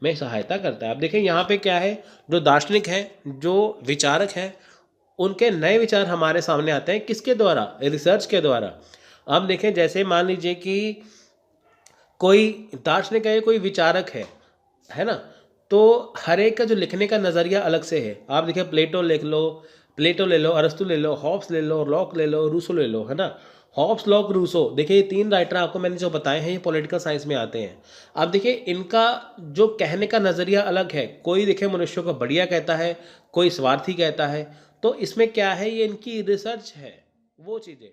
में सहायता करता है। अब देखें यहाँ पे क्या है, जो दार्शनिक हैं, जो विचारक हैं, उनके नए विचार हमारे सामने आते हैं, किसके द्वारा, रिसर्च के द्वारा। अब देखें जैसे मान लीजिए कि कोई दार्शनिक है, कोई विचारक है ना, तो हर एक का जो लिखने का नज़रिया अलग से है। आप देखिए प्लेटो ले लो, अरस्तु ले लो, हॉब्स ले लो, लॉक ले लो, रूसो ले लो, है ना। हॉब्स, लॉक, रूसो, देखिए ये 3 राइटर आपको मैंने जो बताए हैं ये पॉलिटिकल साइंस में आते हैं। अब देखिए इनका जो कहने का नज़रिया अलग है, कोई देखिए मनुष्यों को बढ़िया कहता है, कोई स्वार्थी कहता है। तो इसमें क्या है, ये इनकी रिसर्च है, वो चीज़ें।